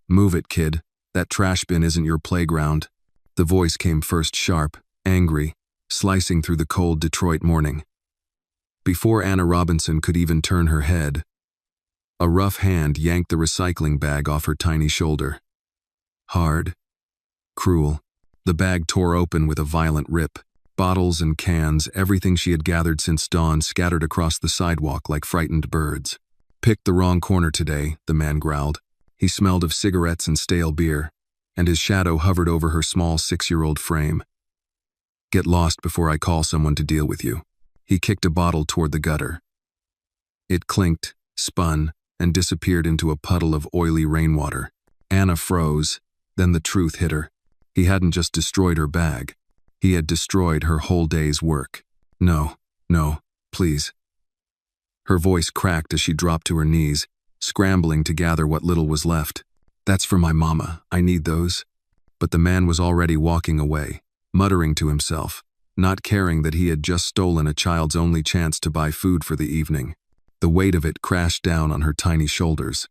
"Move it, kid. That trash bin isn't your playground." The voice came first sharp, angry, slicing through the cold Detroit morning. Before Anna Robinson could even turn her head, a rough hand yanked the recycling bag off her tiny shoulder. Hard, cruel. The bag tore open with a violent rip. Bottles and cans, everything she had gathered since dawn, scattered across the sidewalk like frightened birds. "Picked the wrong corner today," the man growled. He smelled of cigarettes and stale beer, and his shadow hovered over her small 6-year-old frame. "Get lost before I call someone to deal with you." He kicked a bottle toward the gutter. It clinked, spun, and disappeared into a puddle of oily rainwater. Anna froze. Then the truth hit her. He hadn't just destroyed her bag. He had destroyed her whole day's work. "No, no, please." Her voice cracked as she dropped to her knees, scrambling to gather what little was left. "That's for my mama. I need those." But the man was already walking away, muttering to himself, not caring that he had just stolen a child's only chance to buy food for the evening. The weight of it crashed down on her tiny shoulders.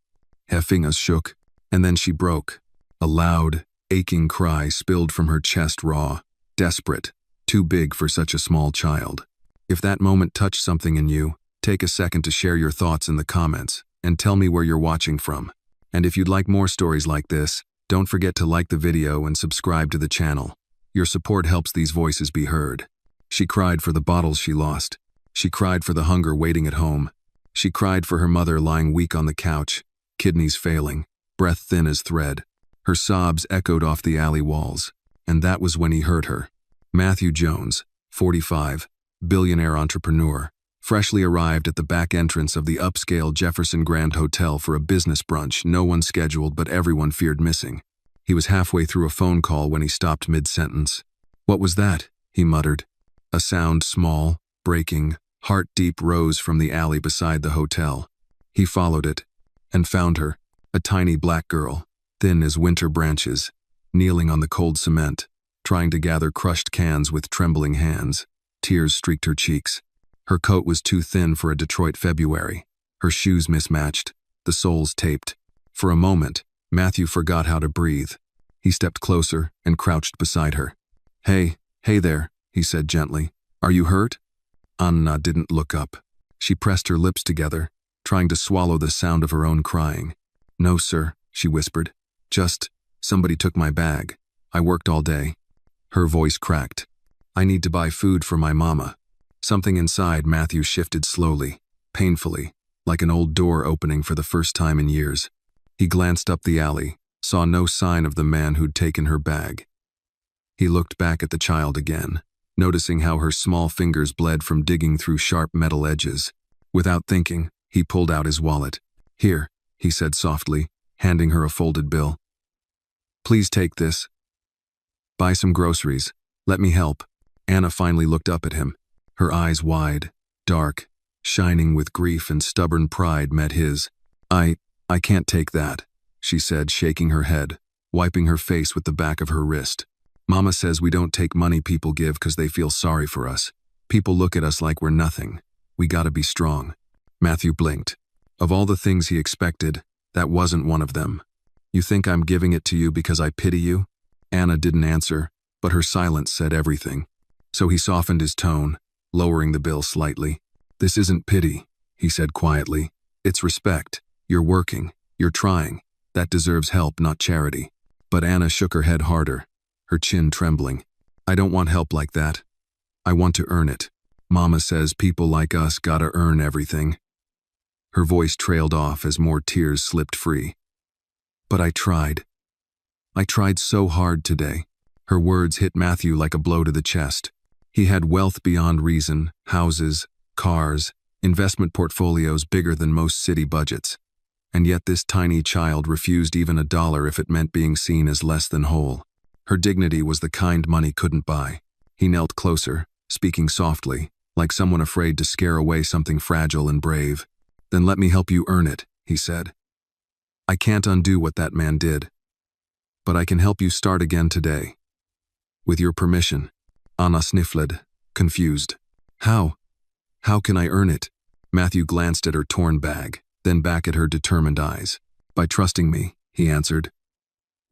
Her fingers shook, and then she broke. A loud, aching cry spilled from her chest, raw, desperate, too big for such a small child. If that moment touched something in you, take a second to share your thoughts in the comments, and tell me where you're watching from. And if you'd like more stories like this, don't forget to like the video and subscribe to the channel. Your support helps these voices be heard. She cried for the bottles she lost. She cried for the hunger waiting at home. She cried for her mother lying weak on the couch, kidneys failing, breath thin as thread. Her sobs echoed off the alley walls, and that was when he heard her. Matthew Jones, 45, billionaire entrepreneur, freshly arrived at the back entrance of the upscale Jefferson Grand Hotel for a business brunch no one scheduled but everyone feared missing. He was halfway through a phone call when he stopped mid-sentence. "What was that?" he muttered. A sound small, breaking, heart-deep rose from the alley beside the hotel. He followed it, and found her, a tiny black girl, thin as winter branches, kneeling on the cold cement, trying to gather crushed cans with trembling hands. Tears streaked her cheeks. Her coat was too thin for a Detroit February, her shoes mismatched, the soles taped. For a moment, Matthew forgot how to breathe. He stepped closer and crouched beside her. Hey there," he said gently. "Are you hurt?" Anna didn't look up. She pressed her lips together, trying to swallow the sound of her own crying. "No, sir," she whispered. "Just, somebody took my bag. I worked all day." Her voice cracked. "I need to buy food for my mama." Something inside Matthew shifted slowly, painfully, like an old door opening for the first time in years. He glanced up the alley, saw no sign of the man who'd taken her bag. He looked back at the child again, noticing how her small fingers bled from digging through sharp metal edges. Without thinking, he pulled out his wallet. "Here," he said softly, handing her a folded bill. "Please take this. Buy some groceries. Let me help." Anna finally looked up at him. Her eyes wide, dark, shining with grief and stubborn pride met his. I can't take that," she said, shaking her head, wiping her face with the back of her wrist. "Mama says we don't take money people give because they feel sorry for us. People look at us like we're nothing. We gotta be strong." Matthew blinked. Of all the things he expected, that wasn't one of them. "You think I'm giving it to you because I pity you?" Anna didn't answer, but her silence said everything. So he softened his tone, lowering the bill slightly. "This isn't pity," he said quietly. "It's respect. You're working. You're trying. That deserves help, not charity." But Anna shook her head harder, her chin trembling. "I don't want help like that. I want to earn it. Mama says people like us gotta earn everything." Her voice trailed off as more tears slipped free. "But I tried. I tried so hard today." Her words hit Matthew like a blow to the chest. He had wealth beyond reason, houses, cars, investment portfolios bigger than most city budgets. And yet this tiny child refused even $1 if it meant being seen as less than whole. Her dignity was the kind money couldn't buy. He knelt closer, speaking softly, like someone afraid to scare away something fragile and brave. "Then let me help you earn it," he said. "I can't undo what that man did. But I can help you start again today. With your permission." Anna sniffled, confused. How? How can I earn it?" Matthew glanced at her torn bag, then back at her determined eyes. "By trusting me," he answered.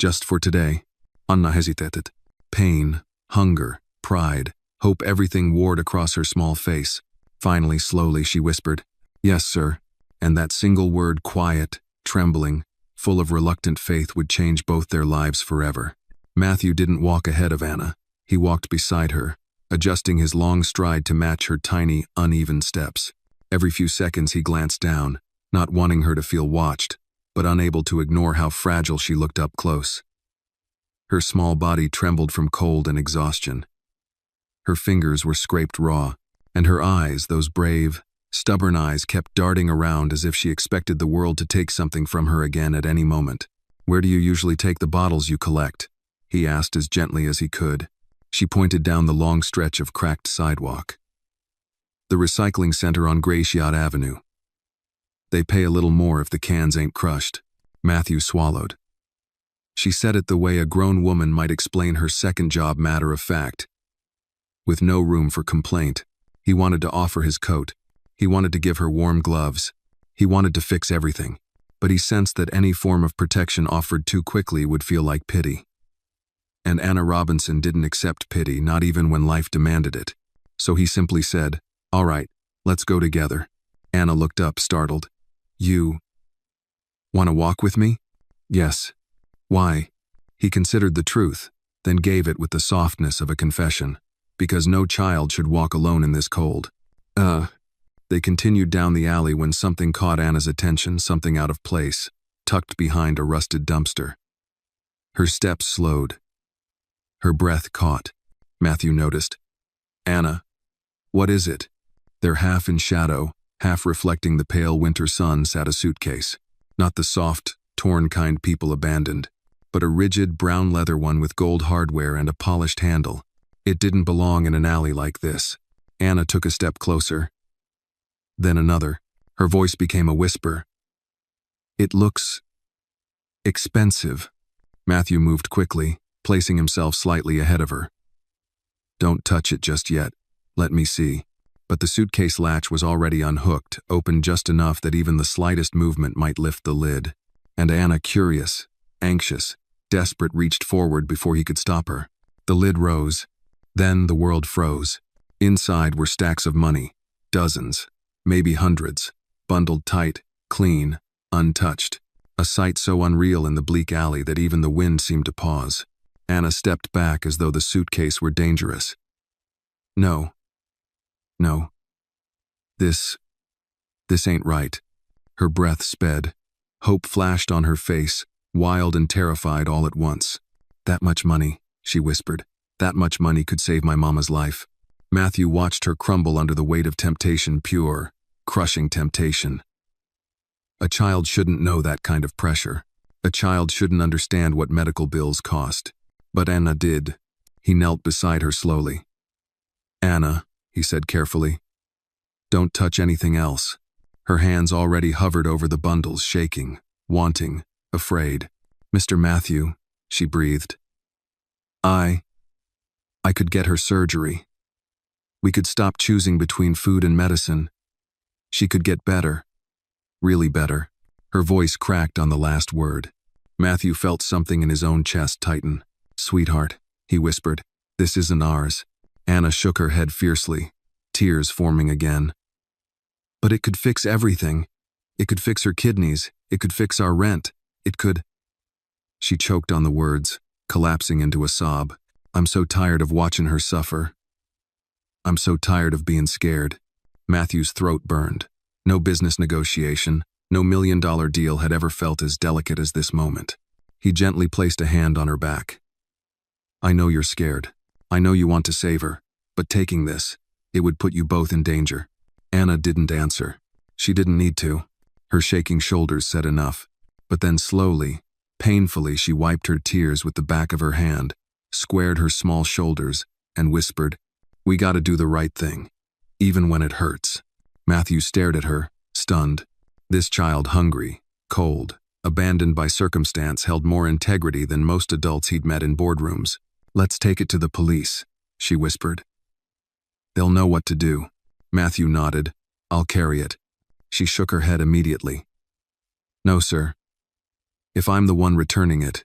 Just for today. Anna hesitated. Pain, hunger, pride, hope, everything warred across her small face. Finally, slowly, she whispered, "Yes, sir." And that single word, quiet, trembling, full of reluctant faith, would change both their lives forever. Matthew didn't walk ahead of Anna. He walked beside her, adjusting his long stride to match her tiny, uneven steps. Every few seconds he glanced down, not wanting her to feel watched, but unable to ignore how fragile she looked up close. Her small body trembled from cold and exhaustion. Her fingers were scraped raw, and her eyes, those brave, stubborn eyes, kept darting around as if she expected the world to take something from her again at any moment. "Where do you usually take the bottles you collect?" he asked as gently as he could. She pointed down the long stretch of cracked sidewalk. "The recycling center on Gratiot Avenue. They pay a little more if the cans ain't crushed." Matthew swallowed. She said it the way a grown woman might explain her second job, matter of fact, with no room for complaint. He wanted to offer his coat. He wanted to give her warm gloves. He wanted to fix everything. But he sensed that any form of protection offered too quickly would feel like pity. And Anna Robinson didn't accept pity, not even when life demanded it. So he simply said, "All right, let's go together." Anna looked up, startled. "You want to walk with me?" "Yes." "Why?" He considered the truth, then gave it with the softness of a confession. "Because no child should walk alone in this cold." They continued down the alley when something caught Anna's attention, something out of place, tucked behind a rusted dumpster. Her steps slowed. Her breath caught. Matthew noticed. "Anna, what is it?" There, half in shadow, half reflecting the pale winter sun, sat a suitcase. Not the soft, torn kind people abandoned, but a rigid brown leather one with gold hardware and a polished handle. It didn't belong in an alley like this. Anna took a step closer, then another. Her voice became a whisper. "It looks expensive." Matthew moved quickly, placing himself slightly ahead of her. "Don't touch it just yet. Let me see." But the suitcase latch was already unhooked, open just enough that even the slightest movement might lift the lid. And Anna, curious, anxious, desperate, reached forward before he could stop her. The lid rose. Then the world froze. Inside were stacks of money, dozens, maybe hundreds, bundled tight, clean, untouched. A sight so unreal in the bleak alley that even the wind seemed to pause. Anna stepped back as though the suitcase were dangerous. No. This ain't right." Her breath sped. Hope flashed on her face, wild and terrified all at once. "That much money," she whispered. "That much money could save my mama's life." Matthew watched her crumble under the weight of temptation, pure, crushing temptation. A child shouldn't know that kind of pressure. A child shouldn't understand what medical bills cost. But Anna did. He knelt beside her slowly. "Anna," he said carefully, "don't touch anything else." Her hands already hovered over the bundles, shaking, wanting, afraid. "Mr. Matthew," she breathed. I could get her surgery. We could stop choosing between food and medicine. She could get better. Really better." Her voice cracked on the last word. Matthew felt something in his own chest tighten. "Sweetheart," he whispered, "this isn't ours." Anna shook her head fiercely, tears forming again. "But it could fix everything. It could fix her kidneys. It could fix our rent. It could—" She choked on the words, collapsing into a sob. "I'm so tired of watching her suffer. I'm so tired of being scared." Matthew's throat burned. No business negotiation, no $1 million deal had ever felt as delicate as this moment. He gently placed a hand on her back. "I know you're scared. I know you want to save her. But taking this, it would put you both in danger." Anna didn't answer. She didn't need to. Her shaking shoulders said enough. But then slowly, painfully, she wiped her tears with the back of her hand, squared her small shoulders, and whispered, "We gotta do the right thing, even when it hurts." Matthew stared at her, stunned. This child, hungry, cold, abandoned by circumstance, held more integrity than most adults he'd met in boardrooms. "Let's take it to the police," she whispered. "They'll know what to do." Matthew nodded. "I'll carry it." She shook her head immediately. "No, sir. If I'm the one returning it,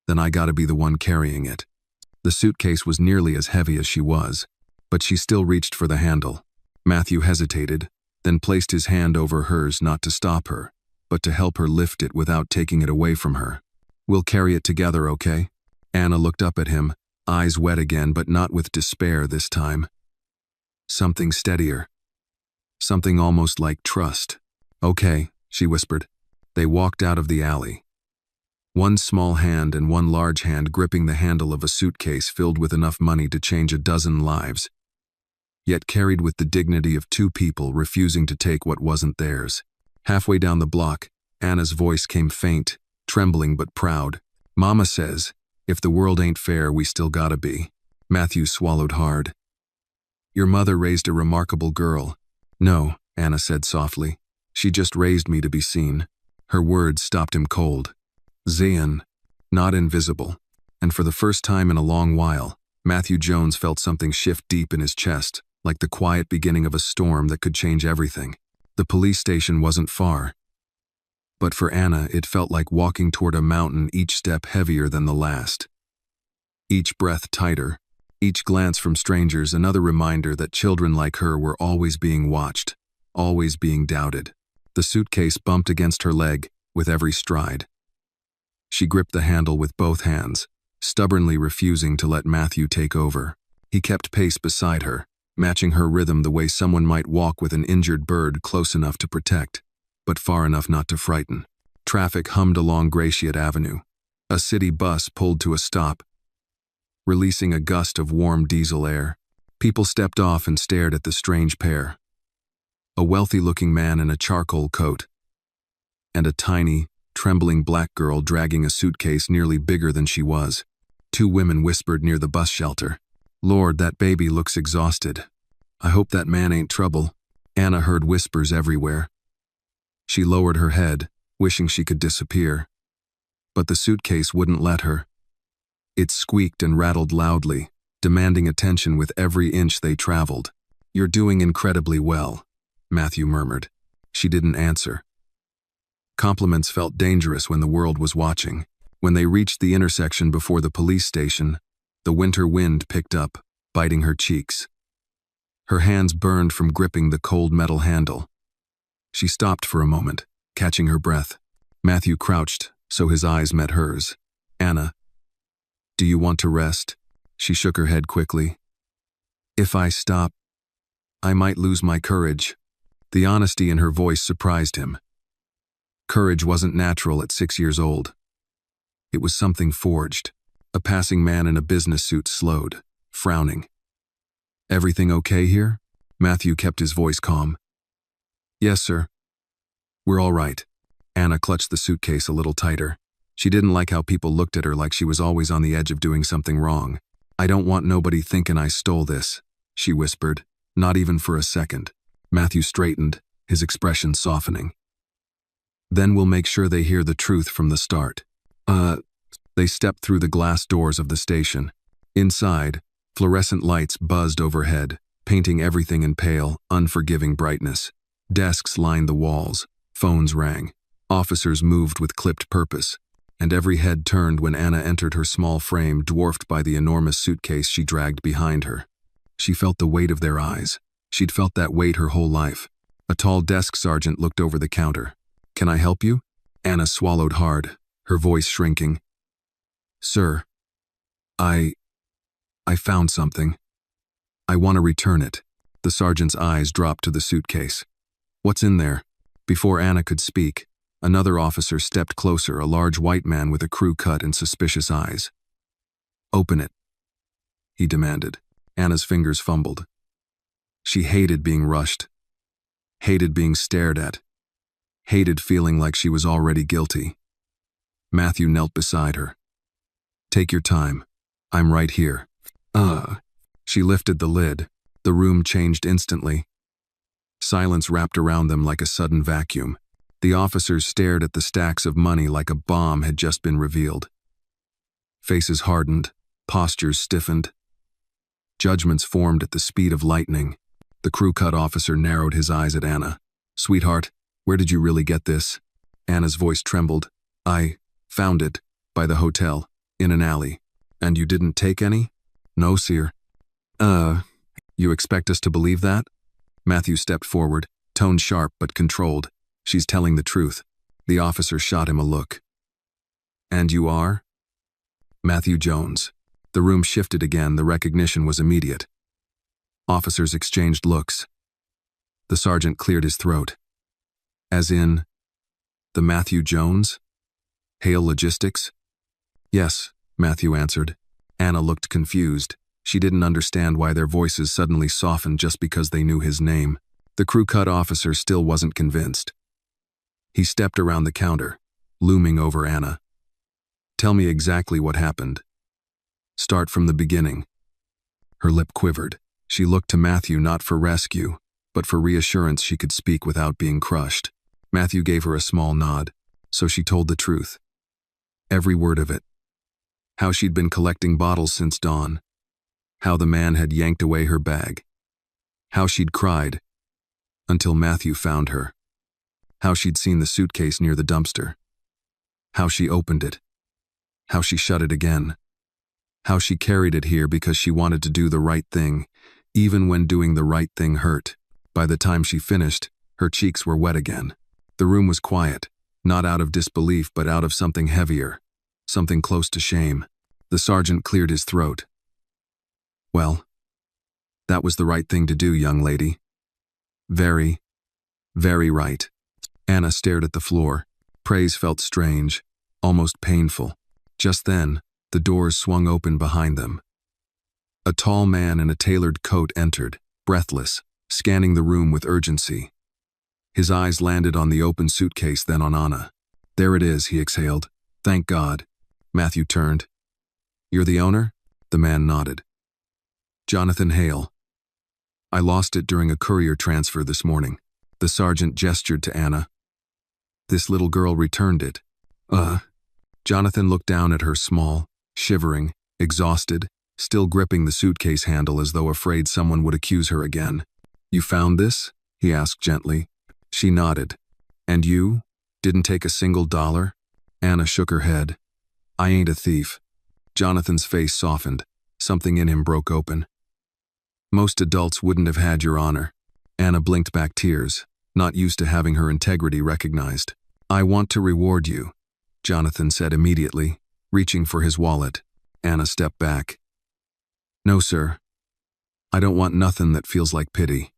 then I gotta be the one carrying it. The suitcase was nearly as heavy as she was, but she still reached for the handle. Matthew hesitated, then placed his hand over hers not to stop her, but to help her lift it without taking it away from her. We'll carry it together, okay? Anna looked up at him, eyes wet again, but not with despair this time. Something steadier. Something almost like trust. Okay, she whispered. They walked out of the alley. One small hand and one large hand gripping the handle of a suitcase filled with enough money to change a dozen lives, yet carried with the dignity of two people refusing to take what wasn't theirs. Halfway down the block, Anna's voice came faint, trembling but proud. Mama says, if the world ain't fair, we still gotta be. Matthew swallowed hard. Your mother raised a remarkable girl. No, Anna said softly. She just raised me to be seen. Her words stopped him cold. Zian, not invisible. And for the first time in a long while, Matthew Jones felt something shift deep in his chest, like the quiet beginning of a storm that could change everything. The police station wasn't far, but for Anna it felt like walking toward a mountain, each step heavier than the last. Each breath tighter, each glance from strangers another reminder that children like her were always being watched, always being doubted. The suitcase bumped against her leg with every stride. She gripped the handle with both hands, stubbornly refusing to let Matthew take over. He kept pace beside her, matching her rhythm the way someone might walk with an injured bird, close enough to protect, but far enough not to frighten. Traffic hummed along Gratiot Avenue. A city bus pulled to a stop, releasing a gust of warm diesel air. People stepped off and stared at the strange pair. A wealthy-looking man in a charcoal coat, and a tiny, trembling black girl dragging a suitcase nearly bigger than she was. Two women whispered near the bus shelter. Lord, that baby looks exhausted. I hope that man ain't trouble. Anna heard whispers everywhere. She lowered her head, wishing she could disappear. But the suitcase wouldn't let her. It squeaked and rattled loudly, demanding attention with every inch they traveled. You're doing incredibly well, Matthew murmured. She didn't answer. Compliments felt dangerous when the world was watching. When they reached the intersection before the police station, the winter wind picked up, biting her cheeks. Her hands burned from gripping the cold metal handle. She stopped for a moment, catching her breath. Matthew crouched, so his eyes met hers. Anna, do you want to rest? She shook her head quickly. If I stop, I might lose my courage. The honesty in her voice surprised him. Courage wasn't natural at 6 years old. It was something forged. A passing man in a business suit slowed, frowning. Everything okay here? Matthew kept his voice calm. Yes, sir. We're all right. Anna clutched the suitcase a little tighter. She didn't like how people looked at her like she was always on the edge of doing something wrong. I don't want nobody thinking I stole this, she whispered, not even for a second. Matthew straightened, his expression softening. Then we'll make sure they hear the truth from the start. They stepped through the glass doors of the station. Inside, fluorescent lights buzzed overhead, painting everything in pale, unforgiving brightness. Desks lined the walls, phones rang, officers moved with clipped purpose, and every head turned when Anna entered her small frame dwarfed by the enormous suitcase she dragged behind her. She felt the weight of their eyes. She'd felt that weight her whole life. A tall desk sergeant looked over the counter. Can I help you? Anna swallowed hard, her voice shrinking. Sir, I found something. I want to return it. The sergeant's eyes dropped to the suitcase. What's in there? Before Anna could speak, another officer stepped closer, a large white man with a crew cut and suspicious eyes. Open it, he demanded. Anna's fingers fumbled. She hated being rushed, hated being stared at, hated feeling like she was already guilty. Matthew knelt beside her. Take your time. I'm right here. She lifted the lid. The room changed instantly. Silence wrapped around them like a sudden vacuum. The officers stared at the stacks of money like a bomb had just been revealed. Faces hardened, postures stiffened. Judgments formed at the speed of lightning. The crew-cut officer narrowed his eyes at Anna. Sweetheart, where did you really get this? Anna's voice trembled. I found it, by the hotel. In an alley. And you didn't take any? No, sir. You expect us to believe that? Matthew stepped forward, tone sharp but controlled. She's telling the truth. The officer shot him a look. And you are? Matthew Jones. The room shifted again, the recognition was immediate. Officers exchanged looks. The sergeant cleared his throat. As in, the Matthew Jones? Hale Logistics? Yes, Matthew answered. Anna looked confused. She didn't understand why their voices suddenly softened just because they knew his name. The crew-cut officer still wasn't convinced. He stepped around the counter, looming over Anna. Tell me exactly what happened. Start from the beginning. Her lip quivered. She looked to Matthew not for rescue, but for reassurance she could speak without being crushed. Matthew gave her a small nod, so she told the truth. Every word of it. How she'd been collecting bottles since dawn. How the man had yanked away her bag. How she'd cried until Matthew found her. How she'd seen the suitcase near the dumpster. How she opened it. How she shut it again. How she carried it here because she wanted to do the right thing, even when doing the right thing hurt. By the time she finished, her cheeks were wet again. The room was quiet, not out of disbelief but out of something heavier, something close to shame. The sergeant cleared his throat. Well, that was the right thing to do, young lady. Very, very right. Anna stared at the floor. Praise felt strange, almost painful. Just then, the doors swung open behind them. A tall man in a tailored coat entered, breathless, scanning the room with urgency. His eyes landed on the open suitcase, then on Anna. There it is, he exhaled. Thank God. Matthew turned. You're the owner? The man nodded. Jonathan Hale. I lost it during a courier transfer this morning. The sergeant gestured to Anna. This little girl returned it. Jonathan looked down at her, small, shivering, exhausted, still gripping the suitcase handle as though afraid someone would accuse her again. You found this? He asked gently. She nodded. And you? Didn't take a single dollar? Anna shook her head. I ain't a thief. Jonathan's face softened. Something in him broke open. Most adults wouldn't have had your honor. Anna blinked back tears, not used to having her integrity recognized. I want to reward you, Jonathan said immediately, reaching for his wallet. Anna stepped back. No, sir. I don't want nothing that feels like pity.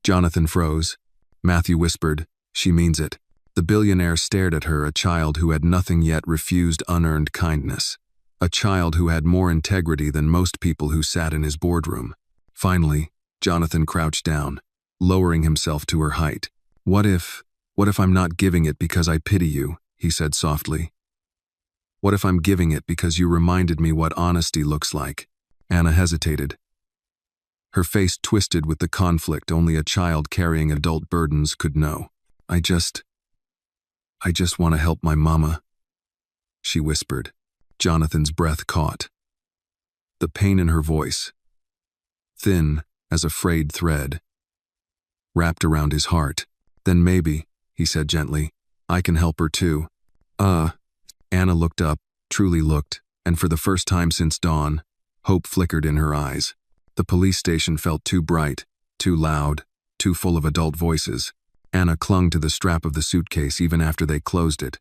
Jonathan froze. Matthew whispered, she means it. The billionaire stared at her, a child who had nothing yet refused unearned kindness. A child who had more integrity than most people who sat in his boardroom. Finally, Jonathan crouched down, lowering himself to her height. What if I'm not giving it because I pity you, he said softly. What if I'm giving it because you reminded me what honesty looks like? Anna hesitated. Her face twisted with the conflict only a child carrying adult burdens could know. I just want to help my mama, she whispered. Jonathan's breath caught. The pain in her voice, thin as a frayed thread, wrapped around his heart. Then maybe, he said gently, I can help her too. Anna looked up, truly looked, and for the first time since dawn, hope flickered in her eyes. The police station felt too bright, too loud, too full of adult voices. Anna clung to the strap of the suitcase even after they closed it,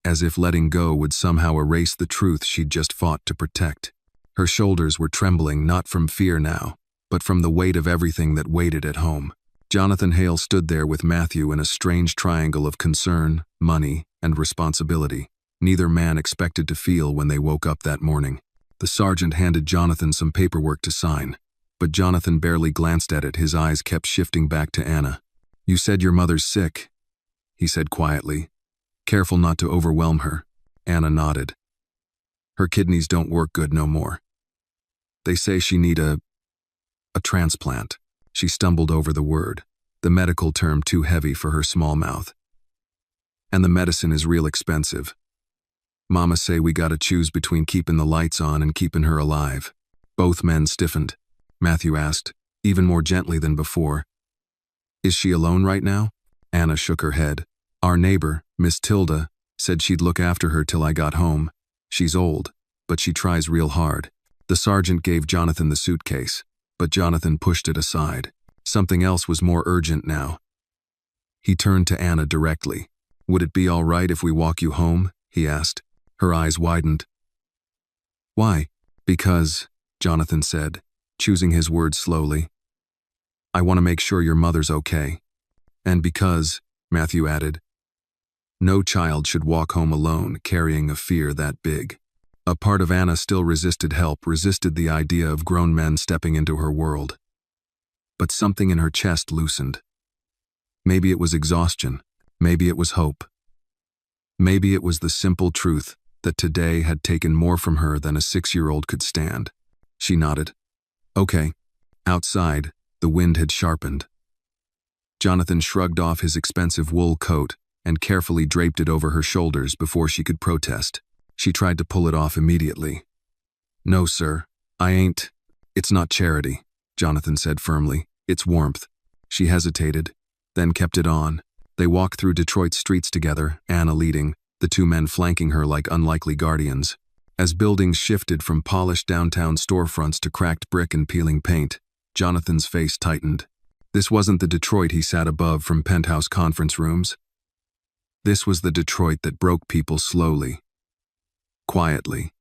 as if letting go would somehow erase the truth she'd just fought to protect. Her shoulders were trembling not from fear now, but from the weight of everything that waited at home. Jonathan Hale stood there with Matthew in a strange triangle of concern, money, and responsibility. Neither man expected to feel when they woke up that morning. The sergeant handed Jonathan some paperwork to sign, but Jonathan barely glanced at it. His eyes kept shifting back to Anna. You said your mother's sick, he said quietly. Careful not to overwhelm her. Anna nodded. Her kidneys don't work good no more. They say she need a transplant. She stumbled over the word, the medical term too heavy for her small mouth. And the medicine is real expensive. Mama say we gotta choose between keeping the lights on and keeping her alive. Both men stiffened. Matthew asked, even more gently than before. Is she alone right now? Anna shook her head. Our neighbor, Miss Tilda, said she'd look after her till I got home. She's old, but she tries real hard. The sergeant gave Jonathan the suitcase, but Jonathan pushed it aside. Something else was more urgent now. He turned to Anna directly. "Would it be all right if we walk you home?" he asked. Her eyes widened. "Why?" "Because," Jonathan said, choosing his words slowly, "I want to make sure your mother's okay. And because," Matthew added, "no child should walk home alone carrying a fear that big." A part of Anna still resisted help, resisted the idea of grown men stepping into her world. But something in her chest loosened. Maybe it was exhaustion. Maybe it was hope. Maybe it was the simple truth that today had taken more from her than a 6-year-old could stand. She nodded. "Okay." Outside, the wind had sharpened. Jonathan shrugged off his expensive wool coat and carefully draped it over her shoulders before she could protest. She tried to pull it off immediately. "No, sir, I ain't." "It's not charity," Jonathan said firmly. "It's warmth." She hesitated, then kept it on. They walked through Detroit's streets together, Anna leading, the two men flanking her like unlikely guardians. As buildings shifted from polished downtown storefronts to cracked brick and peeling paint, Jonathan's face tightened. This wasn't the Detroit he sat above from penthouse conference rooms. This was the Detroit that broke people slowly, quietly,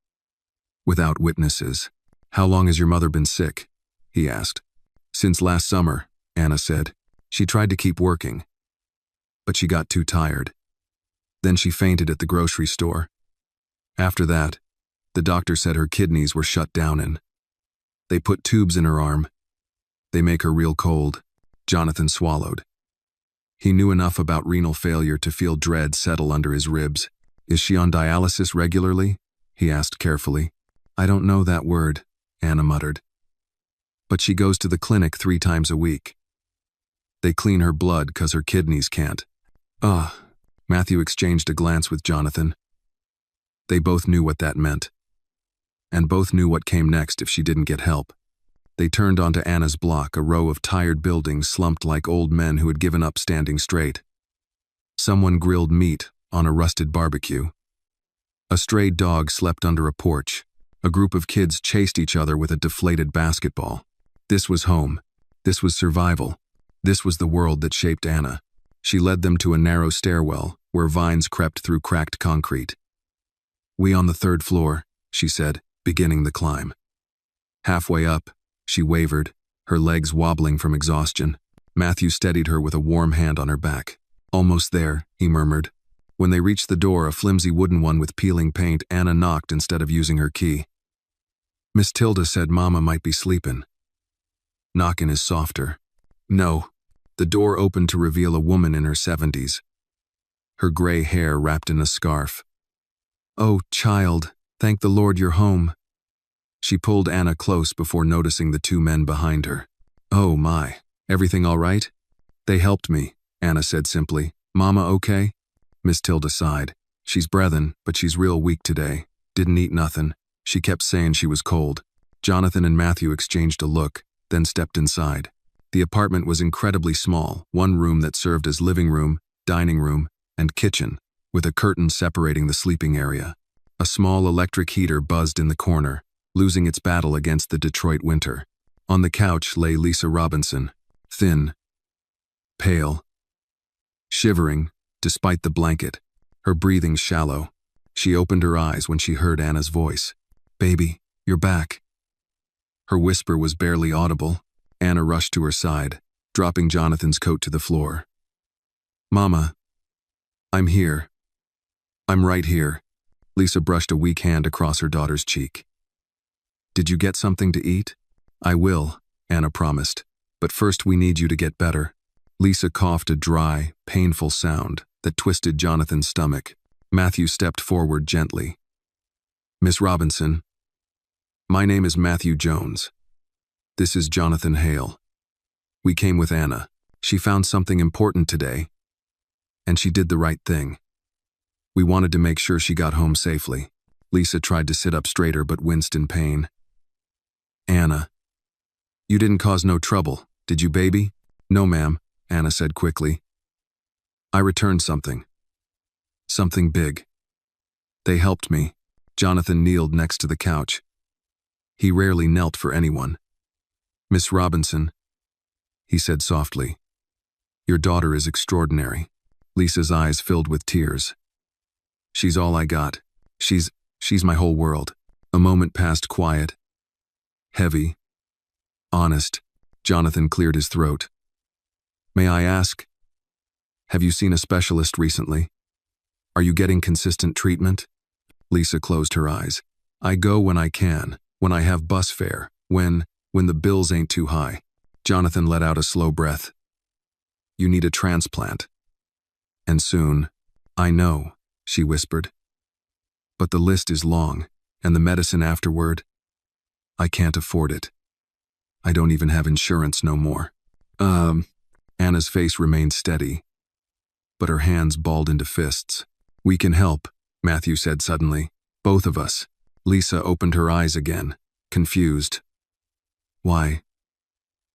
without witnesses. "How long has your mother been sick?" he asked. "Since last summer," Anna said. "She tried to keep working, but she got too tired. Then she fainted at the grocery store. After that, the doctor said her kidneys were shut down and they put tubes in her arm. They make her real cold." Jonathan swallowed. He knew enough about renal failure to feel dread settle under his ribs. "Is she on dialysis regularly?" he asked carefully. "I don't know that word," Anna muttered. "But she goes to the clinic 3 times a week. They clean her blood 'cause her kidneys can't." "Ugh." Matthew exchanged a glance with Jonathan. They both knew what that meant. And both knew what came next if she didn't get help. They turned onto Anna's block, a row of tired buildings slumped like old men who had given up standing straight. Someone grilled meat on a rusted barbecue. A stray dog slept under a porch. A group of kids chased each other with a deflated basketball. This was home. This was survival. This was the world that shaped Anna. She led them to a narrow stairwell where vines crept through cracked concrete. "We on the 3rd floor," she said, beginning the climb. Halfway up, she wavered, her legs wobbling from exhaustion. Matthew steadied her with a warm hand on her back. "Almost there," he murmured. When they reached the door, a flimsy wooden one with peeling paint, Anna knocked instead of using her key. "Miss Tilda said Mama might be sleepin'." Knockin' is softer. "No." The door opened to reveal a woman in her 70s. Her gray hair wrapped in a scarf. "Oh, child, thank the Lord you're home." She pulled Anna close before noticing the 2 men behind her. "Oh my, everything all right?" "They helped me," Anna said simply. "Mama okay?" Miss Tilda sighed. "She's breathin', but she's real weak today. Didn't eat nothin'. She kept sayin' she was cold." Jonathan and Matthew exchanged a look, then stepped inside. The apartment was incredibly small, one room that served as living room, dining room, and kitchen, with a curtain separating the sleeping area. A small electric heater buzzed in the corner, losing its battle against the Detroit winter. On the couch lay Lisa Robinson, thin, pale, shivering, despite the blanket, her breathing shallow. She opened her eyes when she heard Anna's voice. "Baby, you're back." Her whisper was barely audible. Anna rushed to her side, dropping Jonathan's coat to the floor. "Mama, I'm here. I'm right here." Lisa brushed a weak hand across her daughter's cheek. "Did you get something to eat?" "I will," Anna promised. "But first we need you to get better." Lisa coughed a dry, painful sound that twisted Jonathan's stomach. Matthew stepped forward gently. "Miss Robinson, my name is Matthew Jones. This is Jonathan Hale. We came with Anna. She found something important today, and she did the right thing. We wanted to make sure she got home safely." Lisa tried to sit up straighter but winced in pain. "Anna, you didn't cause no trouble, did you, baby?" "No, ma'am," Anna said quickly. "I returned something. Something big. They helped me. Jonathan kneeled next to the couch. He rarely knelt for anyone. "Miss Robinson," he said softly, "your daughter is extraordinary." Lisa's eyes filled with tears. "She's all I got. She's my whole world." A moment passed quiet, heavy, honest. Jonathan cleared his throat. "May I ask, have you seen a specialist recently? Are you getting consistent treatment?" Lisa closed her eyes. "I go when I can, when I have bus fare, when the bills ain't too high." Jonathan let out a slow breath. "You need a transplant. And soon." "I know," she whispered. "But the list is long, and the medicine afterward, I can't afford it. I don't even have insurance no more." Anna's face remained steady, but her hands balled into fists. "We can help," Matthew said suddenly. "Both of us." Lisa opened her eyes again, confused. Why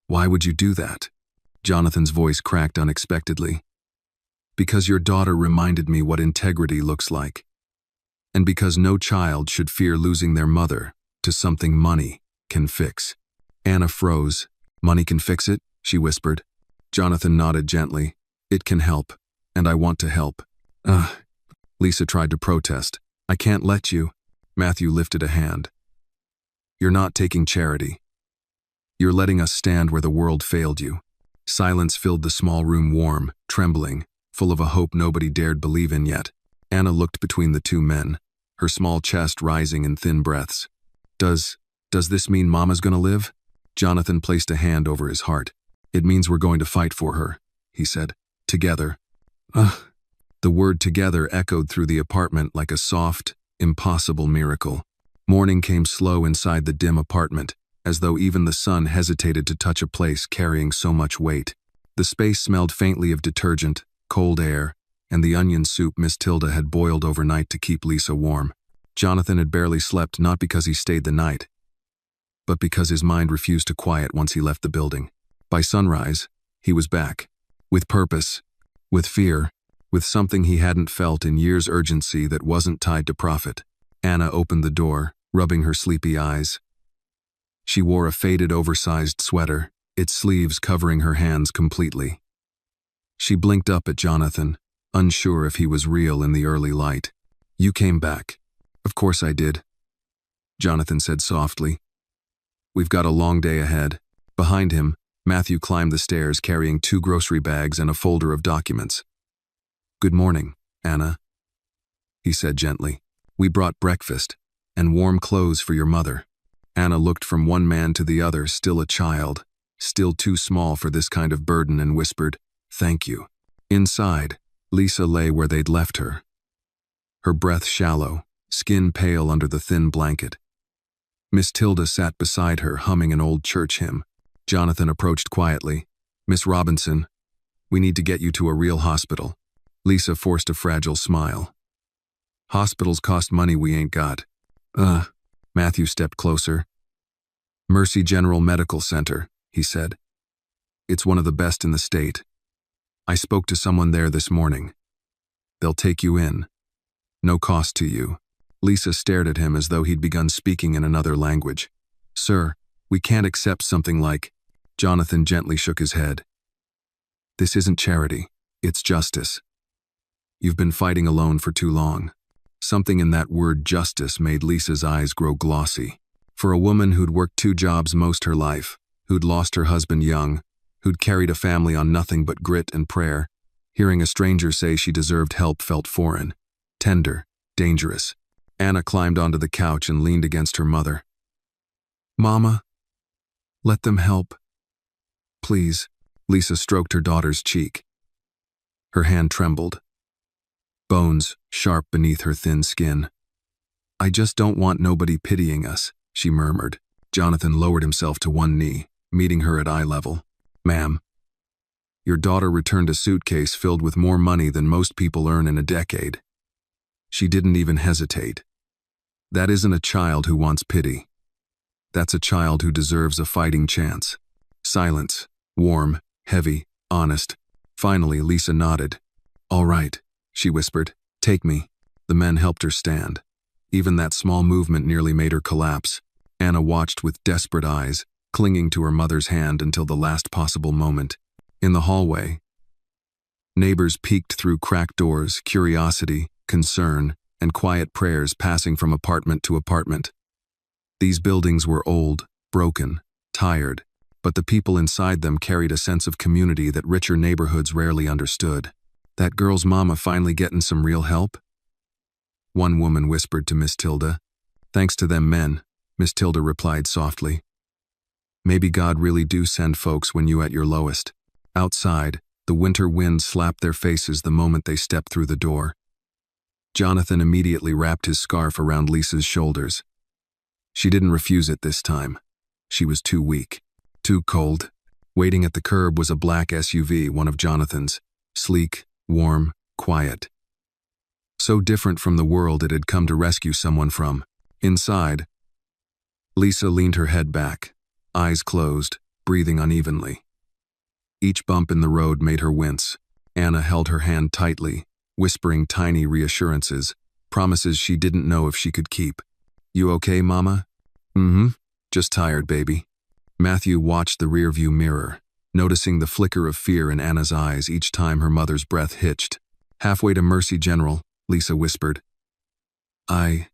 would you do that?" Jonathan's voice cracked unexpectedly. "Because your daughter reminded me what integrity looks like. And because no child should fear losing their mother to something money can fix." Anna froze. "Money can fix it?" she whispered. Jonathan nodded gently. "It can help, and I want to help." Lisa tried to protest. "I can't let you." Matthew lifted a hand. "You're not taking charity. You're letting us stand where the world failed you." Silence filled the small room, warm, trembling, full of a hope nobody dared believe in yet. Anna looked between the two men, her small chest rising in thin breaths. Does this mean Mama's gonna live?" Jonathan placed a hand over his heart. "It means we're going to fight for her," he said. "Together." The word "together" echoed through the apartment like a soft, impossible miracle. Morning came slow inside the dim apartment, as though even the sun hesitated to touch a place carrying so much weight. The space smelled faintly of detergent, cold air, and the onion soup Miss Tilda had boiled overnight to keep Lisa warm. Jonathan had barely slept, not because he stayed the night, but because his mind refused to quiet once he left the building. By sunrise, he was back. With purpose, with fear, with something he hadn't felt in years, urgency that wasn't tied to profit. Anna opened the door, rubbing her sleepy eyes. She wore a faded, oversized sweater, its sleeves covering her hands completely. She blinked up at Jonathan, unsure if he was real in the early light. "You came back." "Of course I did," Jonathan said softly. "We've got a long day ahead." Behind him, Matthew climbed the stairs carrying 2 grocery bags and a folder of documents. "Good morning, Anna," he said gently. "We brought breakfast and warm clothes for your mother." Anna looked from one man to the other, still a child, still too small for this kind of burden, and whispered, "Thank you." Inside, Lisa lay where they'd left her, her breath shallow, skin pale under the thin blanket. Miss Tilda sat beside her, humming an old church hymn. Jonathan approached quietly. "Miss Robinson, we need to get you to a real hospital." Lisa forced a fragile smile. "Hospitals cost money we ain't got." Matthew stepped closer. "Mercy General Medical Center," he said. "It's one of the best in the state. I spoke to someone there this morning. They'll take you in. No cost to you." Lisa stared at him as though he'd begun speaking in another language. "Sir, we can't accept something like—" Jonathan gently shook his head. "This isn't charity. It's justice. You've been fighting alone for too long." Something in that word justice made Lisa's eyes grow glossy. For a woman who'd worked 2 jobs most her life, who'd lost her husband young, who'd carried a family on nothing but grit and prayer, hearing a stranger say she deserved help felt foreign, tender, dangerous. Anna climbed onto the couch and leaned against her mother. "Mama, let them help. Please." Lisa stroked her daughter's cheek. Her hand trembled, bones sharp beneath her thin skin. "I just don't want nobody pitying us," she murmured. Jonathan lowered himself to one knee, meeting her at eye level. "Ma'am, your daughter returned a suitcase filled with more money than most people earn in a decade." She didn't even hesitate. "That isn't a child who wants pity. That's a child who deserves a fighting chance." Silence, warm, heavy, honest. Finally, Lisa nodded. "All right," she whispered. "Take me." The men helped her stand. Even that small movement nearly made her collapse. Anna watched with desperate eyes, clinging to her mother's hand until the last possible moment. In the hallway, neighbors peeked through cracked doors, curiosity, concern, and quiet prayers passing from apartment to apartment. These buildings were old, broken, tired, but the people inside them carried a sense of community that richer neighborhoods rarely understood. "That girl's mama finally getting some real help?" one woman whispered to Miss Tilda. "Thanks to them men," Miss Tilda replied softly. "Maybe God really do send folks when you at your lowest." Outside, the winter wind slapped their faces the moment they stepped through the door. Jonathan immediately wrapped his scarf around Lisa's shoulders. She didn't refuse it this time. She was too weak, too cold. Waiting at the curb was a black SUV, one of Jonathan's, sleek, warm, quiet. So different from the world it had come to rescue someone from. Inside, Lisa leaned her head back, eyes closed, breathing unevenly. Each bump in the road made her wince. Anna held her hand tightly, whispering tiny reassurances, promises she didn't know if she could keep. "You okay, Mama?" "Mm-hmm. Just tired, baby." Matthew watched the rearview mirror, noticing the flicker of fear in Anna's eyes each time her mother's breath hitched. "Halfway to Mercy General," Lisa whispered. I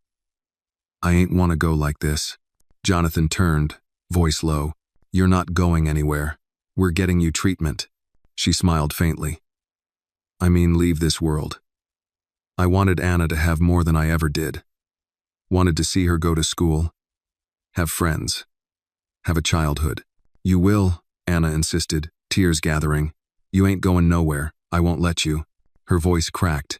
ain't want to go like this." Jonathan turned, voice low. "You're not going anywhere. We're getting you treatment." She smiled faintly. "I mean, leave this world." I wanted Anna to have more than I ever did. Wanted to see her go to school, have friends, have a childhood. "You will," Anna insisted, tears gathering. "You ain't going nowhere. I won't let you." Her voice cracked.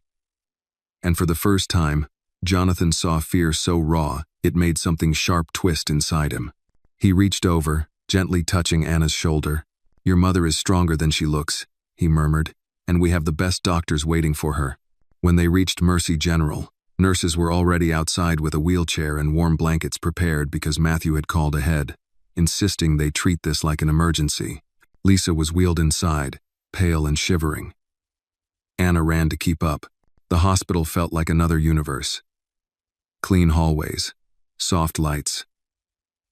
And for the first time, Jonathan saw fear so raw, it made something sharp twist inside him. He reached over, gently touching Anna's shoulder. "Your mother is stronger than she looks," he murmured, "and we have the best doctors waiting for her." When they reached Mercy General, nurses were already outside with a wheelchair and warm blankets prepared because Matthew had called ahead, insisting they treat this like an emergency. Lisa was wheeled inside, pale and shivering. Anna ran to keep up. The hospital felt like another universe. Clean hallways, soft lights,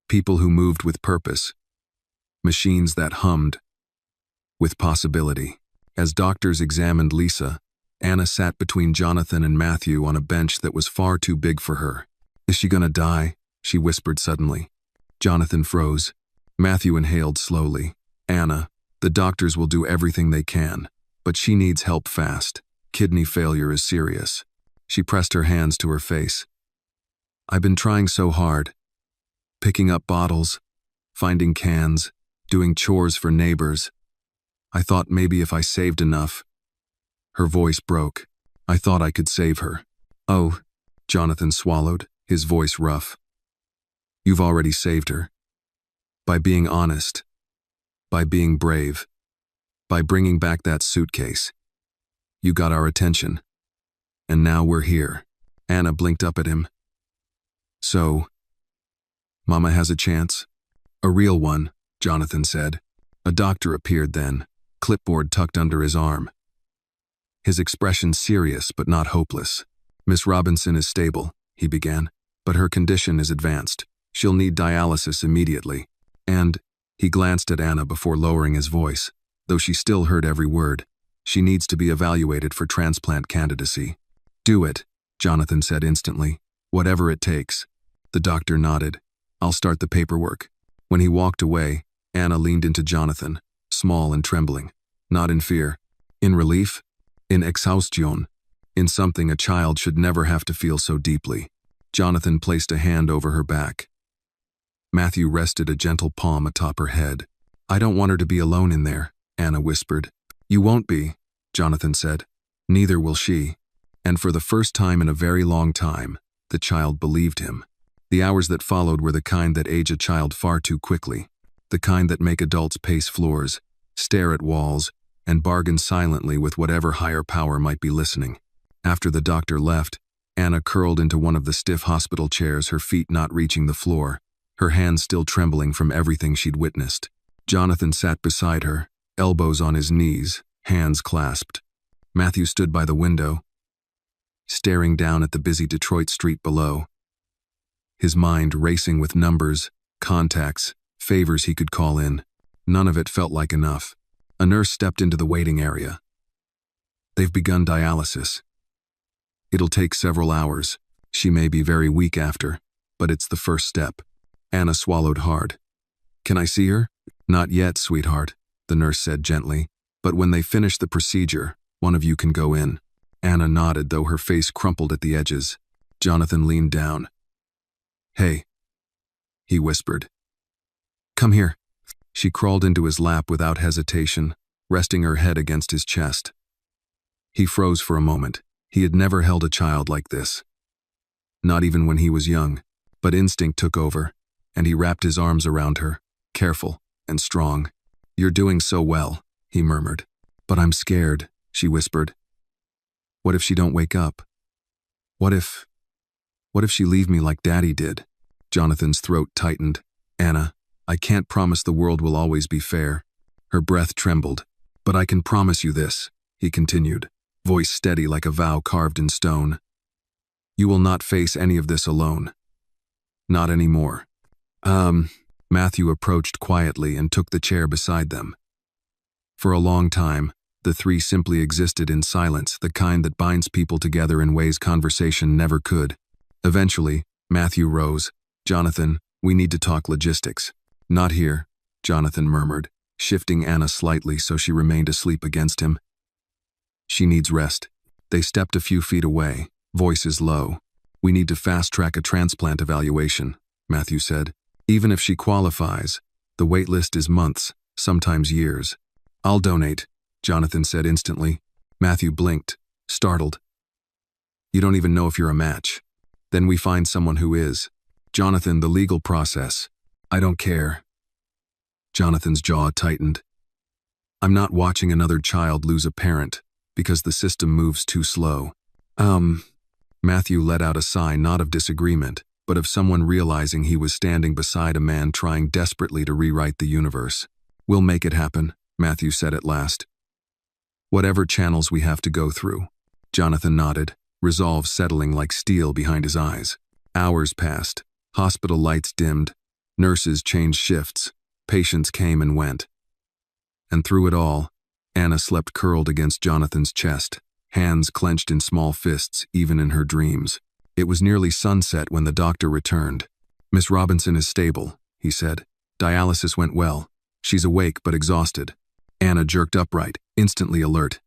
people who moved with purpose, machines that hummed with possibility. As doctors examined Lisa, Anna sat between Jonathan and Matthew on a bench that was far too big for her. "Is she gonna die?" she whispered suddenly. Jonathan froze. Matthew inhaled slowly. "Anna, the doctors will do everything they can, but she needs help fast. Kidney failure is serious." She pressed her hands to her face. "I've been trying so hard. Picking up bottles, finding cans, doing chores for neighbors. I thought maybe if I saved enough." Her voice broke. "I thought I could save her." "Oh," Jonathan swallowed, his voice rough. "You've already saved her. By being honest. By being brave. By bringing back that suitcase. You got our attention. And now we're here." Anna blinked up at him. "So, Mama has a chance?" "A real one," Jonathan said. A doctor appeared then, clipboard tucked under his arm. His expression serious but not hopeless. "Miss Robinson is stable," he began, "but her condition is advanced. She'll need dialysis immediately. And," he glanced at Anna before lowering his voice, though she still heard every word, "she needs to be evaluated for transplant candidacy." "Do it," Jonathan said instantly. "Whatever it takes." The doctor nodded. "I'll start the paperwork." When he walked away, Anna leaned into Jonathan, small and trembling. Not in fear. In relief. In exhaustion. In something a child should never have to feel so deeply. Jonathan placed a hand over her back. Matthew rested a gentle palm atop her head. "I don't want her to be alone in there," Anna whispered. "You won't be," Jonathan said. "Neither will she." And for the first time in a very long time, the child believed him. The hours that followed were the kind that age a child far too quickly. The kind that make adults pace floors, stare at walls, and bargain silently with whatever higher power might be listening. After the doctor left, Anna curled into one of the stiff hospital chairs, her feet not reaching the floor, her hands still trembling from everything she'd witnessed. Jonathan sat beside her, elbows on his knees, hands clasped. Matthew stood by the window, staring down at the busy Detroit street below. his mind racing with numbers, contacts, favors he could call in. None of it felt like enough. A nurse stepped into the waiting area. "They've begun dialysis. It'll take several hours. She may be very weak after, but it's the first step." Anna swallowed hard. "Can I see her?" "Not yet, sweetheart," the nurse said gently. "But when they finish the procedure, one of you can go in." Anna nodded, though her face crumpled at the edges. Jonathan leaned down. "Hey," he whispered. "Come here." She crawled into his lap without hesitation, resting her head against his chest. He froze for a moment. He had never held a child like this. Not even when he was young, but instinct took over, and he wrapped his arms around her, careful and strong. "You're doing so well," he murmured. "But I'm scared," she whispered. "What if she don't wake up? What if she leave me like Daddy did?" Jonathan's throat tightened. "Anna, I can't promise the world will always be fair." Her breath trembled. "But I can promise you this," he continued, voice steady like a vow carved in stone. "You will not face any of this alone. Not anymore." Matthew approached quietly and took the chair beside them. For a long time, the three simply existed in silence, the kind that binds people together in ways conversation never could. Eventually, Matthew rose. "Jonathan, we need to talk logistics." "Not here," Jonathan murmured, shifting Anna slightly so she remained asleep against him. "She needs rest." They stepped a few feet away, voices low. "We need to fast-track a transplant evaluation," Matthew said. "Even if she qualifies, the wait list is months, sometimes years." "I'll donate," Jonathan said instantly. Matthew blinked, startled. "You don't even know if you're a match." "Then we find someone who is." "Jonathan, the legal process." "I don't care." Jonathan's jaw tightened. "I'm not watching another child lose a parent, because the system moves too slow." Matthew let out a sigh, not of disagreement, but of someone realizing he was standing beside a man trying desperately to rewrite the universe. "We'll make it happen," Matthew said at last. "Whatever channels we have to go through." Jonathan nodded, resolve settling like steel behind his eyes. Hours passed. Hospital lights dimmed. Nurses changed shifts. Patients came and went. And through it all, Anna slept curled against Jonathan's chest, hands clenched in small fists, even in her dreams. It was nearly sunset when the doctor returned. "Miss Robinson is stable," he said. "Dialysis went well. She's awake but exhausted." Anna jerked upright, instantly alert.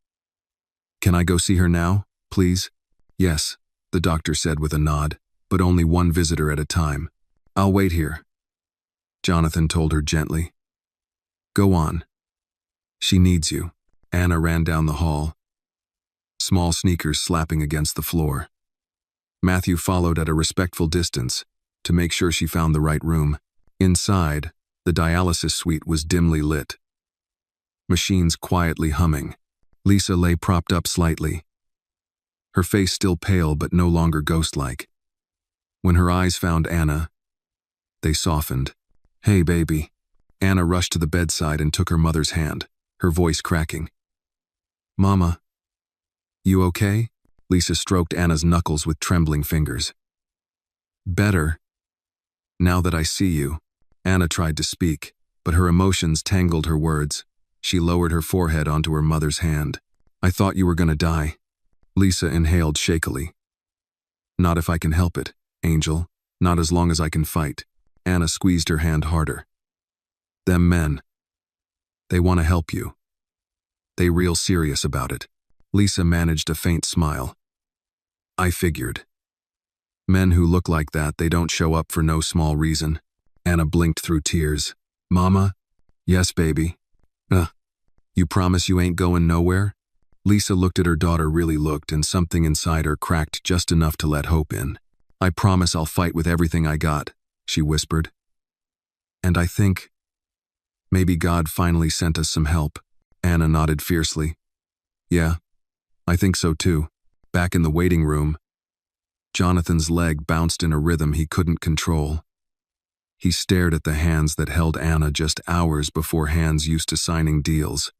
"Can I go see her now, please?" "Yes," the doctor said with a nod, "but only one visitor at a time." "I'll wait here," Jonathan told her gently. "Go on. She needs you." Anna ran down the hall, small sneakers slapping against the floor. Matthew followed at a respectful distance to make sure she found the right room. Inside, the dialysis suite was dimly lit. Machines quietly humming. Lisa lay propped up slightly, her face still pale but no longer ghost-like. When her eyes found Anna, they softened. "Hey, baby." Anna rushed to the bedside and took her mother's hand, her voice cracking. "Mama, you okay?" Lisa stroked Anna's knuckles with trembling fingers. "Better. Now that I see you." Anna tried to speak, but her emotions tangled her words. She lowered her forehead onto her mother's hand. "I thought you were gonna die." Lisa inhaled shakily. "Not if I can help it, Angel. Not as long as I can fight." Anna squeezed her hand harder. "Them men, they want to help you. They real serious about it." Lisa managed a faint smile. "I figured. Men who look like that, they don't show up for no small reason." Anna blinked through tears. "Mama?" "Yes, baby." You promise you ain't going nowhere?" Lisa looked at her daughter, really looked, and something inside her cracked just enough to let hope in. "I promise I'll fight with everything I got," she whispered. "And I think maybe God finally sent us some help." Anna nodded fiercely. "Yeah, I think so too." Back in the waiting room, Jonathan's leg bounced in a rhythm he couldn't control. He stared at the hands that held Anna just hours before hands used to signing deals,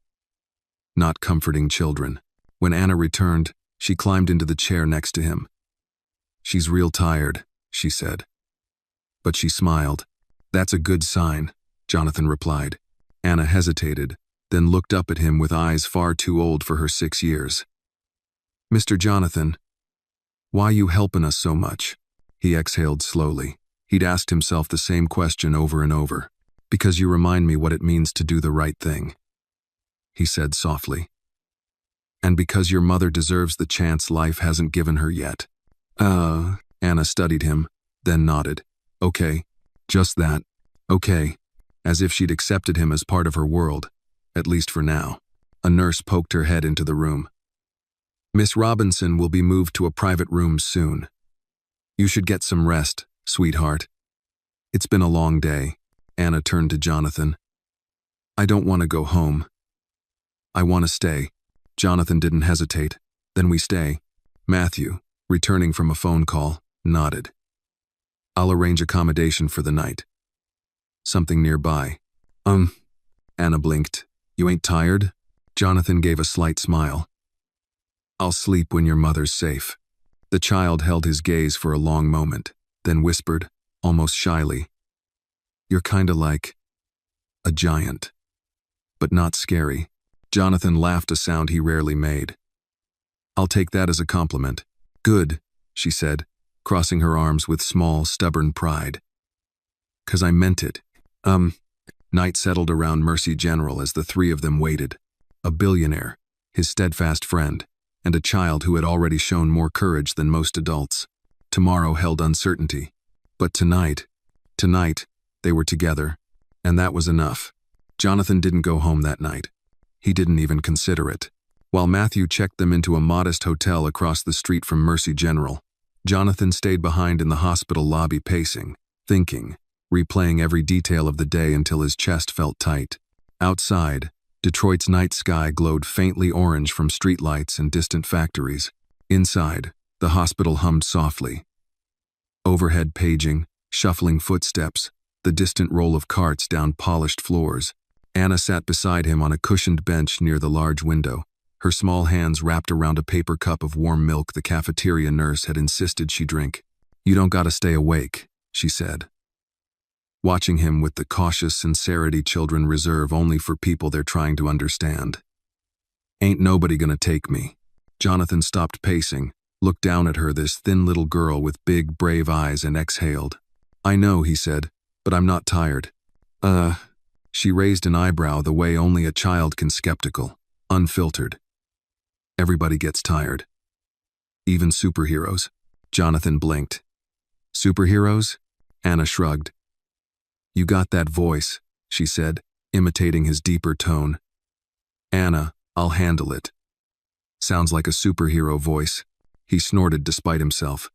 not comforting children. When Anna returned, she climbed into the chair next to him. "She's real tired," she said. but she smiled. "That's a good sign," Jonathan replied. Anna hesitated, then looked up at him with eyes far too old for her 6 years. "Mr. Jonathan, why you helpin' us so much?" He exhaled slowly. He'd asked himself the same question over and over. "Because you remind me what it means to do the right thing," he said softly. "And because your mother deserves the chance life hasn't given her yet." Anna studied him, then nodded. "Okay, just that. Okay," as if she'd accepted him as part of her world, at least for now. A nurse poked her head into the room. "Miss Robinson will be moved to a private room soon. You should get some rest, sweetheart. It's been a long day." Anna turned to Jonathan. "I don't want to go home. I want to stay." Jonathan didn't hesitate. "Then we stay." Matthew, returning from a phone call, nodded. "I'll arrange accommodation for the night. Something nearby." Anna blinked. "You ain't tired?" Jonathan gave a slight smile. "I'll sleep when your mother's safe." The child held his gaze for a long moment, then whispered, almost shyly, "You're kinda like a giant, but not scary." Jonathan laughed, a sound he rarely made. "I'll take that as a compliment." "Good," she said, crossing her arms with small, stubborn pride. "'Cause I meant it." Night settled around Mercy General as the three of them waited. A billionaire, his steadfast friend, and a child who had already shown more courage than most adults. Tomorrow held uncertainty. But tonight, they were together, and that was enough. Jonathan didn't go home that night. He didn't even consider it. While Matthew checked them into a modest hotel across the street from Mercy General, Jonathan stayed behind in the hospital lobby, pacing, thinking, replaying every detail of the day until his chest felt tight. Outside, Detroit's night sky glowed faintly orange from streetlights and distant factories. Inside, the hospital hummed softly. Overhead paging, shuffling footsteps, the distant roll of carts down polished floors. Anna sat beside him on a cushioned bench near the large window, her small hands wrapped around a paper cup of warm milk the cafeteria nurse had insisted she drink. "You don't gotta stay awake," she said, watching him with the cautious sincerity children reserve only for people they're trying to understand. "Ain't nobody gonna take me." Jonathan stopped pacing, looked down at her, this thin little girl with big, brave eyes, and exhaled. "I know," he said, "but I'm not tired." She raised an eyebrow the way only a child can, skeptical, unfiltered. "Everybody gets tired. Even superheroes." Jonathan blinked. "Superheroes?" Anna shrugged. "You got that voice," she said, imitating his deeper tone. "Anna, I'll handle it." "Sounds like a superhero voice." He snorted despite himself.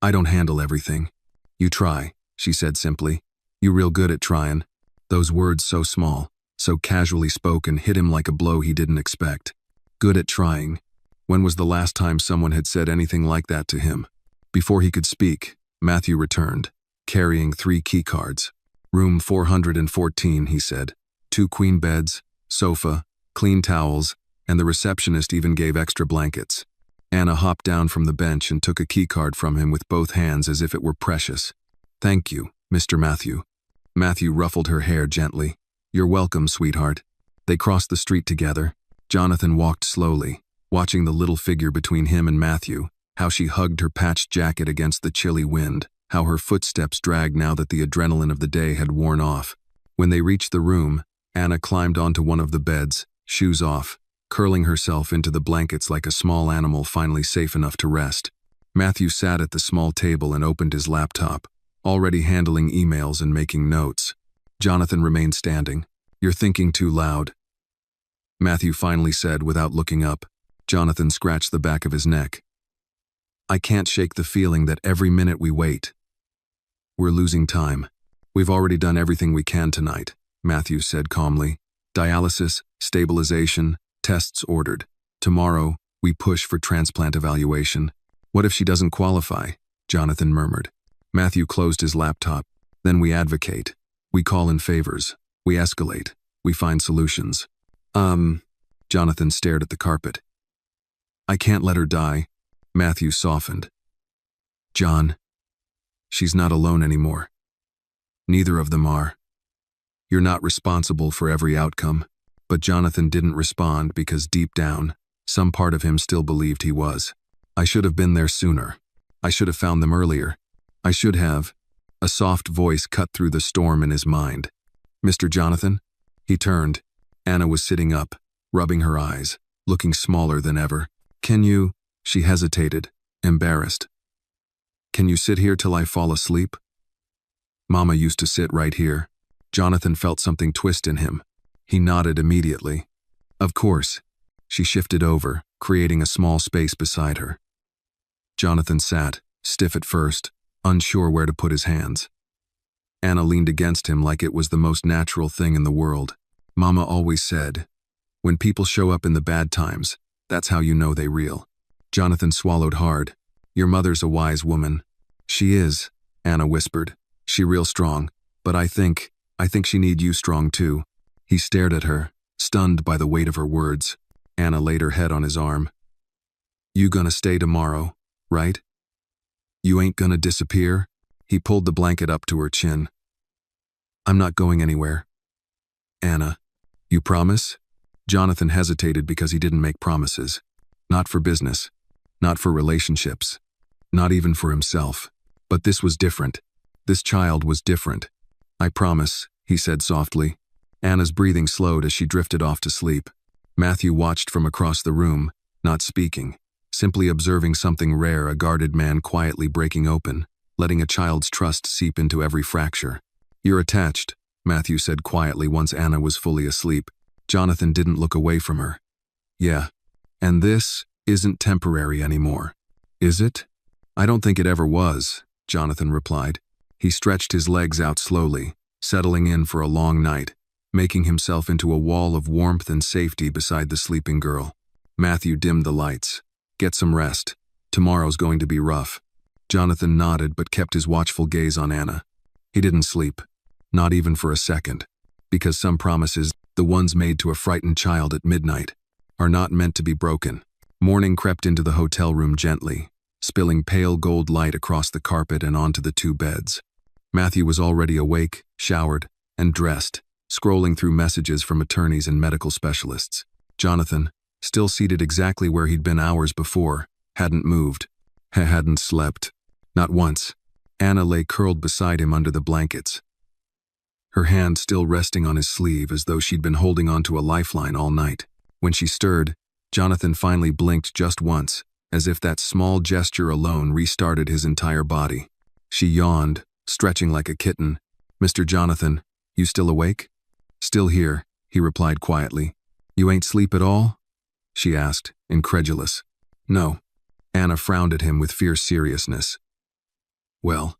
"I don't handle everything. You try," she said simply. "You real good at tryin'." Those words, so small, so casually spoken, hit him like a blow he didn't expect. Good at trying. When was the last time someone had said anything like that to him? Before he could speak, Matthew returned, carrying 3 key cards. "Room 414, he said. 2 queen beds, sofa, clean towels, and the receptionist even gave extra blankets. Anna hopped down from the bench and took a key card from him with both hands as if it were precious. "Thank you, Mr. Matthew." Matthew ruffled her hair gently. "You're welcome, sweetheart." They crossed the street together. Jonathan walked slowly, watching the little figure between him and Matthew, how she hugged her patched jacket against the chilly wind, how her footsteps dragged now that the adrenaline of the day had worn off. When they reached the room, Anna climbed onto one of the beds, shoes off, curling herself into the blankets like a small animal finally safe enough to rest. Matthew sat at the small table and opened his laptop, already handling emails and making notes. Jonathan remained standing. "You're thinking too loud," Matthew finally said without looking up. Jonathan scratched the back of his neck. "I can't shake the feeling that every minute we wait, we're losing time." "We've already done everything we can tonight," Matthew said calmly. "Dialysis, stabilization, tests ordered. Tomorrow, we push for transplant evaluation." "What if she doesn't qualify?" Jonathan murmured. Matthew closed his laptop. "Then we advocate. We call in favors. We escalate. We find solutions." Jonathan stared at the carpet. "I can't let her die." Matthew softened. "John." She's not alone anymore. Neither of them are. You're not responsible for every outcome. But Jonathan didn't respond because deep down, some part of him still believed he was. I should have been there sooner. I should have found them earlier. I should have. A soft voice cut through the storm in his mind. Mr. Jonathan? He turned. Anna was sitting up, rubbing her eyes, looking smaller than ever. Can you? She hesitated, embarrassed. Can you sit here till I fall asleep? Mama used to sit right here. Jonathan felt something twist in him. He nodded immediately. Of course. She shifted over, creating a small space beside her. Jonathan sat, stiff at first, unsure where to put his hands. Anna leaned against him like it was the most natural thing in the world. Mama always said, when people show up in the bad times, that's how you know they real. Jonathan swallowed hard. Your mother's a wise woman. She is, Anna whispered. She real strong, but I think she need you strong too. He stared at her, stunned by the weight of her words. Anna laid her head on his arm. You gonna stay tomorrow, right? You ain't gonna disappear? He pulled the blanket up to her chin. I'm not going anywhere. Anna, you promise? Jonathan hesitated because he didn't make promises. Not for business, not for relationships, not even for himself. But this was different. This child was different. I promise, he said softly. Anna's breathing slowed as she drifted off to sleep. Matthew watched from across the room, not speaking, simply observing something rare, a guarded man quietly breaking open, letting a child's trust seep into every fracture. You're attached, Matthew said quietly once Anna was fully asleep. Jonathan didn't look away from her. Yeah. And this isn't temporary anymore. Is it? I don't think it ever was, Jonathan replied. He stretched his legs out slowly, settling in for a long night, making himself into a wall of warmth and safety beside the sleeping girl. Matthew dimmed the lights. Get some rest. Tomorrow's going to be rough. Jonathan nodded but kept his watchful gaze on Anna. He didn't sleep, not even for a second, because some promises, the ones made to a frightened child at midnight, are not meant to be broken. Morning crept into the hotel room gently, spilling pale gold light across the carpet and onto the two beds. Matthew was already awake, showered, and dressed, scrolling through messages from attorneys and medical specialists. Jonathan, still seated exactly where he'd been hours before, hadn't moved. Hadn't slept. Not once. Anna lay curled beside him under the blankets, her hand still resting on his sleeve as though she'd been holding onto a lifeline all night. When she stirred, Jonathan finally blinked just once, as if that small gesture alone restarted his entire body. She yawned, stretching like a kitten. Mr. Jonathan, you still awake? Still here, he replied quietly. You ain't sleep at all? She asked, incredulous. No. Anna frowned at him with fierce seriousness. Well,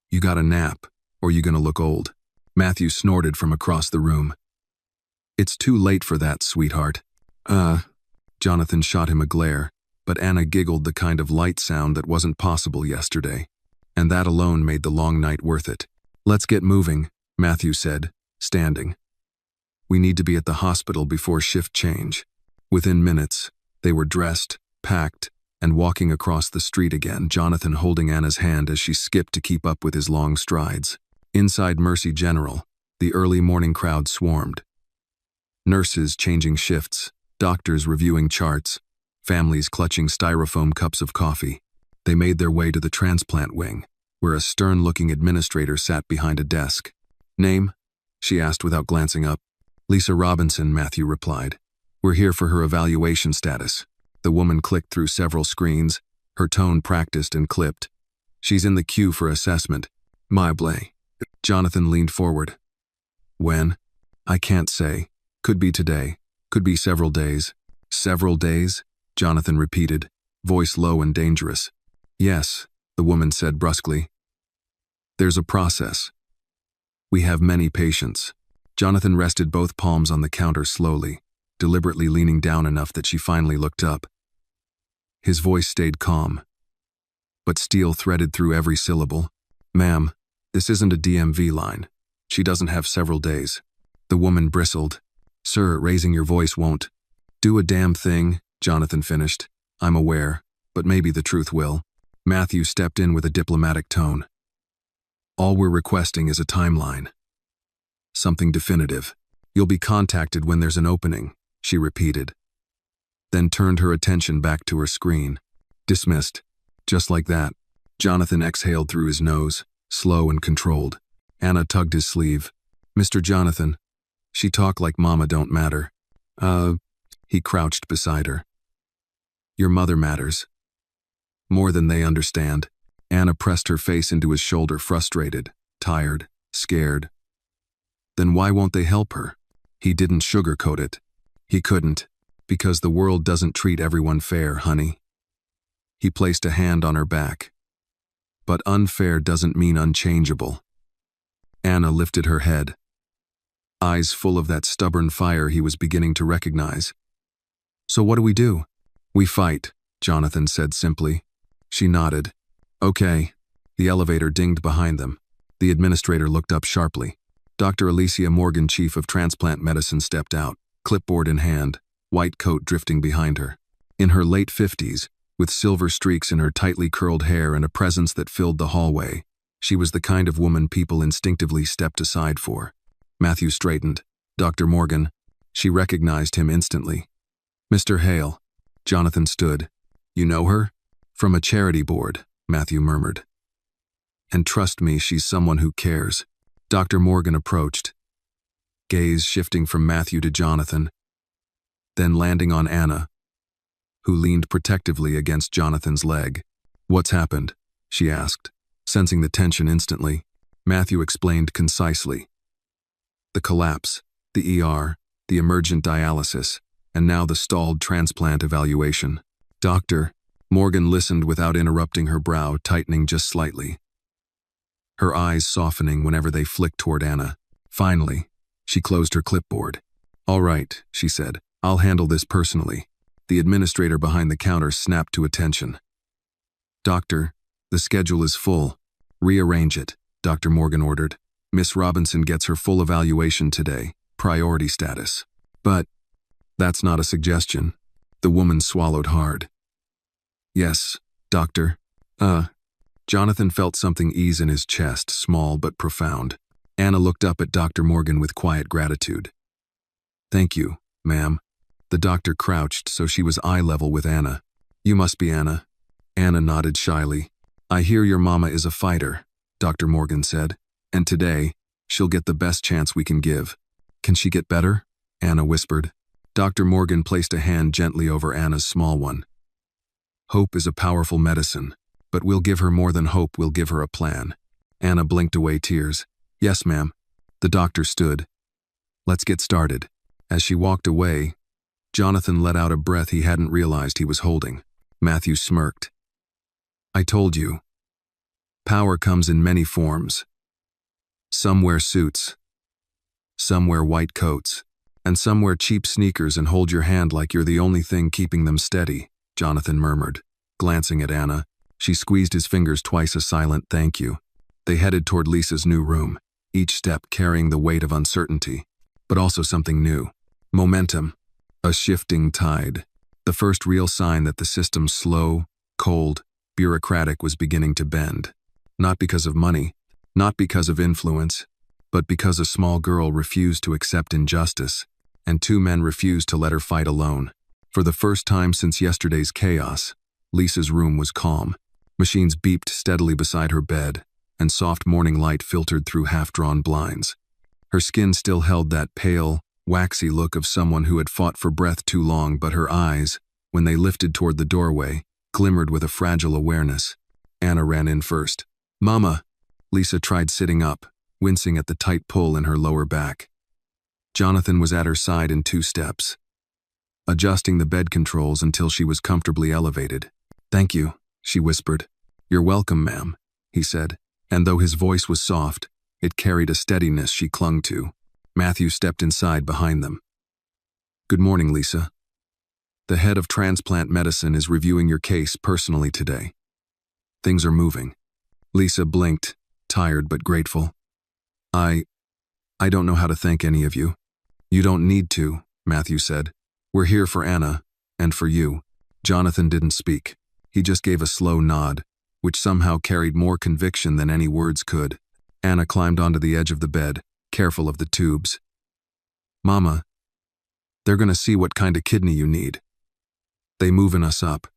you got a nap, or you gonna look old. Matthew snorted from across the room. It's too late for that, sweetheart. Jonathan shot him a glare, but Anna giggled the kind of light sound that wasn't possible yesterday, and that alone made the long night worth it. Let's get moving, Matthew said, standing. We need to be at the hospital before shift change. Within minutes, they were dressed, packed, and walking across the street again, Jonathan holding Anna's hand as she skipped to keep up with his long strides. Inside Mercy General, the early morning crowd swarmed. Nurses changing shifts, doctors reviewing charts, families clutching styrofoam cups of coffee. They made their way to the transplant wing, where a stern-looking administrator sat behind a desk. Name? She asked without glancing up. Lisa Robinson, Matthew replied. We're here for her evaluation status. The woman clicked through several screens, her tone practiced and clipped. She's in the queue for assessment. My blay. Jonathan leaned forward. When? I can't say. Could be today. Could be several days. Several days? Jonathan repeated, voice low and dangerous. Yes, the woman said brusquely. There's a process. We have many patients. Jonathan rested both palms on the counter slowly, deliberately leaning down enough that she finally looked up. His voice stayed calm, but steel threaded through every syllable. Ma'am, this isn't a DMV line. She doesn't have several days. The woman bristled. Sir, raising your voice won't do a damn thing, Jonathan finished. I'm aware, but maybe the truth will. Matthew stepped in with a diplomatic tone. All we're requesting is a timeline. Something definitive. You'll be contacted when there's an opening, she repeated, then turned her attention back to her screen. Dismissed. Just like that. Jonathan exhaled through his nose, slow and controlled. Anna tugged his sleeve. Mr. Jonathan. She talked like mama don't matter. He crouched beside her. Your mother matters. More than they understand. Anna pressed her face into his shoulder, frustrated, tired, scared. Then why won't they help her? He didn't sugarcoat it. He couldn't, because the world doesn't treat everyone fair, honey. He placed a hand on her back. But unfair doesn't mean unchangeable. Anna lifted her head, eyes full of that stubborn fire he was beginning to recognize. So what do we do? We fight, Jonathan said simply. She nodded. Okay. The elevator dinged behind them. The administrator looked up sharply. Dr. Alicia Morgan, chief of transplant medicine, stepped out, clipboard in hand, white coat drifting behind her. In her late 50s, with silver streaks in her tightly curled hair and a presence that filled the hallway, she was the kind of woman people instinctively stepped aside for. Matthew straightened. Dr. Morgan. She recognized him instantly. Mr. Hale. Jonathan stood. You know her? From a charity board, Matthew murmured. And trust me, she's someone who cares. Dr. Morgan approached, gaze shifting from Matthew to Jonathan, then landing on Anna, who leaned protectively against Jonathan's leg. What's happened? She asked, sensing the tension instantly. Matthew explained concisely. The collapse, the ER, the emergent dialysis, and now the stalled transplant evaluation. Dr. Morgan listened without interrupting, her brow tightening just slightly, her eyes softening whenever they flicked toward Anna. Finally, she closed her clipboard. All right, she said. I'll handle this personally. The administrator behind the counter snapped to attention. Doctor, the schedule is full. Rearrange it, Dr. Morgan ordered. Miss Robinson gets her full evaluation today, priority status. But that's not a suggestion. The woman swallowed hard. Yes, doctor. Jonathan felt something ease in his chest, small but profound. Anna looked up at Dr. Morgan with quiet gratitude. Thank you, ma'am. The doctor crouched so she was eye level with Anna. You must be Anna. Anna nodded shyly. I hear your mama is a fighter, Dr. Morgan said, and today, she'll get the best chance we can give. Can she get better? Anna whispered. Dr. Morgan placed a hand gently over Anna's small one. Hope is a powerful medicine, but we'll give her more than hope, we'll give her a plan. Anna blinked away tears. Yes, ma'am. The doctor stood. Let's get started. As she walked away, Jonathan let out a breath he hadn't realized he was holding. Matthew smirked. I told you. Power comes in many forms. Some wear suits. Some wear white coats. And some wear cheap sneakers and hold your hand like you're the only thing keeping them steady, Jonathan murmured, glancing at Anna. She squeezed his fingers twice, a silent thank you. They headed toward Lisa's new room, each step carrying the weight of uncertainty, but also something new. Momentum. A shifting tide. The first real sign that the system's slow, cold, bureaucratic was beginning to bend. Not because of money, not because of influence, but because a small girl refused to accept injustice, and two men refused to let her fight alone. For the first time since yesterday's chaos, Lisa's room was calm. Machines beeped steadily beside her bed, and soft morning light filtered through half-drawn blinds. Her skin still held that pale, waxy look of someone who had fought for breath too long, but her eyes, when they lifted toward the doorway, glimmered with a fragile awareness. Anna ran in first. Mama! Lisa tried sitting up, wincing at the tight pull in her lower back. Jonathan was at her side in 2 steps, adjusting the bed controls until she was comfortably elevated. Thank you, she whispered. You're welcome, ma'am, he said, and though his voice was soft, it carried a steadiness she clung to. Matthew stepped inside behind them. Good morning, Lisa. The head of transplant medicine is reviewing your case personally today. Things are moving. Lisa blinked, tired but grateful. I don't know how to thank any of you. You don't need to, Matthew said. We're here for Anna, and for you. Jonathan didn't speak. He just gave a slow nod, which somehow carried more conviction than any words could. Anna climbed onto the edge of the bed, careful of the tubes. Mama, they're gonna see what kind of kidney you need. They movin' us up.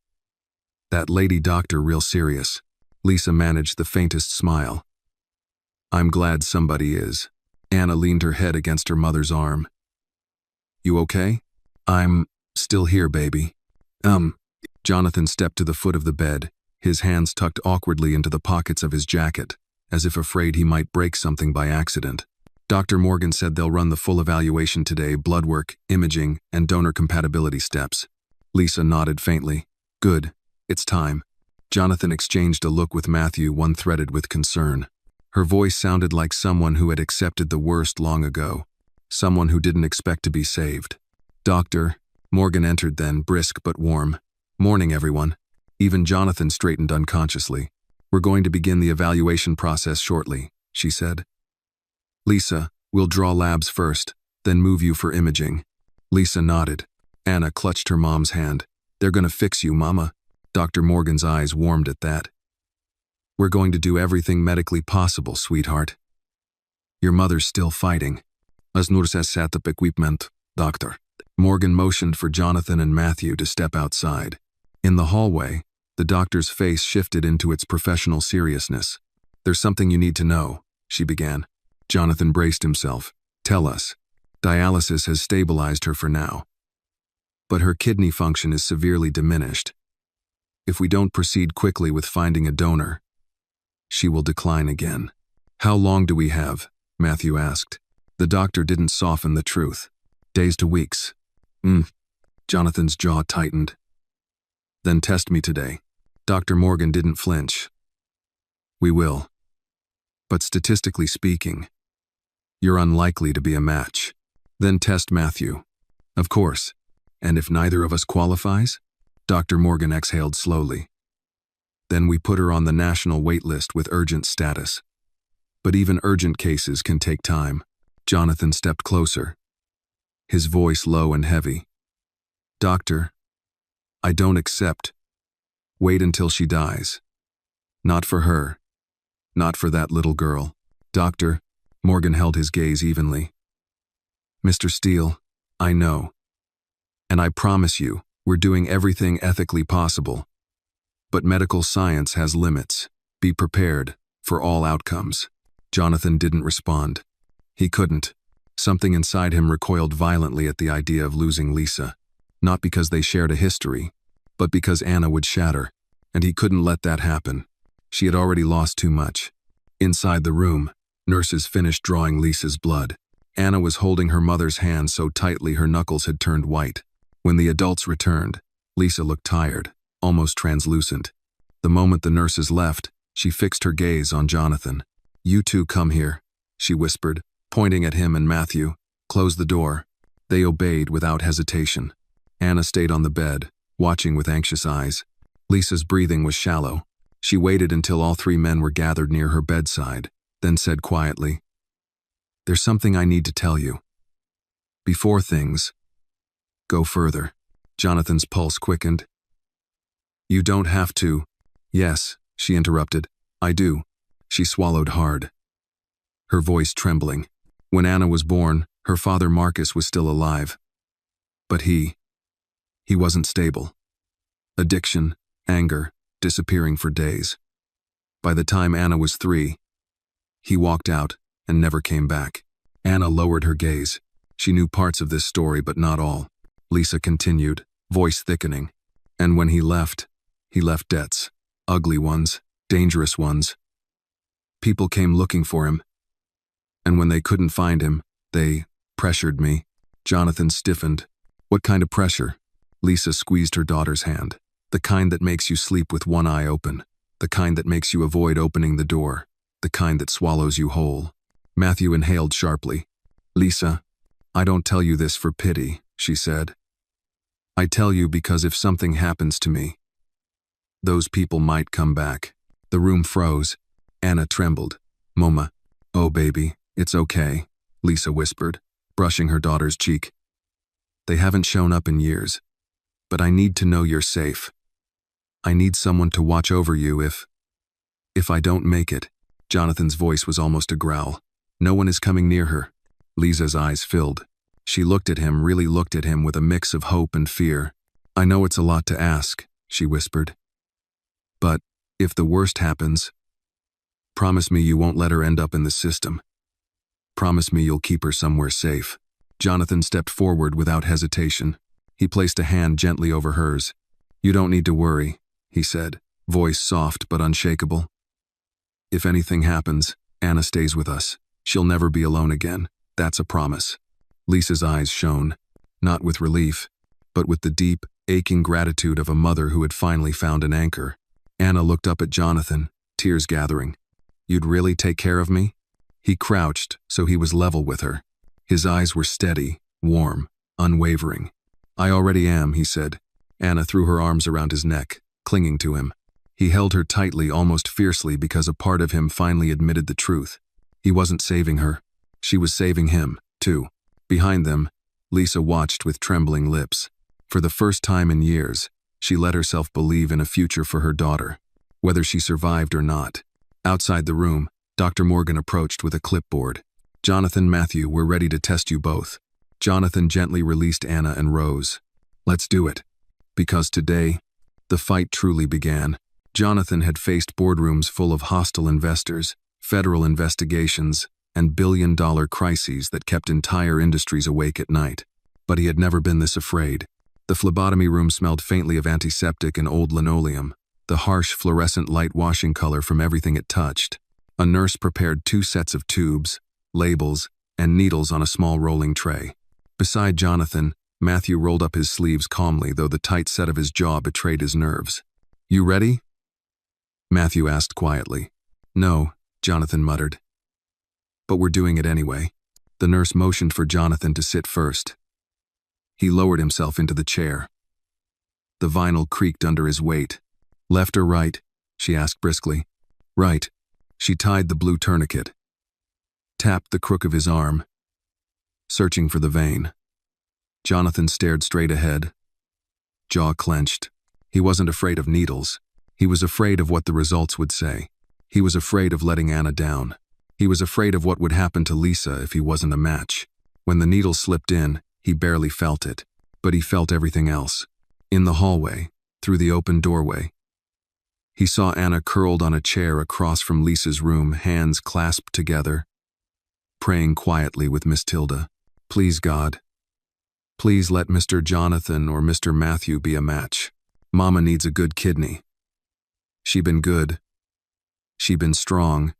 That lady doctor real serious. Lisa managed the faintest smile. I'm glad somebody is. Anna leaned her head against her mother's arm. You okay? I'm still here, baby. Jonathan stepped to the foot of the bed, his hands tucked awkwardly into the pockets of his jacket, as if afraid he might break something by accident. Dr. Morgan said they'll run the full evaluation today, blood work, imaging, and donor compatibility steps. Lisa nodded faintly. Good. It's time. Jonathan exchanged a look with Matthew, one threaded with concern. Her voice sounded like someone who had accepted the worst long ago. Someone who didn't expect to be saved. Doctor, Morgan entered then, brisk but warm. Morning, everyone. Even Jonathan straightened unconsciously. We're going to begin the evaluation process shortly, she said. Lisa, we'll draw labs first, then move you for imaging. Lisa nodded. Anna clutched her mom's hand. They're gonna fix you, Mama. Dr. Morgan's eyes warmed at that. We're going to do everything medically possible, sweetheart. Your mother's still fighting. As nur has set up equipment, doctor. Morgan motioned for Jonathan and Matthew to step outside. In the hallway, the doctor's face shifted into its professional seriousness. There's something you need to know, she began. Jonathan braced himself. Tell us. Dialysis has stabilized her for now. But her kidney function is severely diminished. If we don't proceed quickly with finding a donor, she will decline again. How long do we have? Matthew asked. The doctor didn't soften the truth. Days to weeks. Jonathan's jaw tightened. Then test me today. Dr. Morgan didn't flinch. We will. But statistically speaking, you're unlikely to be a match. Then test Matthew. Of course. And if neither of us qualifies? Dr. Morgan exhaled slowly. Then we put her on the national wait list with urgent status. But even urgent cases can take time. Jonathan stepped closer, his voice low and heavy. Doctor, I don't accept. Wait until she dies. Not for her. Not for that little girl. Doctor, Morgan held his gaze evenly. Mr. Steele, I know. And I promise you, we're doing everything ethically possible. But medical science has limits. Be prepared for all outcomes. Jonathan didn't respond. He couldn't. Something inside him recoiled violently at the idea of losing Lisa. Not because they shared a history, but because Anna would shatter. And he couldn't let that happen. She had already lost too much. Inside the room, nurses finished drawing Lisa's blood. Anna was holding her mother's hand so tightly her knuckles had turned white. When the adults returned, Lisa looked tired, almost translucent. The moment the nurses left, she fixed her gaze on Jonathan. You two come here, she whispered, pointing at him and Matthew. Close the door. They obeyed without hesitation. Anna stayed on the bed, watching with anxious eyes. Lisa's breathing was shallow. She waited until all three men were gathered near her bedside, then said quietly, There's something I need to tell you. Before things go further. Jonathan's pulse quickened. You don't have to. Yes, she interrupted. I do. She swallowed hard, her voice trembling. When Anna was born, her father Marcus was still alive. But he wasn't stable. Addiction, anger, disappearing for days. By the time Anna was 3, he walked out and never came back. Anna lowered her gaze. She knew parts of this story, but not all. Lisa continued, voice thickening. And when he left debts. Ugly ones, dangerous ones. People came looking for him. And when they couldn't find him, they pressured me. Jonathan stiffened. What kind of pressure? Lisa squeezed her daughter's hand. The kind that makes you sleep with one eye open. The kind that makes you avoid opening the door. The kind that swallows you whole. Matthew inhaled sharply. Lisa, I don't tell you this for pity, she said. I tell you because if something happens to me, those people might come back. The room froze. Anna trembled. Mama. Oh, baby, it's okay, Lisa whispered, brushing her daughter's cheek. They haven't shown up in years. But I need to know you're safe. I need someone to watch over you if I don't make it. Jonathan's voice was almost a growl. No one is coming near her. Lisa's eyes filled. She looked at him, really looked at him with a mix of hope and fear. I know it's a lot to ask, she whispered. But, if the worst happens, promise me you won't let her end up in the system. Promise me you'll keep her somewhere safe. Jonathan stepped forward without hesitation. He placed a hand gently over hers. You don't need to worry, he said, voice soft but unshakable. If anything happens, Anna stays with us. She'll never be alone again. That's a promise. Lisa's eyes shone, not with relief, but with the deep, aching gratitude of a mother who had finally found an anchor. Anna looked up at Jonathan, tears gathering. You'd really take care of me? He crouched, so he was level with her. His eyes were steady, warm, unwavering. I already am, he said. Anna threw her arms around his neck, clinging to him. He held her tightly, almost fiercely, because a part of him finally admitted the truth. He wasn't saving her. She was saving him, too. Behind them, Lisa watched with trembling lips. For the first time in years, she let herself believe in a future for her daughter, whether she survived or not. Outside the room, Dr. Morgan approached with a clipboard. Jonathan, Matthew, we're ready to test you both. Jonathan gently released Anna and rose. Let's do it. Because today, the fight truly began. Jonathan had faced boardrooms full of hostile investors, federal investigations, and billion-dollar crises that kept entire industries awake at night. But he had never been this afraid. The phlebotomy room smelled faintly of antiseptic and old linoleum, the harsh fluorescent light washing color from everything it touched. A nurse prepared 2 sets of tubes, labels, and needles on a small rolling tray. Beside Jonathan, Matthew rolled up his sleeves calmly, though the tight set of his jaw betrayed his nerves. You ready? Matthew asked quietly. No, Jonathan muttered. But we're doing it anyway. The nurse motioned for Jonathan to sit first. He lowered himself into the chair. The vinyl creaked under his weight. Left or right? She asked briskly. Right. She tied the blue tourniquet. Tapped the crook of his arm, searching for the vein. Jonathan stared straight ahead, jaw clenched. He wasn't afraid of needles. He was afraid of what the results would say. He was afraid of letting Anna down. He was afraid of what would happen to Lisa if he wasn't a match. When the needle slipped in, he barely felt it, but he felt everything else. In the hallway, through the open doorway, he saw Anna curled on a chair across from Lisa's room, hands clasped together, praying quietly with Miss Tilda. Please, God. Please let Mr. Jonathan or Mr. Matthew be a match. Mama needs a good kidney. She been good. She been strong.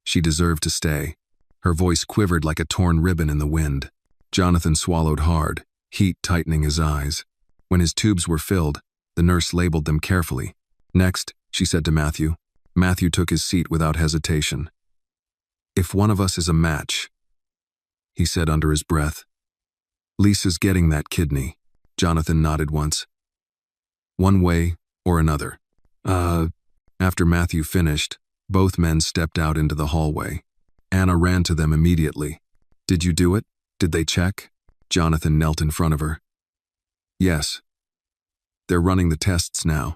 She deserved to stay. Her voice quivered like a torn ribbon in the wind. Jonathan swallowed hard, heat tightening his eyes. When his tubes were filled, the nurse labeled them carefully. Next, she said to Matthew. Matthew took his seat without hesitation. If one of us is a match, he said under his breath. Lisa's getting that kidney. Jonathan nodded once. One way or another. After Matthew finished, both men stepped out into the hallway. Anna ran to them immediately. Did you do it? Did they check? Jonathan knelt in front of her. Yes. They're running the tests now.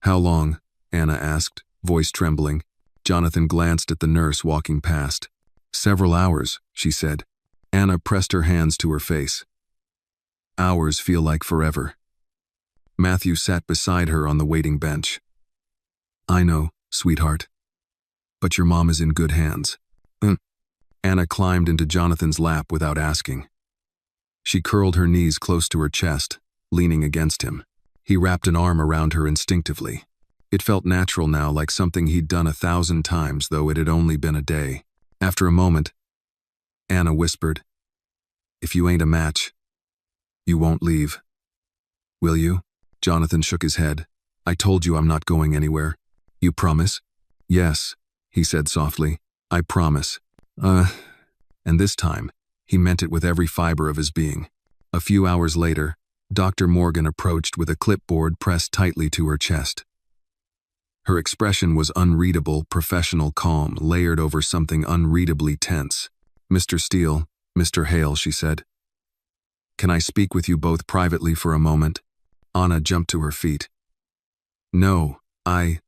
How long? Anna asked, voice trembling. Jonathan glanced at the nurse walking past. Several hours, she said. Anna pressed her hands to her face. Hours feel like forever. Matthew sat beside her on the waiting bench. I know, sweetheart. But your mom is in good hands. Anna climbed into Jonathan's lap without asking. She curled her knees close to her chest, leaning against him. He wrapped an arm around her instinctively. It felt natural now, like something he'd done 1,000 times, though it had only been a day. After a moment, Anna whispered, If you ain't a match, you won't leave. Will you? Jonathan shook his head. I told you I'm not going anywhere. You promise? Yes, he said softly. I promise. And this time, he meant it with every fiber of his being. A few hours later, Dr. Morgan approached with a clipboard pressed tightly to her chest. Her expression was unreadable, professional calm, layered over something unreadably tense. Mr. Steele, Mr. Hale, she said. Can I speak with you both privately for a moment? Anna jumped to her feet. No, I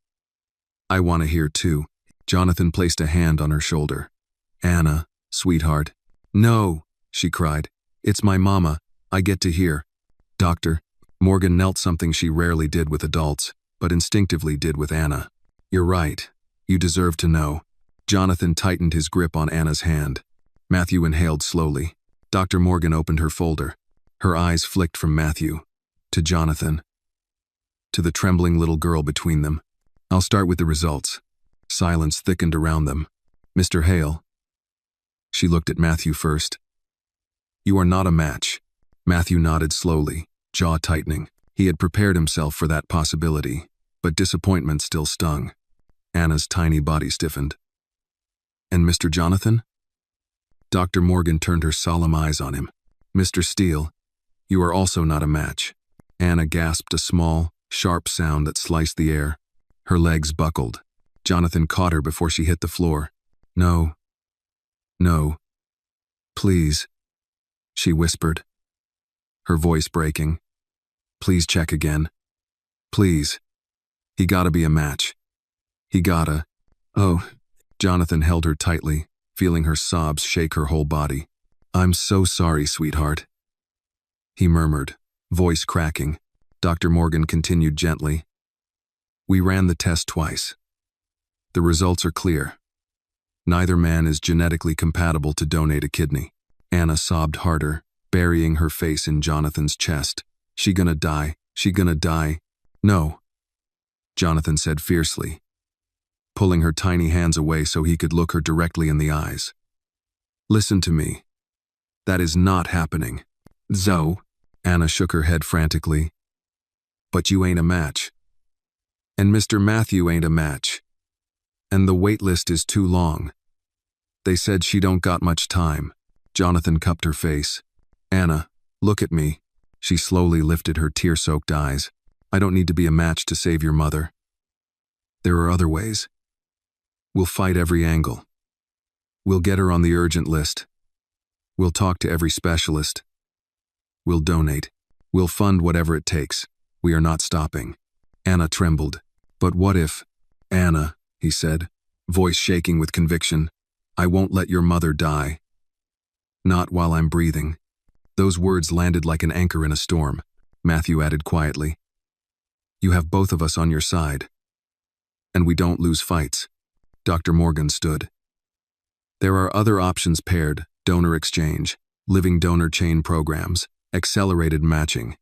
want to hear too. Jonathan placed a hand on her shoulder. Anna, sweetheart. No, she cried. It's my mama. I get to hear. Doctor. Morgan knelt, something she rarely did with adults, but instinctively did with Anna. You're right. You deserve to know. Jonathan tightened his grip on Anna's hand. Matthew inhaled slowly. Dr. Morgan opened her folder. Her eyes flicked from Matthew to Jonathan, to the trembling little girl between them. I'll start with the results. Silence thickened around them. Mr. Hale. She looked at Matthew first. You are not a match. Matthew nodded slowly, jaw tightening. He had prepared himself for that possibility, but disappointment still stung. Anna's tiny body stiffened. And Mr. Jonathan? Dr. Morgan turned her solemn eyes on him. Mr. Steele, you are also not a match. Anna gasped a small, sharp sound that sliced the air. Her legs buckled. Jonathan caught her before she hit the floor. No. No. Please, she whispered, her voice breaking. Please check again. Please. He gotta be a match. He gotta. Oh. Jonathan held her tightly, feeling her sobs shake her whole body. I'm so sorry, sweetheart, he murmured, voice cracking. Dr. Morgan continued gently. We ran the test twice. The results are clear. Neither man is genetically compatible to donate a kidney. Anna sobbed harder, burying her face in Jonathan's chest. She gonna die. She gonna die. No, Jonathan said fiercely, pulling her tiny hands away so he could look her directly in the eyes. Listen to me. That is not happening. Zoe, Anna shook her head frantically. But you ain't a match. And Mr. Matthew ain't a match. And the wait list is too long. They said she don't got much time. Jonathan cupped her face. Anna, look at me. She slowly lifted her tear-soaked eyes. I don't need to be a match to save your mother. There are other ways. We'll fight every angle. We'll get her on the urgent list. We'll talk to every specialist. We'll donate. We'll fund whatever it takes. We are not stopping. Anna trembled. But what if... Anna, he said, voice shaking with conviction, I won't let your mother die. Not while I'm breathing. Those words landed like an anchor in a storm. Matthew added quietly. You have both of us on your side. And we don't lose fights. Dr. Morgan stood. There are other options: paired, donor exchange, living donor chain programs, accelerated matching.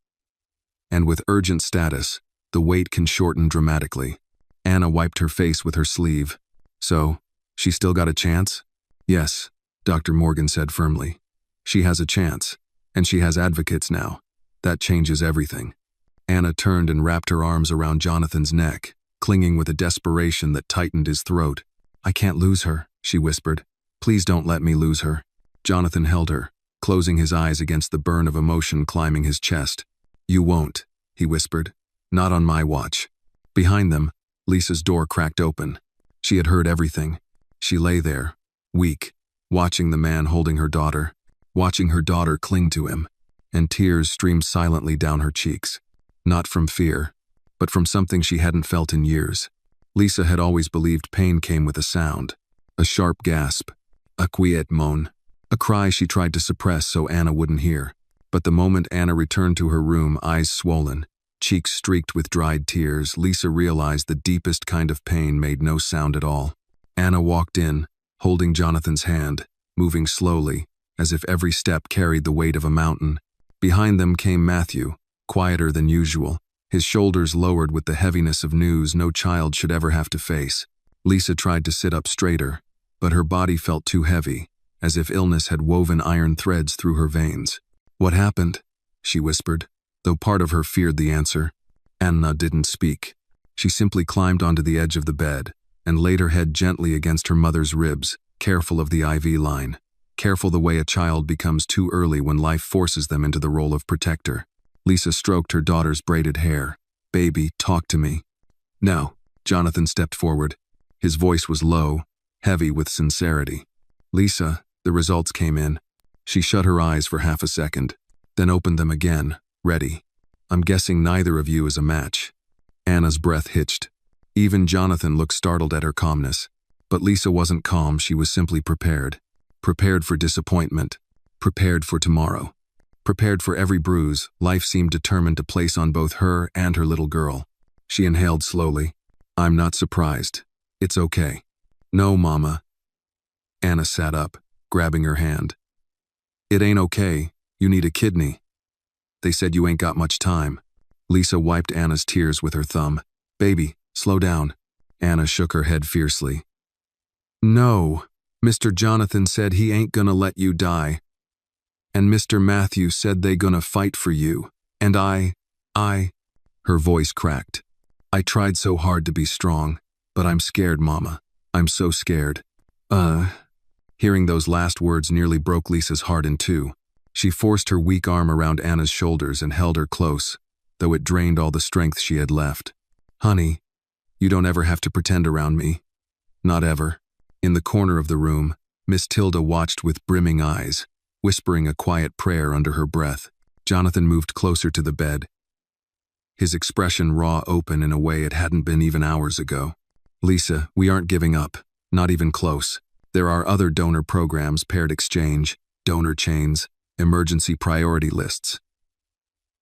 And with urgent status, the wait can shorten dramatically. Anna wiped her face with her sleeve. So, she still got a chance? Yes, Dr. Morgan said firmly. She has a chance, and she has advocates now. That changes everything. Anna turned and wrapped her arms around Jonathan's neck, clinging with a desperation that tightened his throat. I can't lose her, she whispered. Please don't let me lose her. Jonathan held her, closing his eyes against the burn of emotion climbing his chest. You won't, he whispered. Not on my watch. Behind them, Lisa's door cracked open. She had heard everything. She lay there, weak, watching the man holding her daughter, watching her daughter cling to him, and tears streamed silently down her cheeks. Not from fear, but from something she hadn't felt in years. Lisa had always believed pain came with a sound, a sharp gasp, a quiet moan, a cry she tried to suppress so Anna wouldn't hear. But the moment Anna returned to her room, eyes swollen, cheeks streaked with dried tears, Lisa realized the deepest kind of pain made no sound at all. Anna walked in, holding Jonathan's hand, moving slowly, as if every step carried the weight of a mountain. Behind them came Matthew, quieter than usual, his shoulders lowered with the heaviness of news no child should ever have to face. Lisa tried to sit up straighter, but her body felt too heavy, as if illness had woven iron threads through her veins. What happened? She whispered, though part of her feared the answer. Anna didn't speak. She simply climbed onto the edge of the bed and laid her head gently against her mother's ribs, careful of the IV line, careful the way a child becomes too early when life forces them into the role of protector. Lisa stroked her daughter's braided hair. Baby, talk to me. No. Jonathan stepped forward. His voice was low, heavy with sincerity. Lisa, the results came in. She shut her eyes for half a second, then opened them again, ready. I'm guessing neither of you is a match. Anna's breath hitched. Even Jonathan looked startled at her calmness. But Lisa wasn't calm, she was simply prepared. Prepared for disappointment. Prepared for tomorrow. Prepared for every bruise life seemed determined to place on both her and her little girl. She inhaled slowly. "I'm not surprised. It's okay." "No, Mama." Anna sat up, grabbing her hand. "It ain't okay. You need a kidney. They said you ain't got much time." Lisa wiped Anna's tears with her thumb. "Baby, slow down." Anna shook her head fiercely. "No, Mr. Jonathan said he ain't gonna let you die. And Mr. Matthew said they gonna fight for you. And I, her voice cracked. "I tried so hard to be strong, but I'm scared, Mama. I'm so scared." Hearing those last words nearly broke Lisa's heart in two. She forced her weak arm around Anna's shoulders and held her close, though it drained all the strength she had left. "Honey, you don't ever have to pretend around me. Not ever." In the corner of the room, Miss Tilda watched with brimming eyes, whispering a quiet prayer under her breath. Jonathan moved closer to the bed, his expression raw open in a way it hadn't been even hours ago. "Lisa, we aren't giving up. Not even close. There are other donor programs, paired exchange, donor chains, emergency priority lists.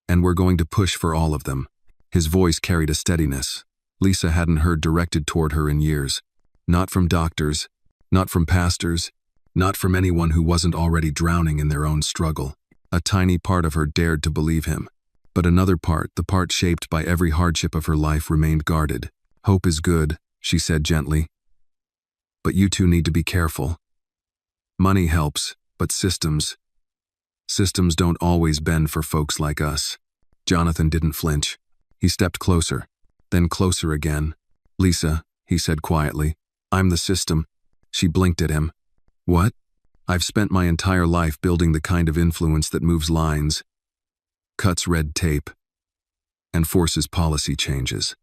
And we're going to push for all of them." His voice carried a steadiness Lisa hadn't heard directed toward her in years. Not from doctors, not from pastors, not from anyone who wasn't already drowning in their own struggle. A tiny part of her dared to believe him. But another part, the part shaped by every hardship of her life, remained guarded. "Hope is good," she said gently. "But you two need to be careful. Money helps, but systems don't always bend for folks like us." Jonathan didn't flinch. He stepped closer, then closer again. "Lisa," he said quietly, "I'm the system." She blinked at him. "What?" "I've spent my entire life building the kind of influence that moves lines, cuts red tape, and forces policy changes.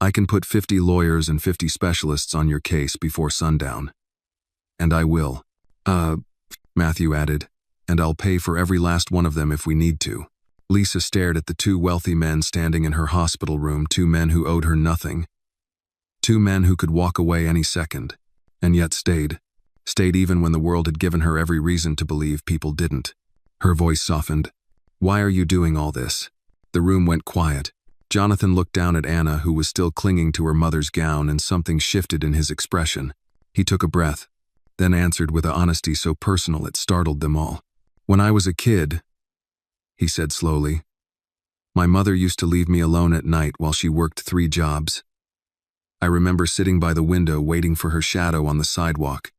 I can put 50 lawyers and 50 specialists on your case before sundown. And I will." Matthew added, "and I'll pay for every last one of them if we need to." Lisa stared at the two wealthy men standing in her hospital room, two men who owed her nothing. Two men who could walk away any second, and yet stayed even when the world had given her every reason to believe people didn't. Her voice softened. "Why are you doing all this?" The room went quiet. Jonathan looked down at Anna, who was still clinging to her mother's gown, and something shifted in his expression. He took a breath, then answered with an honesty so personal it startled them all. "When I was a kid," he said slowly, "my mother used to leave me alone at night while she worked 3 jobs. I remember sitting by the window waiting for her shadow on the sidewalk,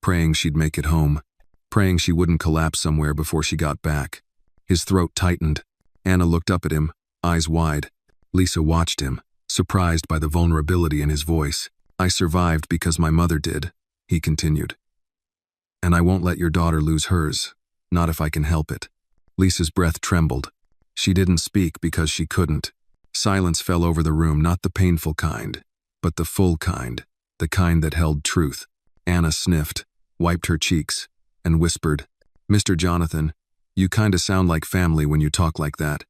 praying she'd make it home, praying she wouldn't collapse somewhere before she got back." His throat tightened. Anna looked up at him, eyes wide. Lisa watched him, surprised by the vulnerability in his voice. "I survived because my mother did," he continued. "And I won't let your daughter lose hers, not if I can help it." Lisa's breath trembled. She didn't speak because she couldn't. Silence fell over the room, not the painful kind, but the full kind, the kind that held truth. Anna sniffed, wiped her cheeks, and whispered, "Mr. Jonathan, you kinda sound like family when you talk like that."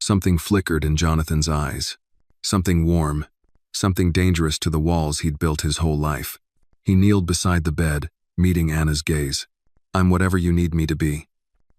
Something flickered in Jonathan's eyes. Something warm, something dangerous to the walls he'd built his whole life. He kneeled beside the bed, meeting Anna's gaze. "I'm whatever you need me to be."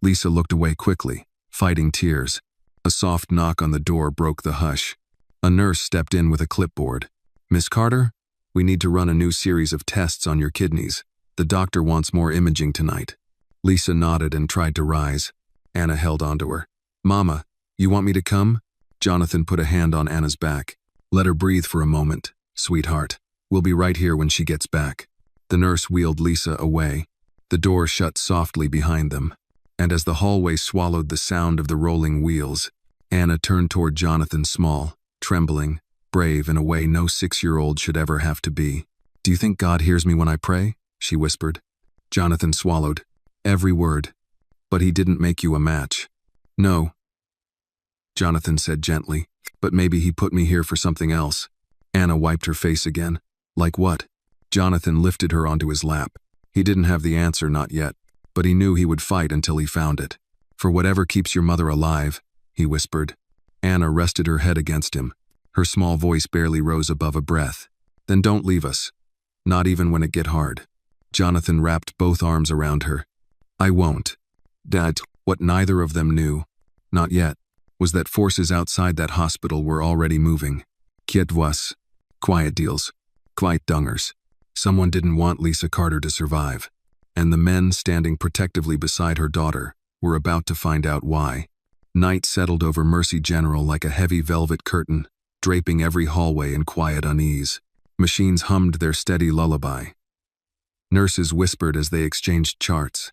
Lisa looked away quickly, fighting tears. A soft knock on the door broke the hush. A nurse stepped in with a clipboard. "Miss Carter, we need to run a new series of tests on your kidneys. The doctor wants more imaging tonight." Lisa nodded and tried to rise. Anna held onto her. "Mama, you want me to come?" Jonathan put a hand on Anna's back. "Let her breathe for a moment, sweetheart. We'll be right here when she gets back." The nurse wheeled Lisa away. The door shut softly behind them, and as the hallway swallowed the sound of the rolling wheels, Anna turned toward Jonathan, small, trembling, brave in a way no 6-year-old should ever have to be. "Do you think God hears me when I pray?" she whispered. Jonathan swallowed. "Every word. But he didn't make you a match." "No," Jonathan said gently, "but maybe he put me here for something else." Anna wiped her face again. "Like what?" Jonathan lifted her onto his lap. He didn't have the answer, not yet, but he knew he would fight until he found it. "For whatever keeps your mother alive," he whispered. Anna rested her head against him. Her small voice barely rose above a breath. "Then don't leave us. Not even when it get hard. Jonathan wrapped both arms around her. I won't. Dad, what neither of them knew, not yet, was that forces outside that hospital were already moving. Quiet was. Quiet deals. Quiet dungers. Someone didn't want Lisa Carter to survive. And the men standing protectively beside her daughter were about to find out why. Night settled over Mercy General like a heavy velvet curtain, draping every hallway in quiet unease. Machines hummed their steady lullaby. Nurses whispered as they exchanged charts.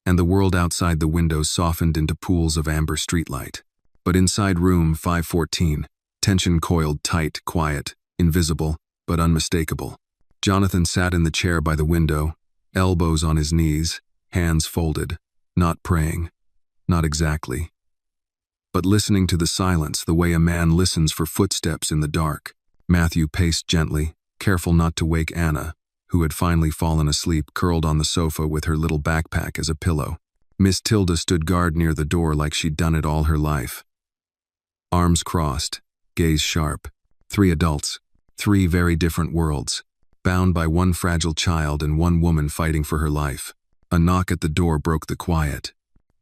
And the world outside the windows softened into pools of amber streetlight. But inside room 514, tension coiled tight, quiet, invisible, but unmistakable. Jonathan sat in the chair by the window, elbows on his knees, hands folded, not praying, not exactly. But listening to the silence the way a man listens for footsteps in the dark. Matthew paced gently, careful not to wake Anna, who had finally fallen asleep curled on the sofa with her little backpack as a pillow. Miss Tilda stood guard near the door like she'd done it all her life. Arms crossed, gaze sharp. 3 adults, 3 very different worlds, bound by one fragile child and one woman fighting for her life. A knock at the door broke the quiet.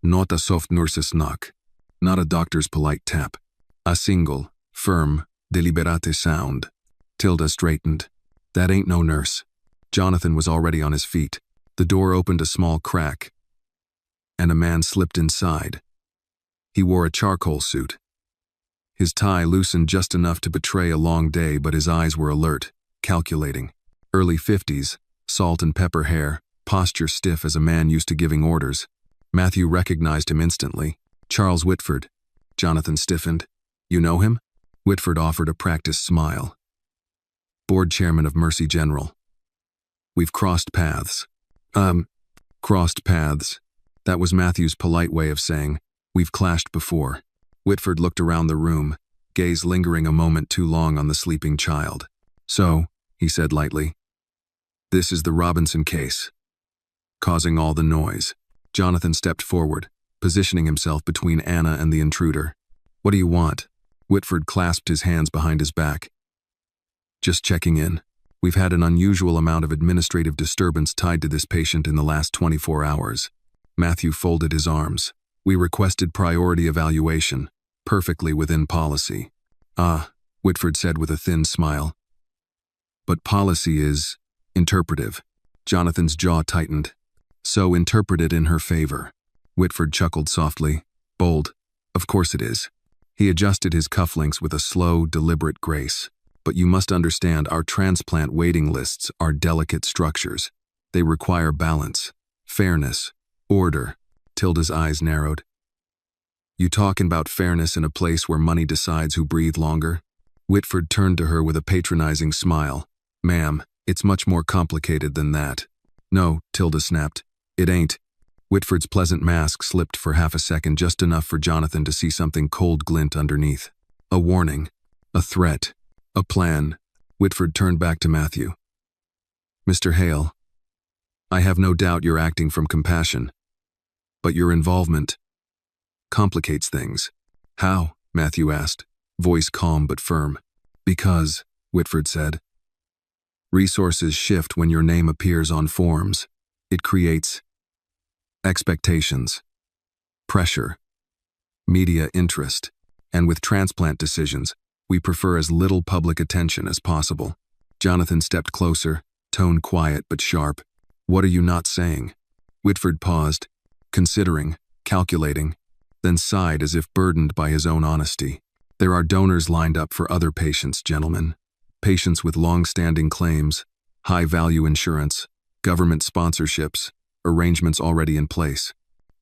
Not a soft nurse's knock. Not a doctor's polite tap. A single, firm, deliberate sound. Tilda straightened. That ain't no nurse. Jonathan was already on his feet. The door opened a small crack, and a man slipped inside. He wore a charcoal suit. His tie loosened just enough to betray a long day, but his eyes were alert, calculating. Early 50s, salt and pepper hair, posture stiff as a man used to giving orders. Matthew recognized him instantly. Charles Whitford. Jonathan stiffened. You know him? Whitford offered a practiced smile. Board chairman of Mercy General. We've crossed paths. Crossed paths. That was Matthew's polite way of saying, we've clashed before. Whitford looked around the room, gaze lingering a moment too long on the sleeping child. So, he said lightly, this is the Robinson case. Causing all the noise. Jonathan stepped forward, positioning himself between Anna and the intruder. What do you want? Whitford clasped his hands behind his back. Just checking in. We've had an unusual amount of administrative disturbance tied to this patient in the last 24 hours. Matthew folded his arms. We requested priority evaluation, perfectly within policy. Ah, Whitford said with a thin smile. But policy is interpretive. Jonathan's jaw tightened. So interpret it in her favor. Whitford chuckled softly. Bold. Of course it is. He adjusted his cufflinks with a slow, deliberate grace. But you must understand our transplant waiting lists are delicate structures. They require balance, fairness, order. Tilda's eyes narrowed. You talking about fairness in a place where money decides who breathe longer? Whitford turned to her with a patronizing smile. Ma'am, it's much more complicated than that. No, Tilda snapped. It ain't. Whitford's pleasant mask slipped for half a second, just enough for Jonathan to see something cold glint underneath. A warning. A threat. A plan. Whitford turned back to Matthew. Mr. Hale, I have no doubt you're acting from compassion. But your involvement complicates things. How? Matthew asked, voice calm but firm. Because, Whitford said, resources shift when your name appears on forms. It creates expectations, pressure, media interest, and with transplant decisions, we prefer as little public attention as possible. Jonathan stepped closer, tone quiet but sharp. What are you not saying? Whitford paused, considering, calculating, then sighed as if burdened by his own honesty. There are donors lined up for other patients, gentlemen. Patients with long-standing claims, high-value insurance, government sponsorships, arrangements already in place.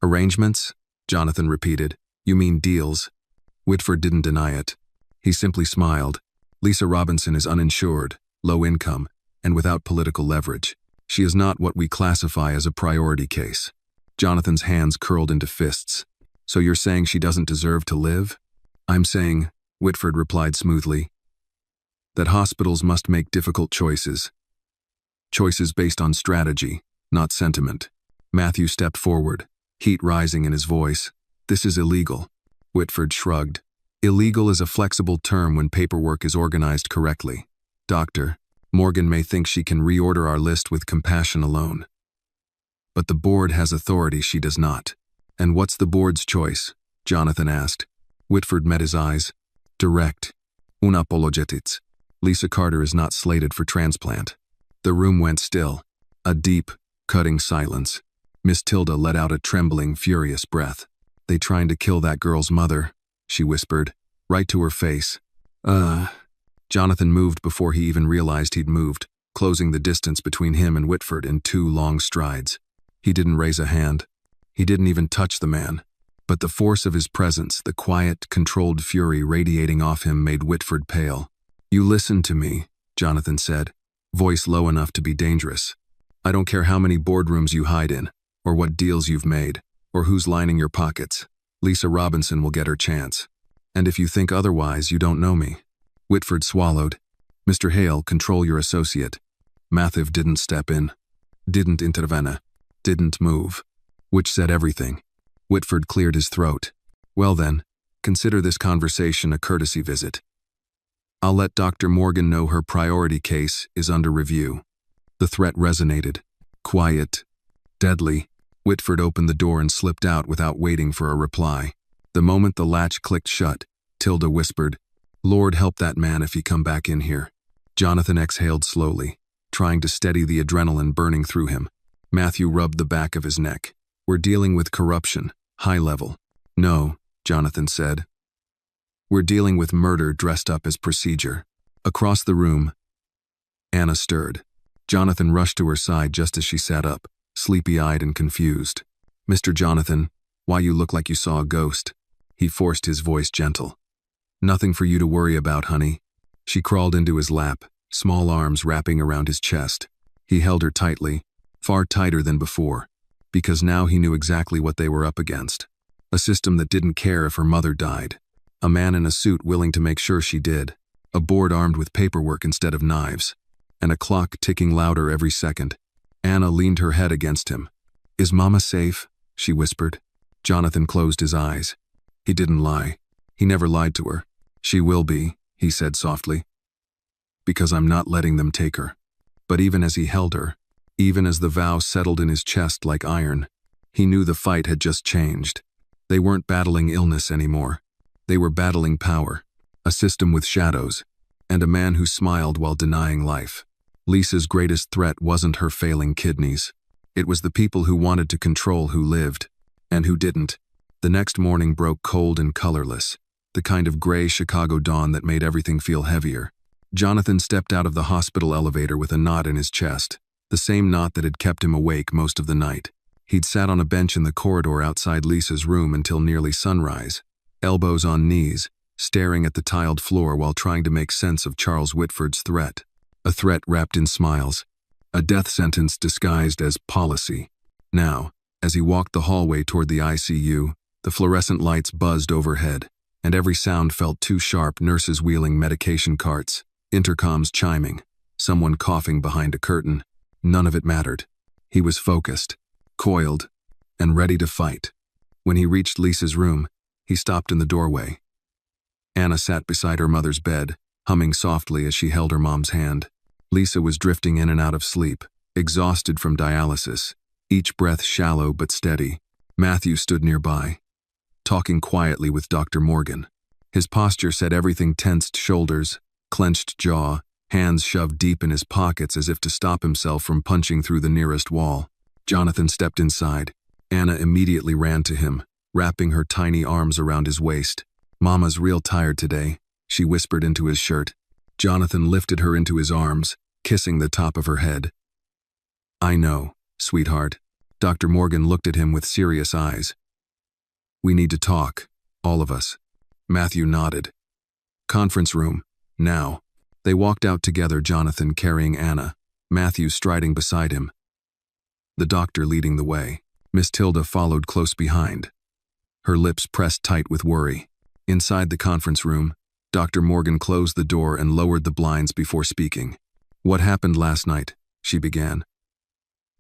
Arrangements? Jonathan repeated. You mean deals? Whitford didn't deny it. He simply smiled. Lisa Robinson is uninsured, low income, and without political leverage. She is not what we classify as a priority case. Jonathan's hands curled into fists. So you're saying she doesn't deserve to live? I'm saying, Whitford replied smoothly, that hospitals must make difficult choices. Choices based on strategy, not sentiment. Matthew stepped forward, heat rising in his voice. This is illegal. Whitford shrugged. Illegal is a flexible term when paperwork is organized correctly. Doctor, Morgan may think she can reorder our list with compassion alone. But the board has authority she does not. And what's the board's choice? Jonathan asked. Whitford met his eyes. Direct. Unapologetic. Lisa Carter is not slated for transplant. The room went still. A deep, cutting silence. Miss Tilda let out a trembling, furious breath. They trying to kill that girl's mother, she whispered, right to her face. Jonathan moved before he even realized he'd moved, closing the distance between him and Whitford in 2 long strides. He didn't raise a hand. He didn't even touch the man. But the force of his presence, the quiet, controlled fury radiating off him made Whitford pale. You listen to me, Jonathan said, voice low enough to be dangerous. I don't care how many boardrooms you hide in, or what deals you've made, or who's lining your pockets. Lisa Robinson will get her chance. And if you think otherwise, you don't know me. Whitford swallowed. Mr. Hale, control your associate. Matthew didn't step in. Didn't intervene. Didn't move. Which said everything. Whitford cleared his throat. Well then, consider this conversation a courtesy visit. I'll let Dr. Morgan know her priority case is under review. The threat resonated. Quiet. Deadly. Whitford opened the door and slipped out without waiting for a reply. The moment the latch clicked shut, Tilda whispered, Lord help that man if he come back in here. Jonathan exhaled slowly, trying to steady the adrenaline burning through him. Matthew rubbed the back of his neck. We're dealing with corruption, high level. No, Jonathan said. We're dealing with murder dressed up as procedure. Across the room, Anna stirred. Jonathan rushed to her side just as she sat up, sleepy-eyed and confused. Mr. Jonathan, why you look like you saw a ghost? He forced his voice gentle. Nothing for you to worry about, honey. She crawled into his lap, small arms wrapping around his chest. He held her tightly, far tighter than before, because now he knew exactly what they were up against. A system that didn't care if her mother died. A man in a suit willing to make sure she did. A board armed with paperwork instead of knives. And a clock ticking louder every second. Anna leaned her head against him. Is Mama safe? She whispered. Jonathan closed his eyes. He didn't lie. He never lied to her. She will be, he said softly. Because I'm not letting them take her. But even as he held her, even as the vow settled in his chest like iron, he knew the fight had just changed. They weren't battling illness anymore. They were battling power, a system with shadows, and a man who smiled while denying life. Lisa's greatest threat wasn't her failing kidneys. It was the people who wanted to control who lived, and who didn't. The next morning broke cold and colorless, the kind of gray Chicago dawn that made everything feel heavier. Jonathan stepped out of the hospital elevator with a knot in his chest, the same knot that had kept him awake most of the night. He'd sat on a bench in the corridor outside Lisa's room until nearly sunrise, elbows on knees, staring at the tiled floor while trying to make sense of Charles Whitford's threat. A threat wrapped in smiles. A death sentence disguised as policy. Now, as he walked the hallway toward the ICU, the fluorescent lights buzzed overhead, and every sound felt too sharp. Nurses wheeling medication carts, intercoms chiming, someone coughing behind a curtain. None of it mattered. He was focused, coiled, and ready to fight. When he reached Lisa's room, he stopped in the doorway. Anna sat beside her mother's bed, humming softly as she held her mom's hand. Lisa was drifting in and out of sleep, exhausted from dialysis, each breath shallow but steady. Matthew stood nearby, talking quietly with Dr. Morgan. His posture said everything: tensed shoulders, clenched jaw, hands shoved deep in his pockets as if to stop himself from punching through the nearest wall. Jonathan stepped inside. Anna immediately ran to him, wrapping her tiny arms around his waist. Mama's real tired today, she whispered into his shirt. Jonathan lifted her into his arms, kissing the top of her head. I know, sweetheart. Dr. Morgan looked at him with serious eyes. We need to talk, all of us. Matthew nodded. Conference room, now. They walked out together, Jonathan carrying Anna, Matthew striding beside him. The doctor leading the way. Miss Tilda followed close behind, her lips pressed tight with worry. Inside the conference room, Dr. Morgan closed the door and lowered the blinds before speaking. What happened last night? She began.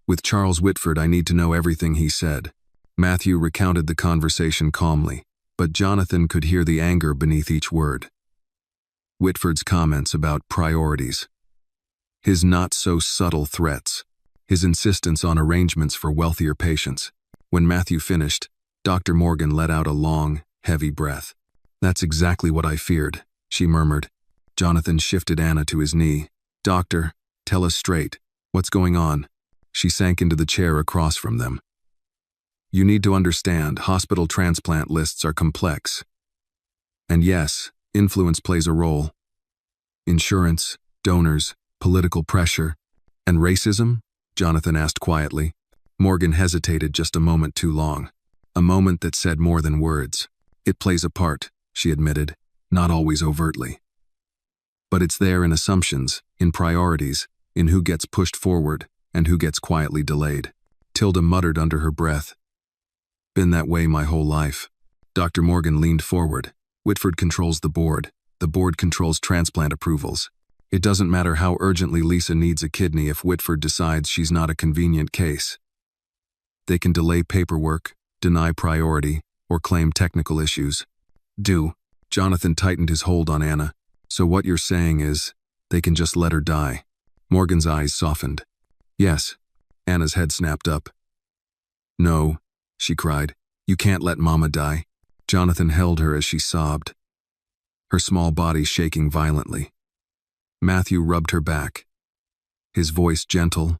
With Charles Whitford, I need to know everything he said. Matthew recounted the conversation calmly, but Jonathan could hear the anger beneath each word. Whitford's comments about priorities. His not-so-subtle threats. His insistence on arrangements for wealthier patients. When Matthew finished, Dr. Morgan let out a long, heavy breath. "That's exactly what I feared," she murmured. Jonathan shifted Anna to his knee. "Doctor, tell us straight. What's going on?" She sank into the chair across from them. "You need to understand, hospital transplant lists are complex. And yes, influence plays a role. Insurance, donors, political pressure, and racism?" Jonathan asked quietly. Morgan hesitated just a moment too long. A moment that said more than words. "It plays a part," she admitted, "not always overtly. But it's there in assumptions, in priorities, in who gets pushed forward and who gets quietly delayed." Tilda muttered under her breath. "Been that way my whole life." Dr. Morgan leaned forward. "Whitford controls the board. The board controls transplant approvals. It doesn't matter how urgently Lisa needs a kidney if Whitford decides she's not a convenient case. They can delay paperwork, deny priority, or claim technical issues." Jonathan tightened his hold on Anna. "So what you're saying is, they can just let her die?" Morgan's eyes softened. "Yes." Anna's head snapped up. "No," she cried. "You can't let Mama die." Jonathan held her as she sobbed, her small body shaking violently. Matthew rubbed her back, his voice gentle,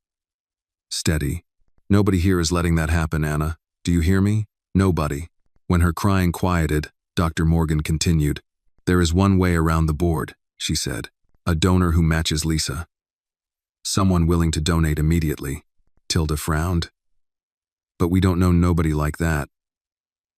steady. "Nobody here is letting that happen, Anna. Do you hear me? Nobody." When her crying quieted, Dr. Morgan continued. "There is one way around the board," she said. "A donor who matches Lisa. Someone willing to donate immediately." Tilda frowned. "But we don't know nobody like that.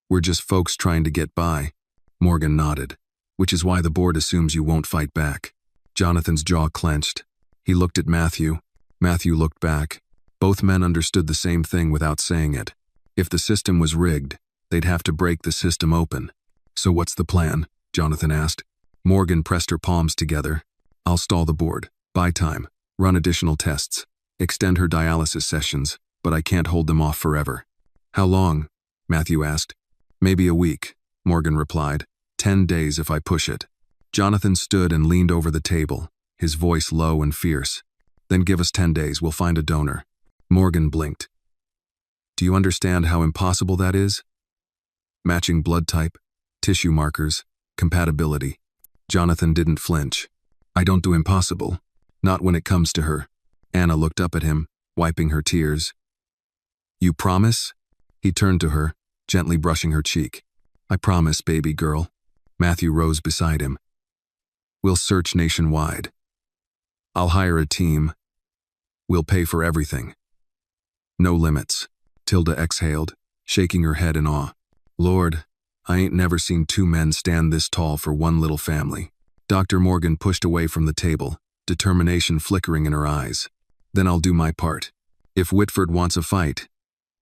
We're just folks trying to get by." Morgan nodded. "Which is why the board assumes you won't fight back." Jonathan's jaw clenched. He looked at Matthew. Matthew looked back. Both men understood the same thing without saying it. If the system was rigged, they'd have to break the system open. "So what's the plan?" Jonathan asked. Morgan pressed her palms together. "I'll stall the board, buy time, run additional tests, extend her dialysis sessions, but I can't hold them off forever." "How long?" Matthew asked. "Maybe a week," Morgan replied. 10 days if I push it." Jonathan stood and leaned over the table, his voice low and fierce. "Then give us 10 days, we'll find a donor." Morgan blinked. "Do you understand how impossible that is? Matching blood type, tissue markers, compatibility." Jonathan didn't flinch. "I don't do impossible. Not when it comes to her." Anna looked up at him, wiping her tears. "You promise?" He turned to her, gently brushing her cheek. "I promise, baby girl." Matthew rose beside him. "We'll search nationwide. I'll hire a team. We'll pay for everything. No limits." Tilda exhaled, shaking her head in awe. "Lord, I ain't never seen two men stand this tall for one little family." Dr. Morgan pushed away from the table, determination flickering in her eyes. "Then I'll do my part. If Whitford wants a fight,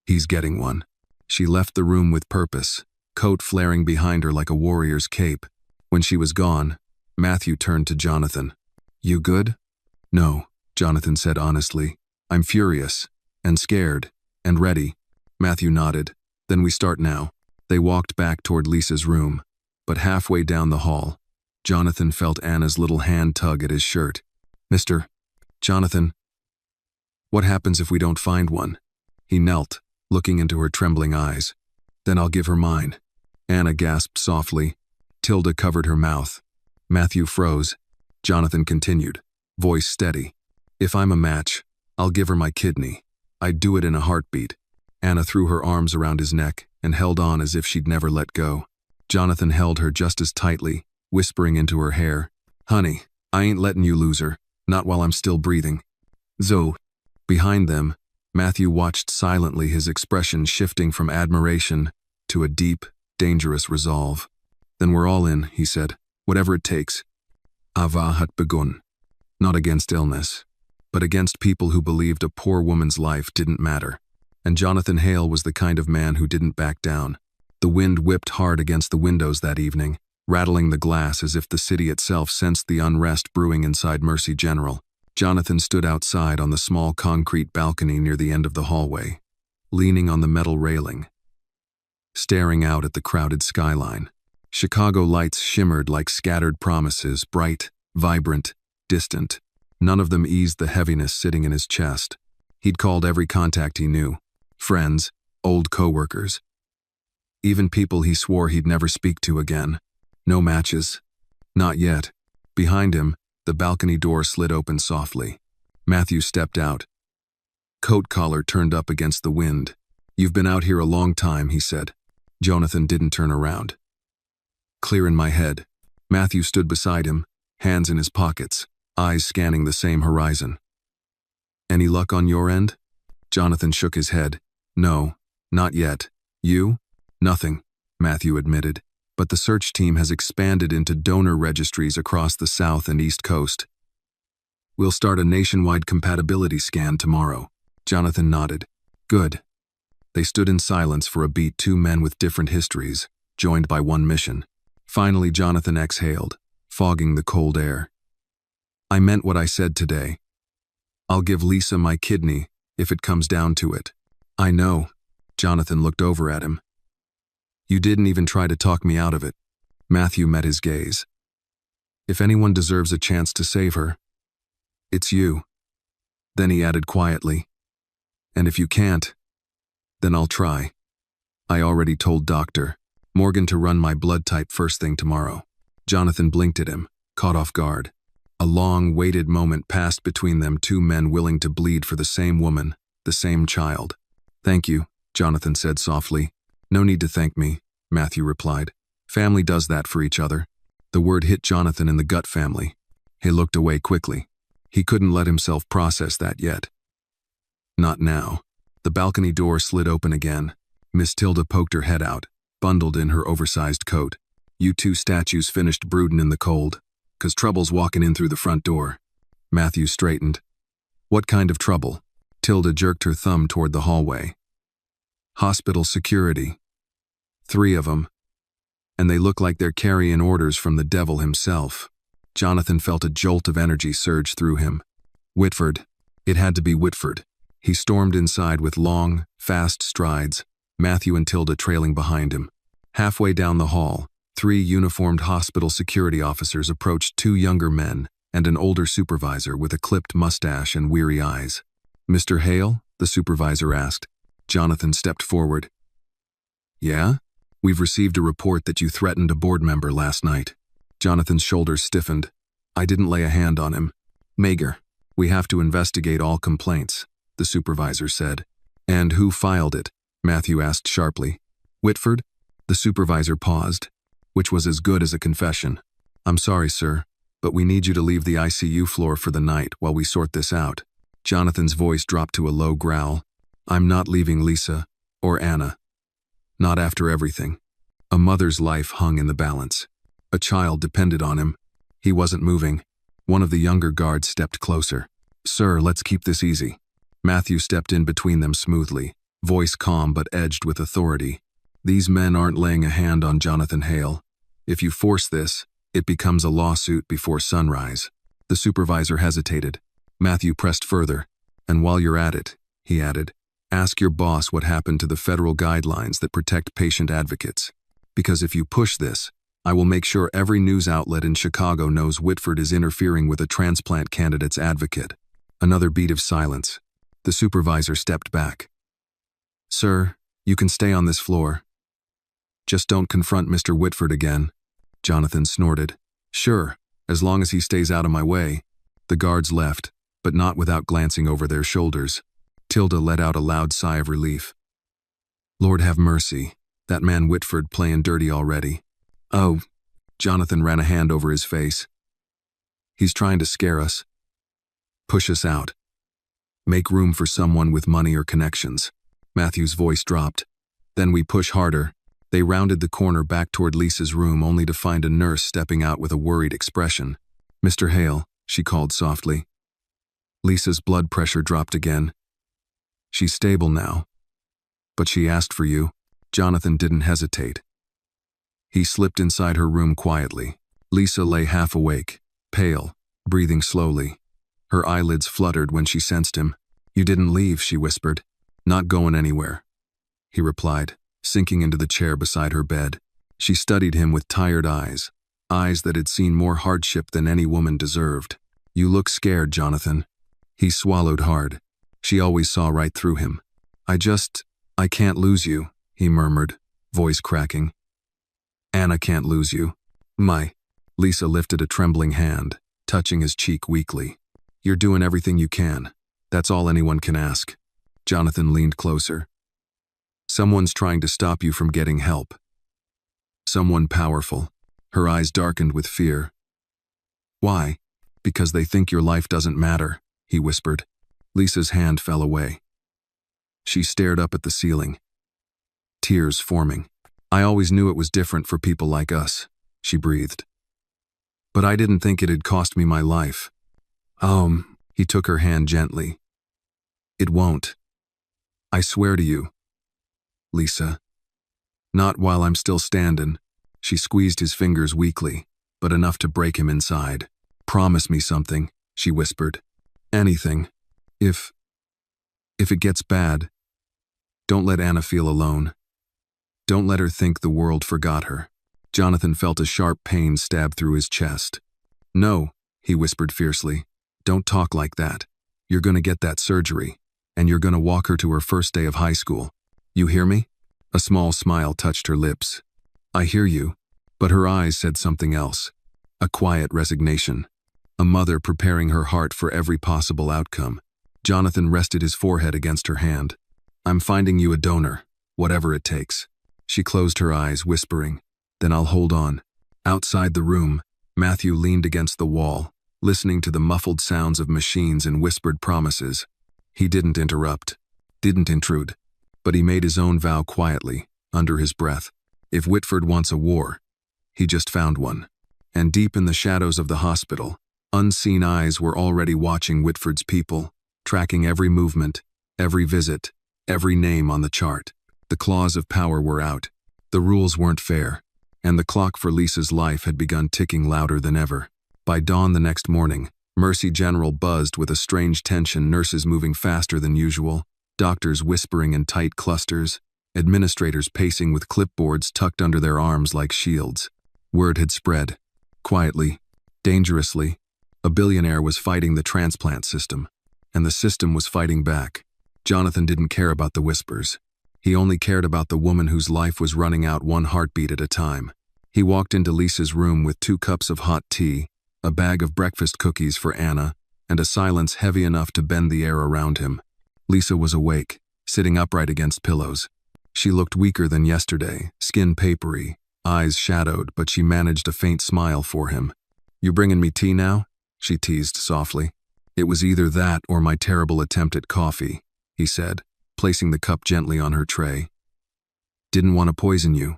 he's getting one." She left the room with purpose, coat flaring behind her like a warrior's cape. When she was gone, Matthew turned to Jonathan. "You good?" "No," Jonathan said honestly. "I'm furious, and scared, and ready." Matthew nodded. "Then we start now." They walked back toward Lisa's room, but halfway down the hall, Jonathan felt Anna's little hand tug at his shirt. Jonathan, what happens if we don't find one?" He knelt, looking into her trembling eyes. "Then I'll give her mine." Anna gasped softly. Tilda covered her mouth. Matthew froze. Jonathan continued, voice steady. "If I'm a match, I'll give her my kidney. I'd do it in a heartbeat." Anna threw her arms around his neck and held on as if she'd never let go. Jonathan held her just as tightly, whispering into her hair, "Honey, I ain't letting you lose her, not while I'm still breathing." Zoe. Behind them, Matthew watched silently, his expression shifting from admiration to a deep, dangerous resolve. "Then we're all in," he said. "Whatever it takes." Ava hat begun. Not against illness, but against people who believed a poor woman's life didn't matter. And Jonathan Hale was the kind of man who didn't back down. The wind whipped hard against the windows that evening, rattling the glass as if the city itself sensed the unrest brewing inside Mercy General. Jonathan stood outside on the small concrete balcony near the end of the hallway, leaning on the metal railing, staring out at the crowded skyline. Chicago lights shimmered like scattered promises, bright, vibrant, distant. None of them eased the heaviness sitting in his chest. He'd called every contact he knew, friends, old co-workers, even people he swore he'd never speak to again. No matches. Not yet. Behind him, the balcony door slid open softly. Matthew stepped out. Coat collar turned up against the wind. "You've been out here a long time," he said. Jonathan didn't turn around. Clear in my head. Matthew stood beside him, hands in his pockets, eyes scanning the same horizon. "Any luck on your end?" Jonathan shook his head. "No, not yet. You?" "Nothing," Matthew admitted, "but the search team has expanded into donor registries across the South and East Coast. We'll start a nationwide compatibility scan tomorrow." Jonathan nodded. "Good." They stood in silence for a beat, two men with different histories, joined by one mission. Finally, Jonathan exhaled, fogging the cold air. "I meant what I said today. I'll give Lisa my kidney if it comes down to it." "I know." Jonathan looked over at him. "You didn't even try to talk me out of it." Matthew met his gaze. "If anyone deserves a chance to save her, it's you." Then he added quietly, "And if you can't, then I'll try. I already told Dr. Morgan to run my blood type first thing tomorrow." Jonathan blinked at him, caught off guard. A long, waited moment passed between them, two men willing to bleed for the same woman, the same child. "Thank you," Jonathan said softly. "No need to thank me," Matthew replied. "Family does that for each other." The word hit Jonathan in the gut. Family. He looked away quickly. He couldn't let himself process that yet. Not now. The balcony door slid open again. Miss Tilda poked her head out, bundled in her oversized coat. "You two statues finished broodin' in the cold, 'cause trouble's walking in through the front door." Matthew straightened. "What kind of trouble?" Tilda jerked her thumb toward the hallway. "Hospital security. 3 of them. And they look like they're carrying orders from the devil himself." Jonathan felt a jolt of energy surge through him. Whitford. It had to be Whitford. He stormed inside with long, fast strides, Matthew and Tilda trailing behind him. Halfway down the hall, 3 uniformed hospital security officers approached 2 younger men and an older supervisor with a clipped mustache and weary eyes. "Mr. Hale?" the supervisor asked. Jonathan stepped forward. "Yeah? We've received a report that you threatened a board member last night." Jonathan's shoulders stiffened. "I didn't lay a hand on him." "Mager, we have to investigate all complaints," the supervisor said. "And who filed it?" Matthew asked sharply. "Whitford?" The supervisor paused, which was as good as a confession. "I'm sorry, sir, but we need you to leave the ICU floor for the night while we sort this out." Jonathan's voice dropped to a low growl. "I'm not leaving Lisa or Anna. Not after everything." A mother's life hung in the balance. A child depended on him. He wasn't moving. One of the younger guards stepped closer. "Sir, let's keep this easy." Matthew stepped in between them smoothly, voice calm but edged with authority. "These men aren't laying a hand on Jonathan Hale. If you force this, it becomes a lawsuit before sunrise." The supervisor hesitated. Matthew pressed further. "And while you're at it," he added, "ask your boss what happened to the federal guidelines that protect patient advocates. Because if you push this, I will make sure every news outlet in Chicago knows Whitford is interfering with a transplant candidate's advocate." Another beat of silence. The supervisor stepped back. "Sir, you can stay on this floor. Just don't confront Mr. Whitford again." Jonathan snorted. "Sure, as long as he stays out of my way." The guards left, but not without glancing over their shoulders. Tilda let out a loud sigh of relief. "Lord have mercy, that man Whitford playing dirty already." "Oh," Jonathan ran a hand over his face. "He's trying to scare us. Push us out. Make room for someone with money or connections." Matthew's voice dropped. "Then we push harder." They rounded the corner back toward Lisa's room only to find a nurse stepping out with a worried expression. "Mr. Hale," she called softly. Lisa's blood pressure dropped again. "She's stable now. But she asked for you." Jonathan didn't hesitate. He slipped inside her room quietly. Lisa lay half awake, pale, breathing slowly. Her eyelids fluttered when she sensed him. "You didn't leave," she whispered. "Not going anywhere," he replied, sinking into the chair beside her bed. She studied him with tired eyes, eyes that had seen more hardship than any woman deserved. You look scared, Jonathan. He swallowed hard. She always saw right through him. I can't lose you, he murmured, voice cracking. Anna can't lose you. Lisa lifted a trembling hand, touching his cheek weakly. You're doing everything you can. That's all anyone can ask. Jonathan leaned closer. Someone's trying to stop you from getting help. Someone powerful. Her eyes darkened with fear. Why? Because they think your life doesn't matter, he whispered. Lisa's hand fell away. She stared up at the ceiling, tears forming. I always knew it was different for people like us, she breathed. But I didn't think it'd cost me my life. He took her hand gently. It won't. I swear to you. Lisa. Not while I'm still standing. She squeezed his fingers weakly, but enough to break him inside. Promise me something, she whispered. Anything. If it gets bad, don't let Anna feel alone. Don't let her think the world forgot her. Jonathan felt a sharp pain stab through his chest. No, he whispered fiercely. Don't talk like that. You're gonna get that surgery, and you're gonna walk her to her first day of high school. You hear me? A small smile touched her lips. I hear you, but her eyes said something else. A quiet resignation. A mother preparing her heart for every possible outcome. Jonathan rested his forehead against her hand. I'm finding you a donor, whatever it takes. She closed her eyes, whispering, then I'll hold on. Outside the room, Matthew leaned against the wall, listening to the muffled sounds of machines and whispered promises. He didn't interrupt, didn't intrude, but he made his own vow quietly, under his breath. If Whitford wants a war, he just found one. And deep in the shadows of the hospital, unseen eyes were already watching Whitford's people, tracking every movement, every visit, every name on the chart. The claws of power were out. The rules weren't fair, and the clock for Lisa's life had begun ticking louder than ever. By dawn the next morning, Mercy General buzzed with a strange tension, nurses moving faster than usual, doctors whispering in tight clusters, administrators pacing with clipboards tucked under their arms like shields. Word had spread. Quietly, dangerously, a billionaire was fighting the transplant system, and the system was fighting back. Jonathan didn't care about the whispers. He only cared about the woman whose life was running out one heartbeat at a time. He walked into Lisa's room with 2 cups of hot tea, a bag of breakfast cookies for Anna, and a silence heavy enough to bend the air around him. Lisa was awake, sitting upright against pillows. She looked weaker than yesterday, skin papery, eyes shadowed, but she managed a faint smile for him. You bringing me tea now? She teased softly. It was either that or my terrible attempt at coffee, he said, placing the cup gently on her tray. Didn't want to poison you.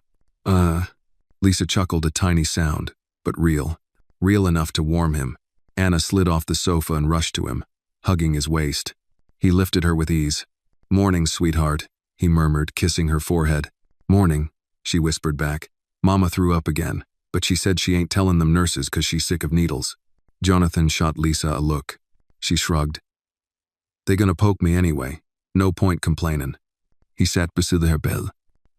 Lisa chuckled, a tiny sound, but real. Real enough to warm him. Anna slid off the sofa and rushed to him, hugging his waist. He lifted her with ease. Morning, sweetheart, he murmured, kissing her forehead. Morning, she whispered back. Mama threw up again, but she said she ain't telling them nurses 'cause she's sick of needles. Jonathan shot Lisa a look. She shrugged. They gonna poke me anyway. No point complaining. He sat beside her bed.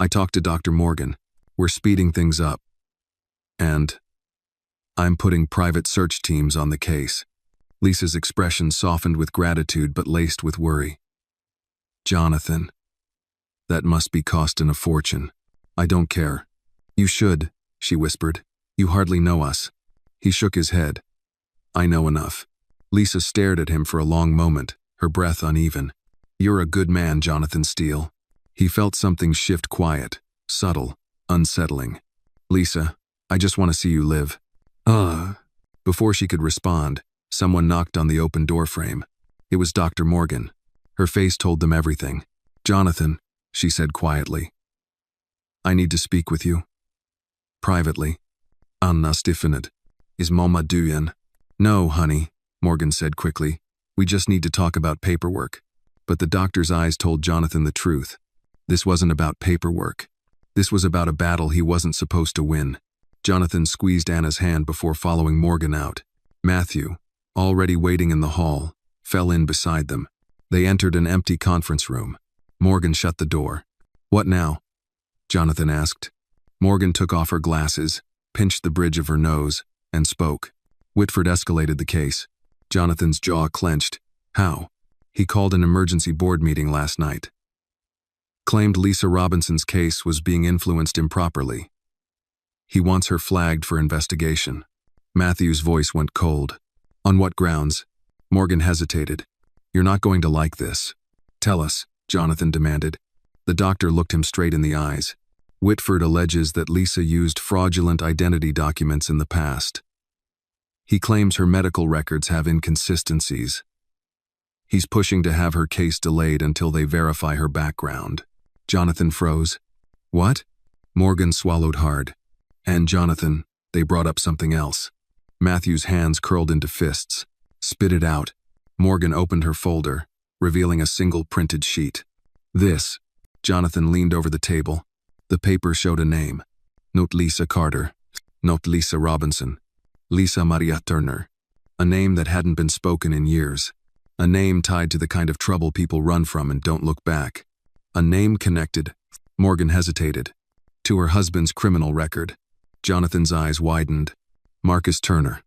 I talked to Dr. Morgan. We're speeding things up. And I'm putting private search teams on the case. Lisa's expression softened with gratitude but laced with worry. Jonathan. That must be costing a fortune. I don't care. You should, she whispered. You hardly know us. He shook his head. I know enough. Lisa stared at him for a long moment, her breath uneven. You're a good man, Jonathan Steele. He felt something shift, quiet, subtle, unsettling. Lisa, I just want to see you live. Before she could respond, someone knocked on the open door frame. It was Dr. Morgan. Her face told them everything. Jonathan, she said quietly. I need to speak with you. Privately. Anna stiffened. Is Mama doing? No, honey, Morgan said quickly. We just need to talk about paperwork. But the doctor's eyes told Jonathan the truth. This wasn't about paperwork. This was about a battle he wasn't supposed to win. Jonathan squeezed Anna's hand before following Morgan out. Matthew, already waiting in the hall, fell in beside them. They entered an empty conference room. Morgan shut the door. What now? Jonathan asked. Morgan took off her glasses, pinched the bridge of her nose, and spoke. Whitford escalated the case. Jonathan's jaw clenched. How? He called an emergency board meeting last night. Claimed Lisa Robinson's case was being influenced improperly. He wants her flagged for investigation. Matthew's voice went cold. On what grounds? Morgan hesitated. You're not going to like this. Tell us, Jonathan demanded. The doctor looked him straight in the eyes. Whitford alleges that Lisa used fraudulent identity documents in the past. He claims her medical records have inconsistencies. He's pushing to have her case delayed until they verify her background. Jonathan froze. What? Morgan swallowed hard. And Jonathan, they brought up something else. Matthew's hands curled into fists. Spit it out. Morgan opened her folder, revealing a single printed sheet. This. Jonathan leaned over the table. The paper showed a name. Not Lisa Carter. Not Lisa Robinson. Lisa Maria Turner. A name that hadn't been spoken in years. A name tied to the kind of trouble people run from and don't look back. A name connected. Morgan hesitated. To her husband's criminal record. Jonathan's eyes widened. Marcus Turner.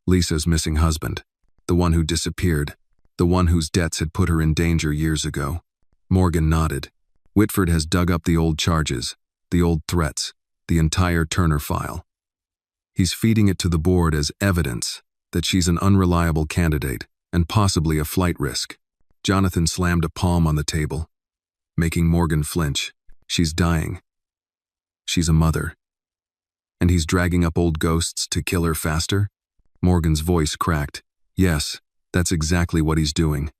Lisa's missing husband. The one who disappeared. The one whose debts had put her in danger years ago. Morgan nodded. Whitford has dug up the old charges, the old threats, the entire Turner file. He's feeding it to the board as evidence that she's an unreliable candidate and possibly a flight risk. Jonathan slammed a palm on the table, making Morgan flinch. She's dying. She's a mother. And he's dragging up old ghosts to kill her faster? Morgan's voice cracked. Yes, that's exactly what he's doing.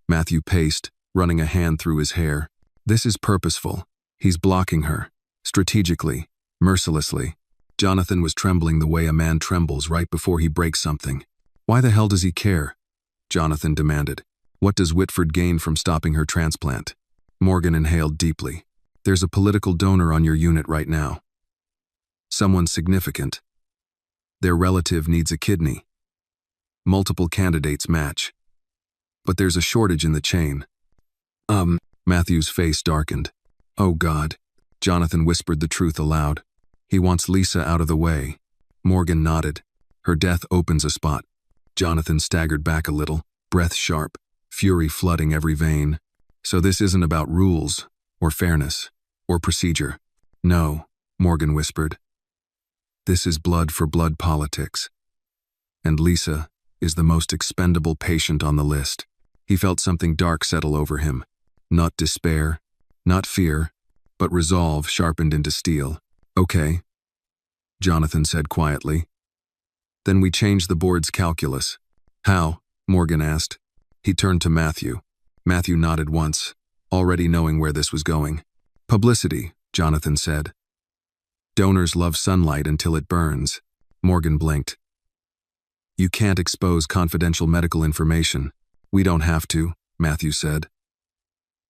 Matthew paced, running a hand through his hair. This is purposeful. He's blocking her. Strategically. Mercilessly. Jonathan was trembling the way a man trembles right before he breaks something. Why the hell does he care? Jonathan demanded. What does Whitford gain from stopping her transplant? Morgan inhaled deeply. There's a political donor on your unit right now. Someone significant. Their relative needs a kidney. Multiple candidates match. But there's a shortage in the chain. Matthew's face darkened. Oh God. Jonathan whispered the truth aloud. He wants Lisa out of the way. Morgan nodded. Her death opens a spot. Jonathan staggered back a little, breath sharp, fury flooding every vein. So this isn't about rules, or fairness, or procedure. No, Morgan whispered. This is blood for blood politics. And Lisa is the most expendable patient on the list. He felt something dark settle over him. Not despair, not fear, but resolve sharpened into steel. Okay, Jonathan said quietly. Then we change the board's calculus. How? Morgan asked. He turned to Matthew. Matthew nodded once, already knowing where this was going. Publicity, Jonathan said. Donors love sunlight until it burns. Morgan blinked. You can't expose confidential medical information. We don't have to, Matthew said.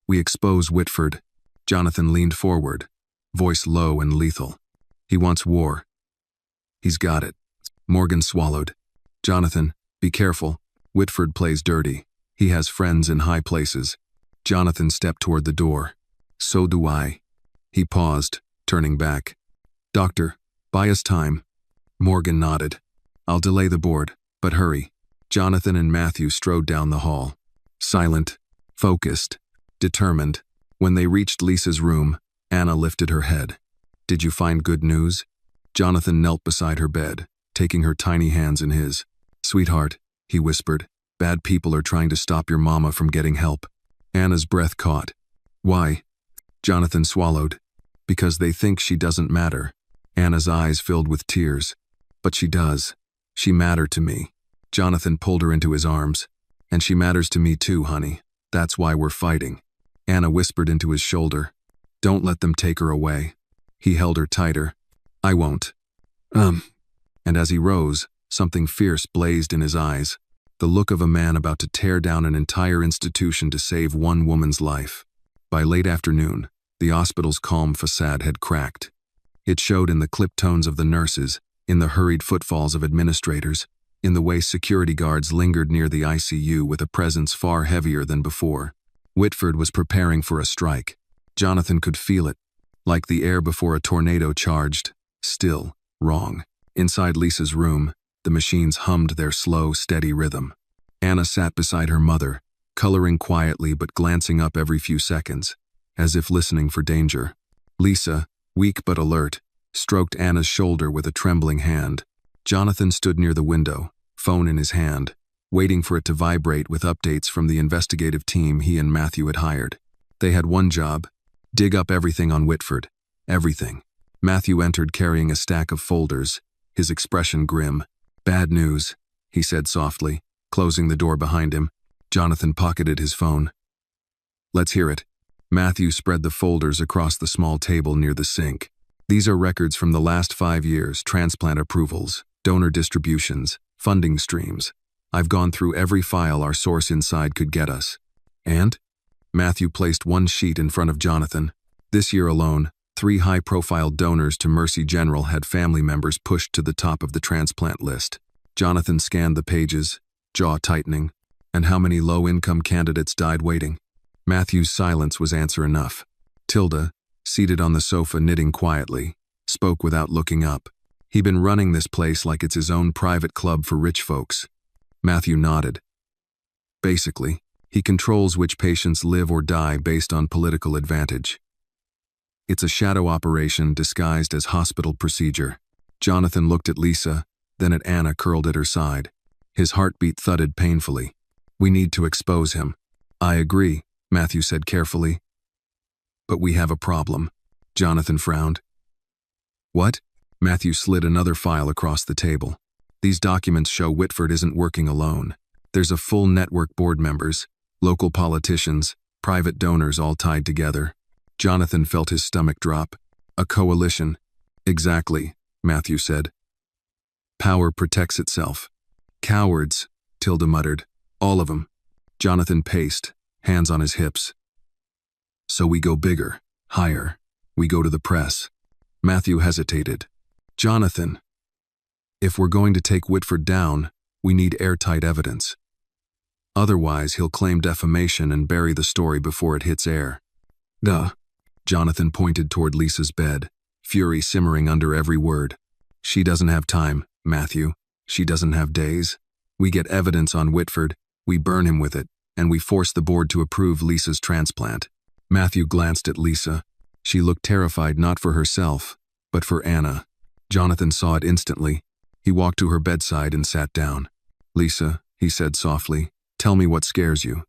We expose Whitford. Jonathan leaned forward, voice low and lethal. He wants war. He's got it. Morgan swallowed. Jonathan, be careful. Whitford plays dirty. He has friends in high places. Jonathan stepped toward the door. So do I. He paused, turning back. Doctor, buy us time. Morgan nodded. I'll delay the board, but hurry. Jonathan and Matthew strode down the hall. Silent, focused, determined. When they reached Lisa's room, Anna lifted her head. Did you find good news? Jonathan knelt beside her bed, taking her tiny hands in his. Sweetheart, he whispered, bad people are trying to stop your mama from getting help. Anna's breath caught. Why? Jonathan swallowed. Because they think she doesn't matter. Anna's eyes filled with tears. But she does. She mattered to me. Jonathan pulled her into his arms. And she matters to me too, honey. That's why we're fighting. Anna whispered into his shoulder. Don't let them take her away. He held her tighter. I won't. And as he rose, something fierce blazed in his eyes. The look of a man about to tear down an entire institution to save one woman's life. By late afternoon, the hospital's calm facade had cracked. It showed in the clipped tones of the nurses, in the hurried footfalls of administrators, in the way security guards lingered near the ICU with a presence far heavier than before. Whitford was preparing for a strike. Jonathan could feel it, like the air before a tornado charged. Still, wrong. Inside Lisa's room, The machines hummed their slow, steady rhythm. Anna sat beside her mother, coloring quietly but glancing up every few seconds, as if listening for danger. Lisa, weak but alert, stroked Anna's shoulder with a trembling hand. Jonathan stood near the window, phone in his hand, waiting for it to vibrate with updates from the investigative team he and Matthew had hired. They had one job: dig up everything on Whitford. Everything. Matthew entered carrying a stack of folders, his expression grim. "Bad news," he said softly, closing the door behind him. Jonathan pocketed his phone. "Let's hear it." Matthew spread the folders across the small table near the sink. "These are records from the last 5 years, transplant approvals, donor distributions, funding streams. I've gone through every file our source inside could get us." "And?" Matthew placed one sheet in front of Jonathan. "This year alone, 3 high-profile donors to Mercy General had family members pushed to the top of the transplant list." Jonathan scanned the pages, jaw tightening. "And how many low-income candidates died waiting?" Matthew's silence was answer enough. Tilda, seated on the sofa knitting quietly, spoke without looking up. "He'd been running this place like it's his own private club for rich folks." Matthew nodded. "Basically, he controls which patients live or die based on political advantage. It's a shadow operation disguised as hospital procedure." Jonathan looked at Lisa, then at Anna curled at her side. His heartbeat thudded painfully. "We need to expose him." "I agree," Matthew said carefully. "But we have a problem." Jonathan frowned. "What?" Matthew slid another file across the table. "These documents show Whitford isn't working alone. There's a full network: board members, local politicians, private donors all tied together." Jonathan felt his stomach drop. "A coalition." "Exactly," Matthew said. "Power protects itself." "Cowards," Tilda muttered. "All of them." Jonathan paced, hands on his hips. "So we go bigger, higher. We go to the press." Matthew hesitated. "Jonathan, if we're going to take Whitford down, we need airtight evidence. Otherwise, he'll claim defamation and bury the story before it hits air." "Duh." Jonathan pointed toward Lisa's bed, fury simmering under every word. "She doesn't have time, Matthew. She doesn't have days. We get evidence on Whitford, we burn him with it, and we force the board to approve Lisa's transplant." Matthew glanced at Lisa. She looked terrified not for herself, but for Anna. Jonathan saw it instantly. He walked to her bedside and sat down. "Lisa," he said softly, "tell me what scares you."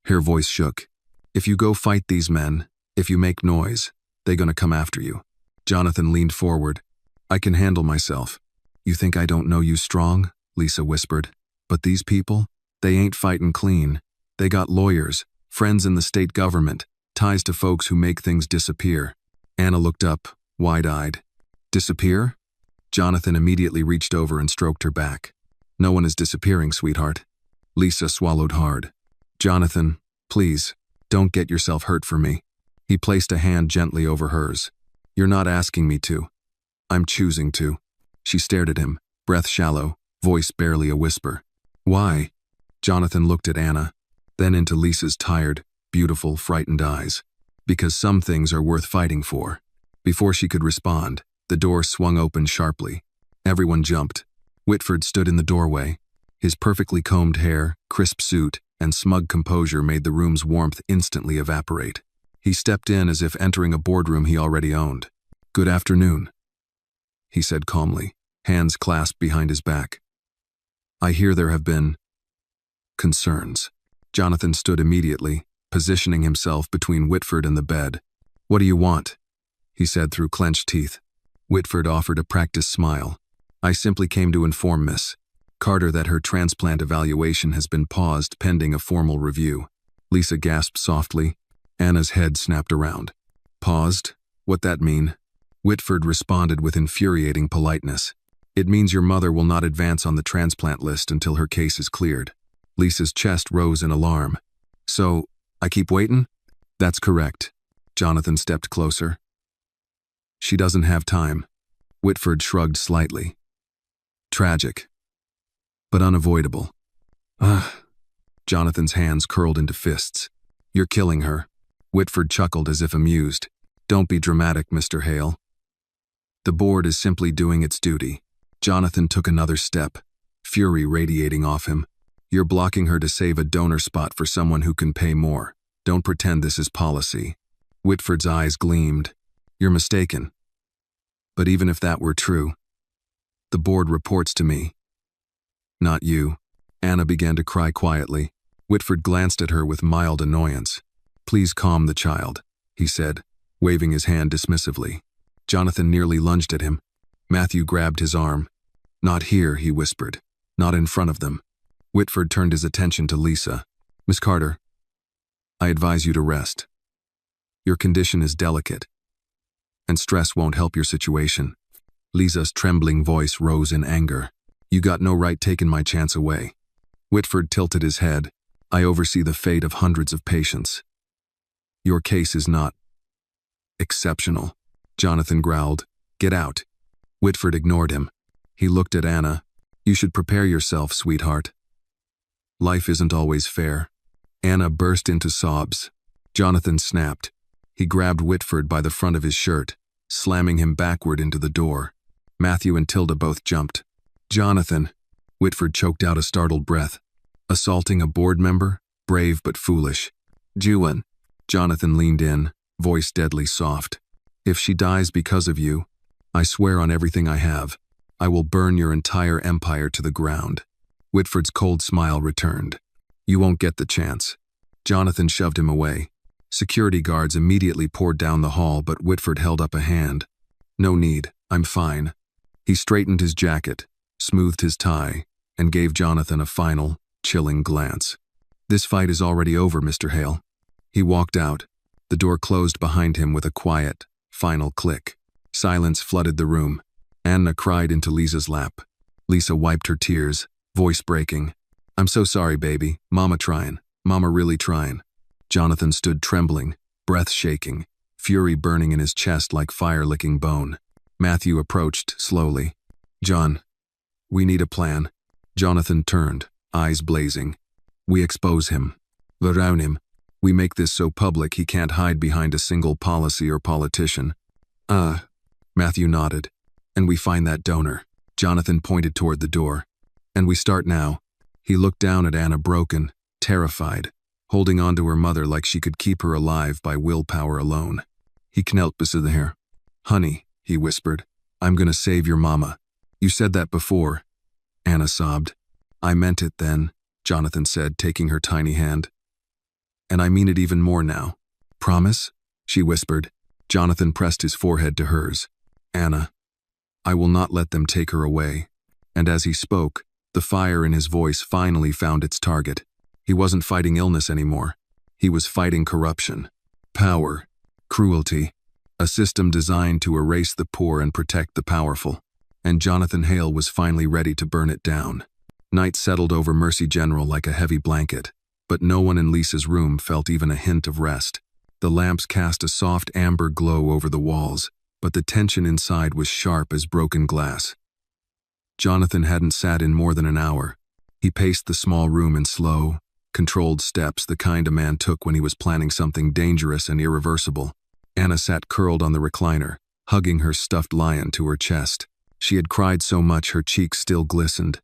Her voice shook. "If you go fight these men, if you make noise, they're gonna come after you." Jonathan leaned forward. "I can handle myself." "You think I don't know you strong?" Lisa whispered. "But these people, they ain't fightin' clean. They got lawyers, friends in the state government, ties to folks who make things disappear." Anna looked up, wide-eyed. "Disappear?" Jonathan immediately reached over and stroked her back. "No one is disappearing, sweetheart." Lisa swallowed hard. "Jonathan, please, don't get yourself hurt for me." He placed a hand gently over hers. "You're not asking me to. I'm choosing to." She stared at him, breath shallow, voice barely a whisper. "Why?" Jonathan looked at Anna, then into Lisa's tired, beautiful, frightened eyes. "Because some things are worth fighting for." Before she could respond, the door swung open sharply. Everyone jumped. Whitford stood in the doorway. His perfectly combed hair, crisp suit, and smug composure made the room's warmth instantly evaporate. He stepped in as if entering a boardroom he already owned. "Good afternoon," he said calmly, hands clasped behind his back. "I hear there have been concerns." Jonathan stood immediately, positioning himself between Whitford and the bed. "What do you want?" he said through clenched teeth. Whitford offered a practiced smile. "I simply came to inform Miss Carter that her transplant evaluation has been paused pending a formal review." Lisa gasped softly. Anna's head snapped around. "Paused? What that mean?" Whitford responded with infuriating politeness. "It means your mother will not advance on the transplant list until her case is cleared." Lisa's chest rose in alarm. "So, I keep waiting?" "That's correct." Jonathan stepped closer. "She doesn't have time." Whitford shrugged slightly. "Tragic, but unavoidable." "Ugh." Jonathan's hands curled into fists. "You're killing her." Whitford chuckled as if amused. "Don't be dramatic, Mr. Hale. The board is simply doing its duty." Jonathan took another step, fury radiating off him. You're blocking her to save a donor spot for someone who can pay more. Don't pretend this is policy. Whitford's eyes gleamed. You're mistaken. But even if that were true, the board reports to me. Not you. Anna began to cry quietly. Whitford glanced at her with mild annoyance. Please calm the child, he said, waving his hand dismissively. Jonathan nearly lunged at him. Matthew grabbed his arm. Not here, he whispered. Not in front of them. Whitford turned his attention to Lisa. Miss Carter, I advise you to rest. Your condition is delicate, and stress won't help your situation. Lisa's trembling voice rose in anger. You got no right taking my chance away. Whitford tilted his head. I oversee the fate of hundreds of patients. Your case is not exceptional. Jonathan growled. Get out. Whitford ignored him. He looked at Anna. You should prepare yourself, sweetheart. Life isn't always fair. Anna burst into sobs. Jonathan snapped. He grabbed Whitford by the front of his shirt, slamming him backward into the door. Matthew and Tilda both jumped. Jonathan, Whitford choked out a startled breath. Assaulting a board member? Brave but foolish. Juan. Jonathan leaned in, voice deadly soft. If she dies because of you, I swear on everything I have, I will burn your entire empire to the ground. Whitford's cold smile returned. You won't get the chance. Jonathan shoved him away. Security guards immediately poured down the hall, but Whitford held up a hand. No need, I'm fine. He straightened his jacket, smoothed his tie, and gave Jonathan a final, chilling glance. This fight is already over, Mr. Hale. He walked out. The door closed behind him with a quiet, final click. Silence flooded the room. Anna cried into Lisa's lap. Lisa wiped her tears, voice breaking. I'm so sorry, baby. Mama trying. Mama really trying. Jonathan stood trembling, breath shaking, fury burning in his chest like fire-licking bone. Matthew approached slowly. John, we need a plan. Jonathan turned, eyes blazing. We expose him. Around him. We make this so public he can't hide behind a single policy or politician. Matthew nodded. And we find that donor. Jonathan pointed toward the door. And we start now. He looked down at Anna, broken, terrified, holding on to her mother like she could keep her alive by willpower alone. He knelt beside her. Honey, he whispered, I'm gonna save your mama. You said that before. Anna sobbed. I meant it then, Jonathan said, taking her tiny hand. And I mean it even more now. Promise? She whispered. Jonathan pressed his forehead to hers. Anna, I will not let them take her away. And as he spoke, the fire in his voice finally found its target. He wasn't fighting illness anymore. He was fighting corruption, power, cruelty, a system designed to erase the poor and protect the powerful. And Jonathan Hale was finally ready to burn it down. Night settled over Mercy General like a heavy blanket, but no one in Lisa's room felt even a hint of rest. The lamps cast a soft amber glow over the walls, but the tension inside was sharp as broken glass. Jonathan hadn't sat in more than an hour. He paced the small room in slow, controlled steps, the kind a man took when he was planning something dangerous and irreversible. Anna sat curled on the recliner, hugging her stuffed lion to her chest. She had cried so much her cheeks still glistened.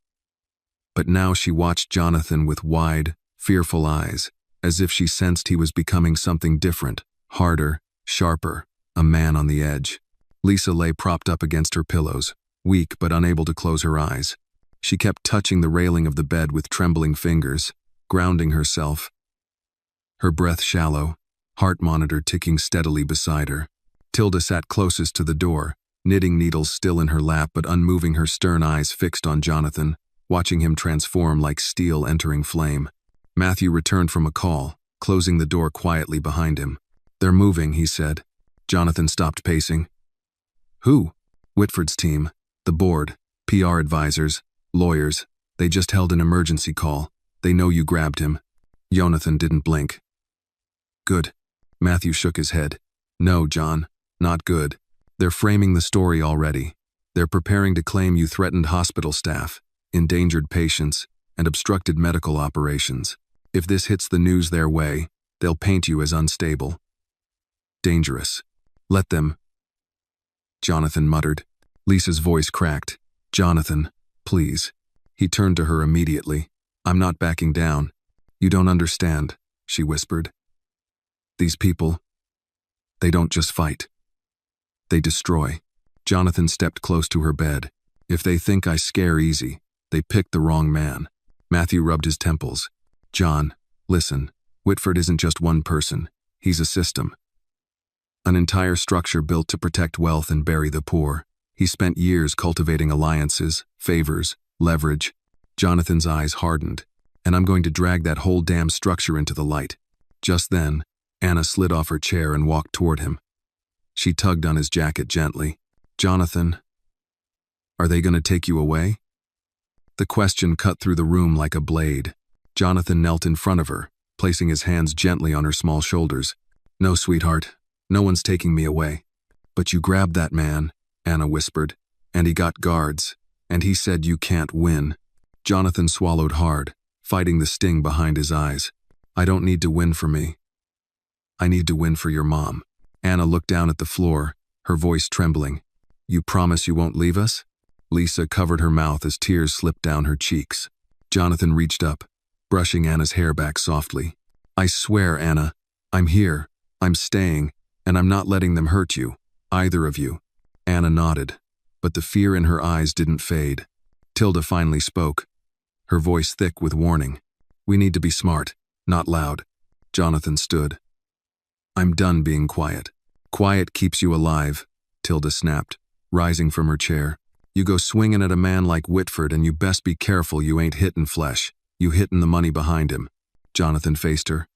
But now she watched Jonathan with wide, fearful eyes, as if she sensed he was becoming something different, harder, sharper, a man on the edge. Lisa lay propped up against her pillows, weak but unable to close her eyes. She kept touching the railing of the bed with trembling fingers, grounding herself. Her breath shallow, heart monitor ticking steadily beside her. Tilda sat closest to the door, knitting needles still in her lap but unmoving, her stern eyes fixed on Jonathan, watching him transform like steel entering flame. Matthew returned from a call, closing the door quietly behind him. They're moving, he said. Jonathan stopped pacing. Who? Whitford's team, the board, PR advisors, lawyers. They just held an emergency call. They know you grabbed him. Jonathan didn't blink. Good. Matthew shook his head. No, John, not good. They're framing the story already. They're preparing to claim you threatened hospital staff, endangered patients, and obstructed medical operations. If this hits the news their way, they'll paint you as unstable. Dangerous. Let them. Jonathan muttered. Lisa's voice cracked. Jonathan, please. He turned to her immediately. I'm not backing down. You don't understand, she whispered. These people, they don't just fight. They destroy. Jonathan stepped close to her bed. If they think I scare easy, they picked the wrong man. Matthew rubbed his temples. John, listen, Whitford isn't just one person. He's a system. An entire structure built to protect wealth and bury the poor. He spent years cultivating alliances, favors, leverage. Jonathan's eyes hardened. And I'm going to drag that whole damn structure into the light. Just then, Anna slid off her chair and walked toward him. She tugged on his jacket gently. Jonathan, are they going to take you away? The question cut through the room like a blade. Jonathan knelt in front of her, placing his hands gently on her small shoulders. No, sweetheart, no one's taking me away. But you grabbed that man, Anna whispered, and he got guards, and he said you can't win. Jonathan swallowed hard, fighting the sting behind his eyes. I don't need to win for me. I need to win for your mom. Anna looked down at the floor, her voice trembling. You promise you won't leave us? Lisa covered her mouth as tears slipped down her cheeks. Jonathan reached up, brushing Anna's hair back softly. I swear, Anna, I'm here, I'm staying, and I'm not letting them hurt you, either of you. Anna nodded, but the fear in her eyes didn't fade. Tilda finally spoke, her voice thick with warning. We need to be smart, not loud. Jonathan stood. I'm done being quiet. Quiet keeps you alive, Tilda snapped, rising from her chair. You go swinging at a man like Whitford and you best be careful you ain't hittin' flesh. You hittin' the money behind him. Jonathan faced her.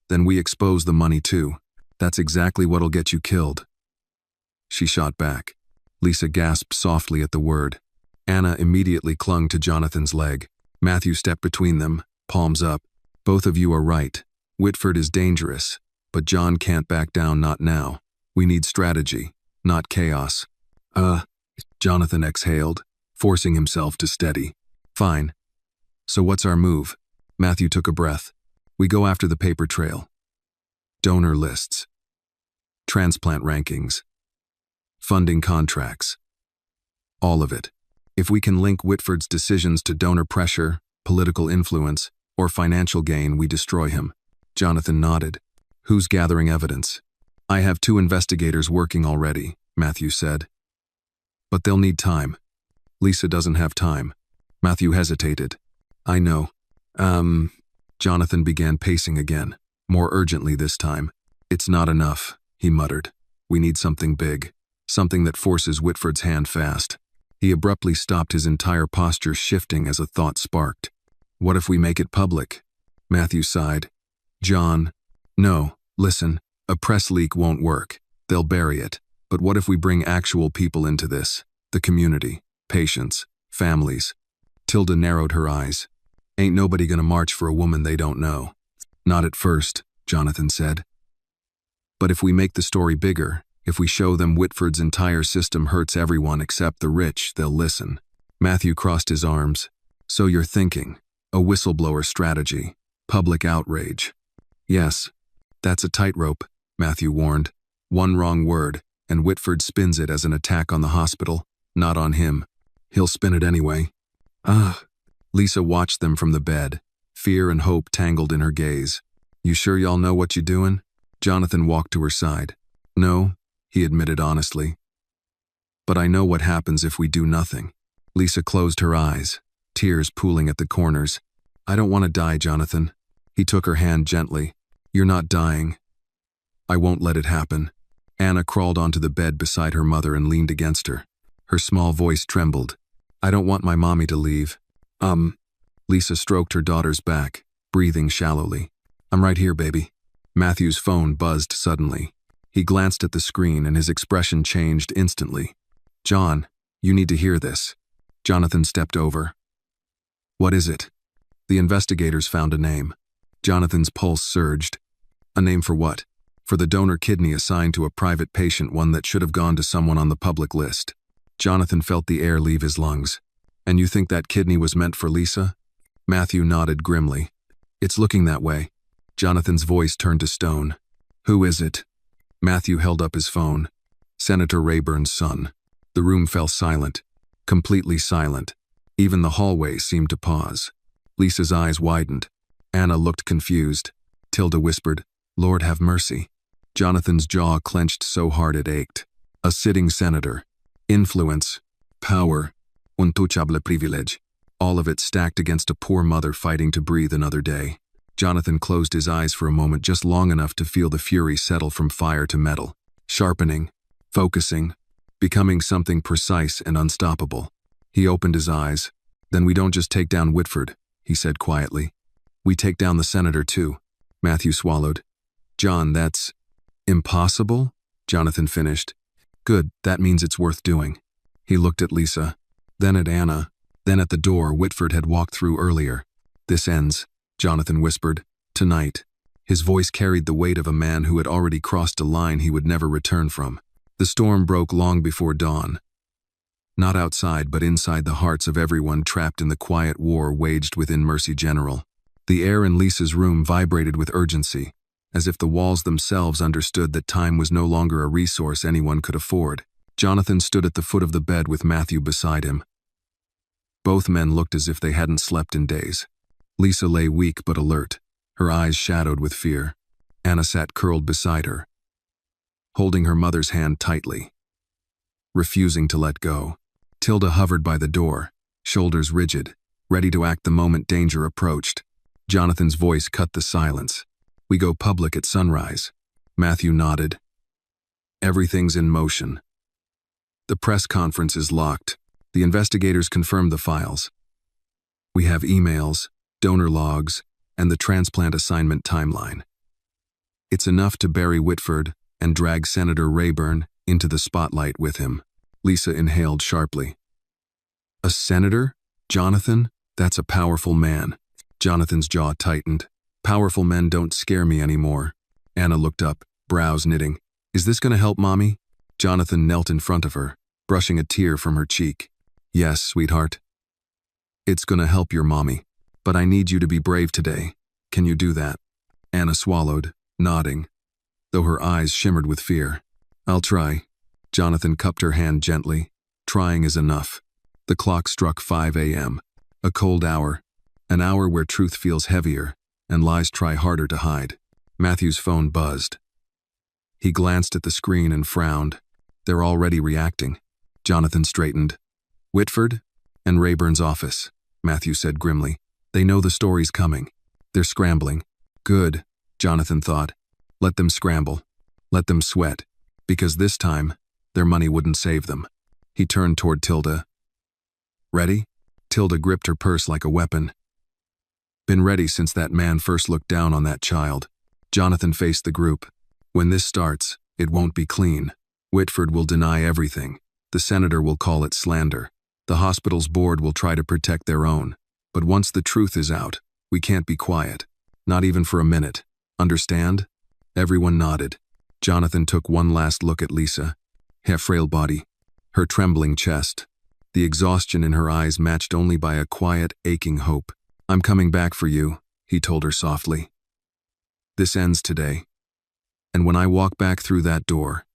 Then we expose the money too. That's exactly what'll get you killed. She shot back. Lisa gasped softly at the word. Anna immediately clung to Jonathan's leg. Matthew stepped between them, palms up. Both of you are right. Whitford is dangerous, but John can't back down, not now. We need strategy, not chaos. Jonathan exhaled, forcing himself to steady. Fine. So what's our move? Matthew took a breath. We go after the paper trail. Donor lists. Transplant rankings. Funding contracts. All of it. If we can link Whitford's decisions to donor pressure, political influence, or financial gain, we destroy him. Jonathan nodded. Who's gathering evidence? I have 2 investigators working already, Matthew said. But they'll need time. Lisa doesn't have time. Matthew hesitated. I know. Jonathan began pacing again, more urgently this time. It's not enough, he muttered. We need something big. Something that forces Whitford's hand fast. He abruptly stopped, his entire posture shifting as a thought sparked. What if we make it public? Matthew sighed. John, no, listen, a press leak won't work. They'll bury it. But what if we bring actual people into this? The community, patients, families. Tilda narrowed her eyes. Ain't nobody gonna march for a woman they don't know. Not at first, Jonathan said. But if we make the story bigger, if we show them Whitford's entire system hurts everyone except the rich, they'll listen. Matthew crossed his arms. So you're thinking, a whistleblower strategy, public outrage. Yes, that's a tightrope, Matthew warned. One wrong word, and Whitford spins it as an attack on the hospital, not on him. He'll spin it anyway. Lisa watched them from the bed, fear and hope tangled in her gaze. You sure y'all know what you doing? Jonathan walked to her side. No, he admitted honestly. But I know what happens if we do nothing. Lisa closed her eyes, tears pooling at the corners. I don't want to die, Jonathan. He took her hand gently. You're not dying. I won't let it happen. Anna crawled onto the bed beside her mother and leaned against her. Her small voice trembled. I don't want my mommy to leave. Lisa stroked her daughter's back, breathing shallowly. I'm right here, baby. Matthew's phone buzzed suddenly. He glanced at the screen and his expression changed instantly. John, you need to hear this. Jonathan stepped over. What is it? The investigators found a name. Jonathan's pulse surged. A name for what? For the donor kidney assigned to a private patient, one that should have gone to someone on the public list. Jonathan felt the air leave his lungs. And you think that kidney was meant for Lisa? Matthew nodded grimly. It's looking that way. Jonathan's voice turned to stone. Who is it? Matthew held up his phone. Senator Rayburn's son. The room fell silent. Completely silent. Even the hallway seemed to pause. Lisa's eyes widened. Anna looked confused. Tilda whispered, "Lord have mercy." Jonathan's jaw clenched so hard it ached. A sitting senator. Influence. Power. Untouchable privilege. All of it stacked against a poor mother fighting to breathe another day. Jonathan closed his eyes for a moment, just long enough to feel the fury settle from fire to metal. Sharpening. Focusing. Becoming something precise and unstoppable. He opened his eyes. "Then we don't just take down Whitford," he said quietly. "We take down the senator too." Matthew swallowed. "John, that's impossible," Jonathan finished. "Good, that means it's worth doing." He looked at Lisa, then at Anna, then at the door Whitford had walked through earlier. "This ends," Jonathan whispered. "Tonight." His voice carried the weight of a man who had already crossed a line he would never return from. The storm broke long before dawn. Not outside, but inside the hearts of everyone trapped in the quiet war waged within Mercy General. The air in Lisa's room vibrated with urgency, as if the walls themselves understood that time was no longer a resource anyone could afford. Jonathan stood at the foot of the bed with Matthew beside him. Both men looked as if they hadn't slept in days. Lisa lay weak but alert, her eyes shadowed with fear. Anna sat curled beside her, holding her mother's hand tightly, refusing to let go. Tilda hovered by the door, shoulders rigid, ready to act the moment danger approached. Jonathan's voice cut the silence. "We go public at sunrise." Matthew nodded. "Everything's in motion. The press conference is locked. The investigators confirmed the files. We have emails, donor logs, and the transplant assignment timeline. It's enough to bury Whitford and drag Senator Rayburn into the spotlight with him." Lisa inhaled sharply. "A senator? Jonathan? That's a powerful man." Jonathan's jaw tightened. "Powerful men don't scare me anymore." Anna looked up, brows knitting. "Is this going to help, Mommy?" Jonathan knelt in front of her, brushing a tear from her cheek. "Yes, sweetheart. It's going to help your mommy. But I need you to be brave today. Can you do that?" Anna swallowed, nodding, though her eyes shimmered with fear. "I'll try." Jonathan cupped her hand gently. Trying is enough. The clock struck 5 a.m. A cold hour. An hour where truth feels heavier and lies try harder to hide. Matthew's phone buzzed. He glanced at the screen and frowned. "They're already reacting." Jonathan straightened. "Whitford and Rayburn's office," Matthew said grimly. "They know the story's coming. They're scrambling." Good, Jonathan thought. Let them scramble. Let them sweat. Because this time, their money wouldn't save them. He turned toward Tilda. "Ready?" Tilda gripped her purse like a weapon. "Been ready since that man first looked down on that child." Jonathan faced the group. "When this starts, it won't be clean. Whitford will deny everything. The senator will call it slander. The hospital's board will try to protect their own. But once the truth is out, we can't be quiet. Not even for a minute. Understand?" Everyone nodded. Jonathan took one last look at Lisa. Her frail body, her trembling chest. The exhaustion in her eyes matched only by a quiet, aching hope. "I'm coming back for you," he told her softly. "This ends today. And when I walk back through that door,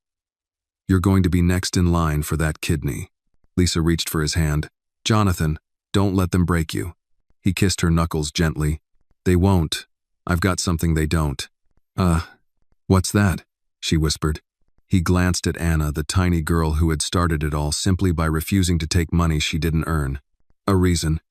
you're going to be next in line for that kidney." Lisa reached for his hand. "Jonathan, don't let them break you." He kissed her knuckles gently. "They won't. I've got something they don't." What's that?" she whispered. He glanced at Anna, the tiny girl who had started it all simply by refusing to take money she didn't earn. A reason.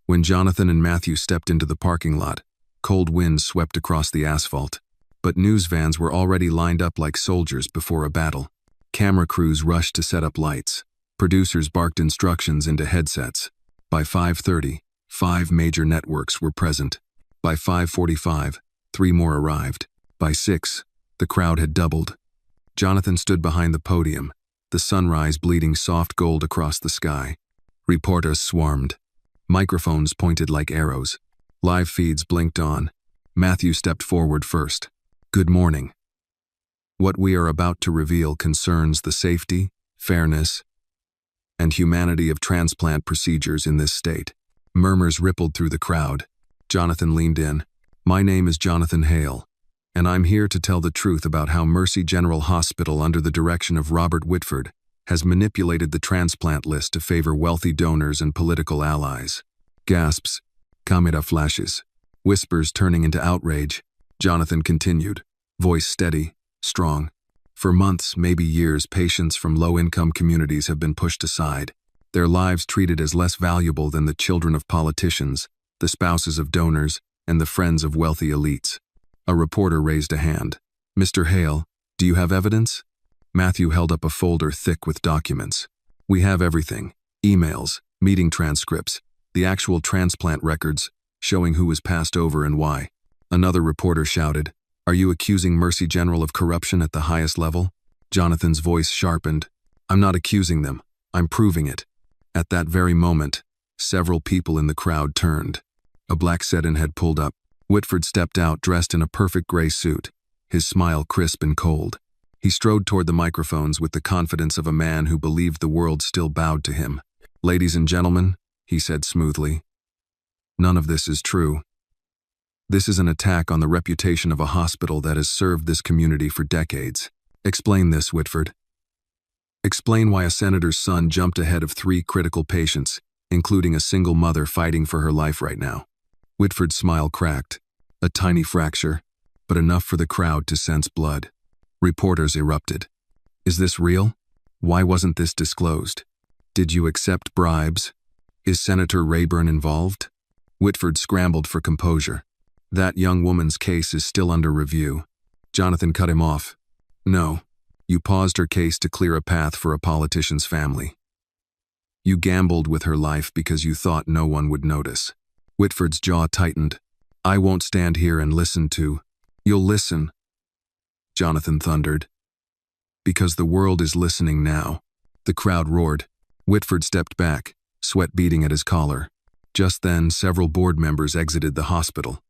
When Jonathan and Matthew stepped into the parking lot, cold winds swept across the asphalt. But news vans were already lined up like soldiers before a battle. Camera crews rushed to set up lights. Producers barked instructions into headsets. By 5:30, 5 major networks were present. By 5:45, 3 more arrived. By 6, the crowd had doubled. Jonathan stood behind the podium, the sunrise bleeding soft gold across the sky. Reporters swarmed. Microphones pointed like arrows. Live feeds blinked on. Matthew stepped forward first. "Good morning. What we are about to reveal concerns the safety, fairness, and humanity of transplant procedures in this state." Murmurs rippled through the crowd. Jonathan leaned in. "My name is Jonathan Hale, and I'm here to tell the truth about how Mercy General Hospital, under the direction of Robert Whitford, has manipulated the transplant list to favor wealthy donors and political allies. Gasps, camera flashes, whispers turning into outrage. Jonathan continued, voice steady, strong. For months, maybe years, patients from low-income communities have been pushed aside, their lives treated as less valuable than the children of politicians, the spouses of donors, and the friends of wealthy elites. A reporter raised a hand. Mr. Hale, do you have evidence? Matthew held up a folder thick with documents. We have everything. Emails, meeting transcripts, the actual transplant records, showing who was passed over and why. Another reporter shouted, Are you accusing Mercy General of corruption at the highest level? Jonathan's voice sharpened. I'm not accusing them. I'm proving it. At that very moment, several people in the crowd turned. A black sedan had pulled up. Whitford stepped out dressed in a perfect gray suit, his smile crisp and cold. He strode toward the microphones with the confidence of a man who believed the world still bowed to him. Ladies and gentlemen, he said smoothly, none of this is true. This is an attack on the reputation of a hospital that has served this community for decades. Explain this, Whitford. Explain why a senator's son jumped ahead of 3 critical patients, including a single mother fighting for her life right now. Whitford's smile cracked, a tiny fracture, but enough for the crowd to sense blood. Reporters erupted. Is this real? Why wasn't this disclosed? Did you accept bribes? Is Senator Rayburn involved? Whitford scrambled for composure. That young woman's case is still under review. Jonathan cut him off. No, you paused her case to clear a path for a politician's family. You gambled with her life because you thought no one would notice. Whitford's jaw tightened. I won't stand here and listen to. You'll listen, Jonathan thundered. Because the world is listening now. The crowd roared. Whitford stepped back, sweat beading at his collar. Just then, several board members exited the hospital.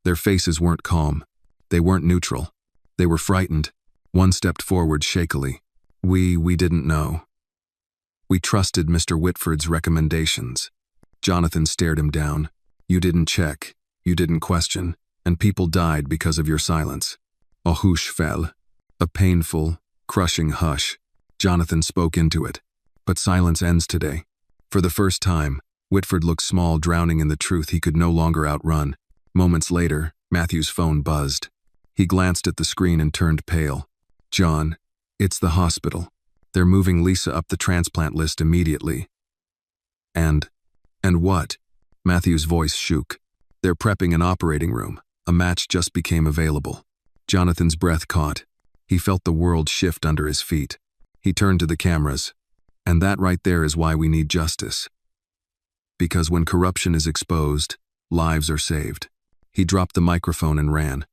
Their faces weren't calm. They weren't neutral. They were frightened. One stepped forward shakily. We didn't know. We trusted Mr. Whitford's recommendations. Jonathan stared him down. You didn't check. You didn't question. And people died because of your silence. A hush fell. A painful, crushing hush. Jonathan spoke into it. But silence ends today. For the first time, Whitford looked small, drowning in the truth he could no longer outrun. Moments later, Matthew's phone buzzed. He glanced at the screen and turned pale. John, it's the hospital. They're moving Lisa up the transplant list immediately. And what? Matthew's voice shook. They're prepping an operating room. A match just became available. Jonathan's breath caught. He felt the world shift under his feet. He turned to the cameras. And that right there is why we need justice. Because when corruption is exposed, lives are saved. He dropped the microphone and ran.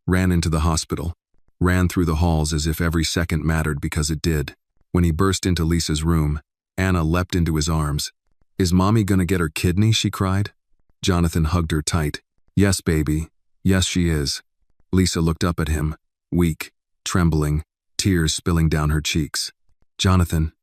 Ran into the hospital. Ran through the halls as if every second mattered because it did. When he burst into Lisa's room, Anna leapt into his arms. Is Mommy gonna get her kidney? She cried. Jonathan hugged her tight. Yes, baby. Yes, she is. Lisa looked up at him, weak, trembling, tears spilling down her cheeks. Jonathan,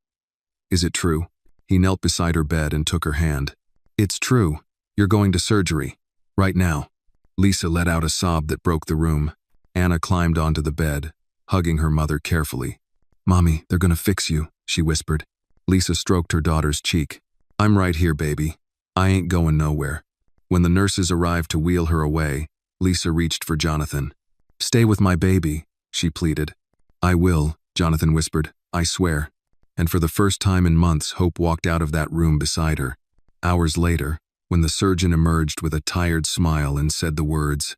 is it true? He knelt beside her bed and took her hand. It's true. You're going to surgery. Right now. Lisa let out a sob that broke the room. Anna climbed onto the bed, hugging her mother carefully. Mommy, they're gonna fix you, she whispered. Lisa stroked her daughter's cheek. I'm right here, baby. I ain't going nowhere. When the nurses arrived to wheel her away, Lisa reached for Jonathan. Stay with my baby, she pleaded. I will, Jonathan whispered. I swear. And for the first time in months, Hope walked out of that room beside her. Hours later, when the surgeon emerged with a tired smile and said the words,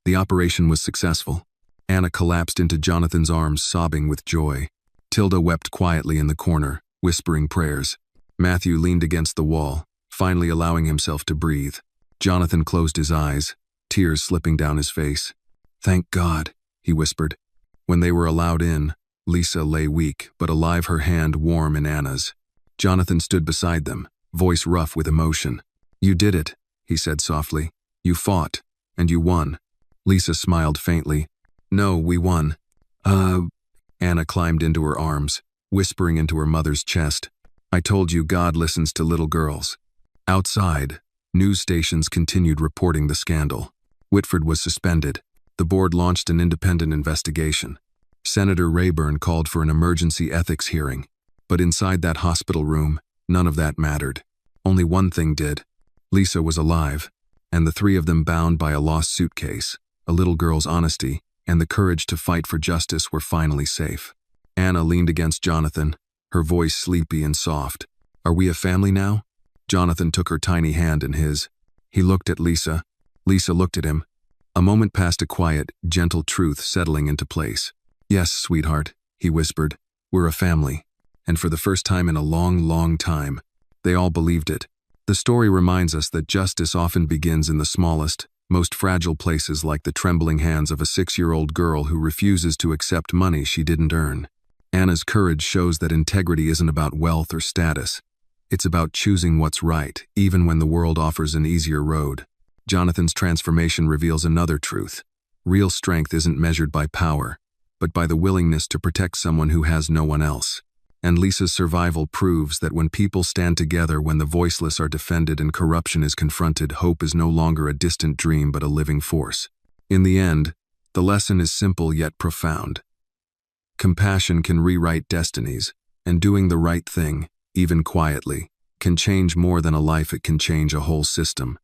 the operation was successful. Anna collapsed into Jonathan's arms, sobbing with joy. Tilda wept quietly in the corner, whispering prayers. Matthew leaned against the wall, finally allowing himself to breathe. Jonathan closed his eyes, tears slipping down his face. Thank God, he whispered. When they were allowed in, Lisa lay weak but alive, her hand warm in Anna's. Jonathan stood beside them, voice rough with emotion. You did it, he said softly. You fought, and you won. Lisa smiled faintly. No, we won. Anna climbed into her arms, whispering into her mother's chest. I told you God listens to little girls. Outside, news stations continued reporting the scandal. Whitford was suspended. The board launched an independent investigation. Senator Rayburn called for an emergency ethics hearing. But inside that hospital room, none of that mattered. Only one thing did. Lisa was alive, and the three of them bound by a lost suitcase, a little girl's honesty, and the courage to fight for justice were finally safe. Anna leaned against Jonathan, her voice sleepy and soft. "Are we a family now?" Jonathan took her tiny hand in his. He looked at Lisa. Lisa looked at him. A moment passed, a quiet, gentle truth settling into place. "Yes, sweetheart," he whispered. "We're a family." And for the first time in a long, long time, they all believed it. The story reminds us that justice often begins in the smallest, most fragile places, like the trembling hands of a 6-year-old girl who refuses to accept money she didn't earn. Anna's courage shows that integrity isn't about wealth or status. It's about choosing what's right, even when the world offers an easier road. Jonathan's transformation reveals another truth. Real strength isn't measured by power, but by the willingness to protect someone who has no one else. And Lisa's survival proves that when people stand together, when the voiceless are defended and corruption is confronted, hope is no longer a distant dream but a living force. In the end, the lesson is simple yet profound. Compassion can rewrite destinies, and doing the right thing, even quietly, can change more than a life. It can change a whole system.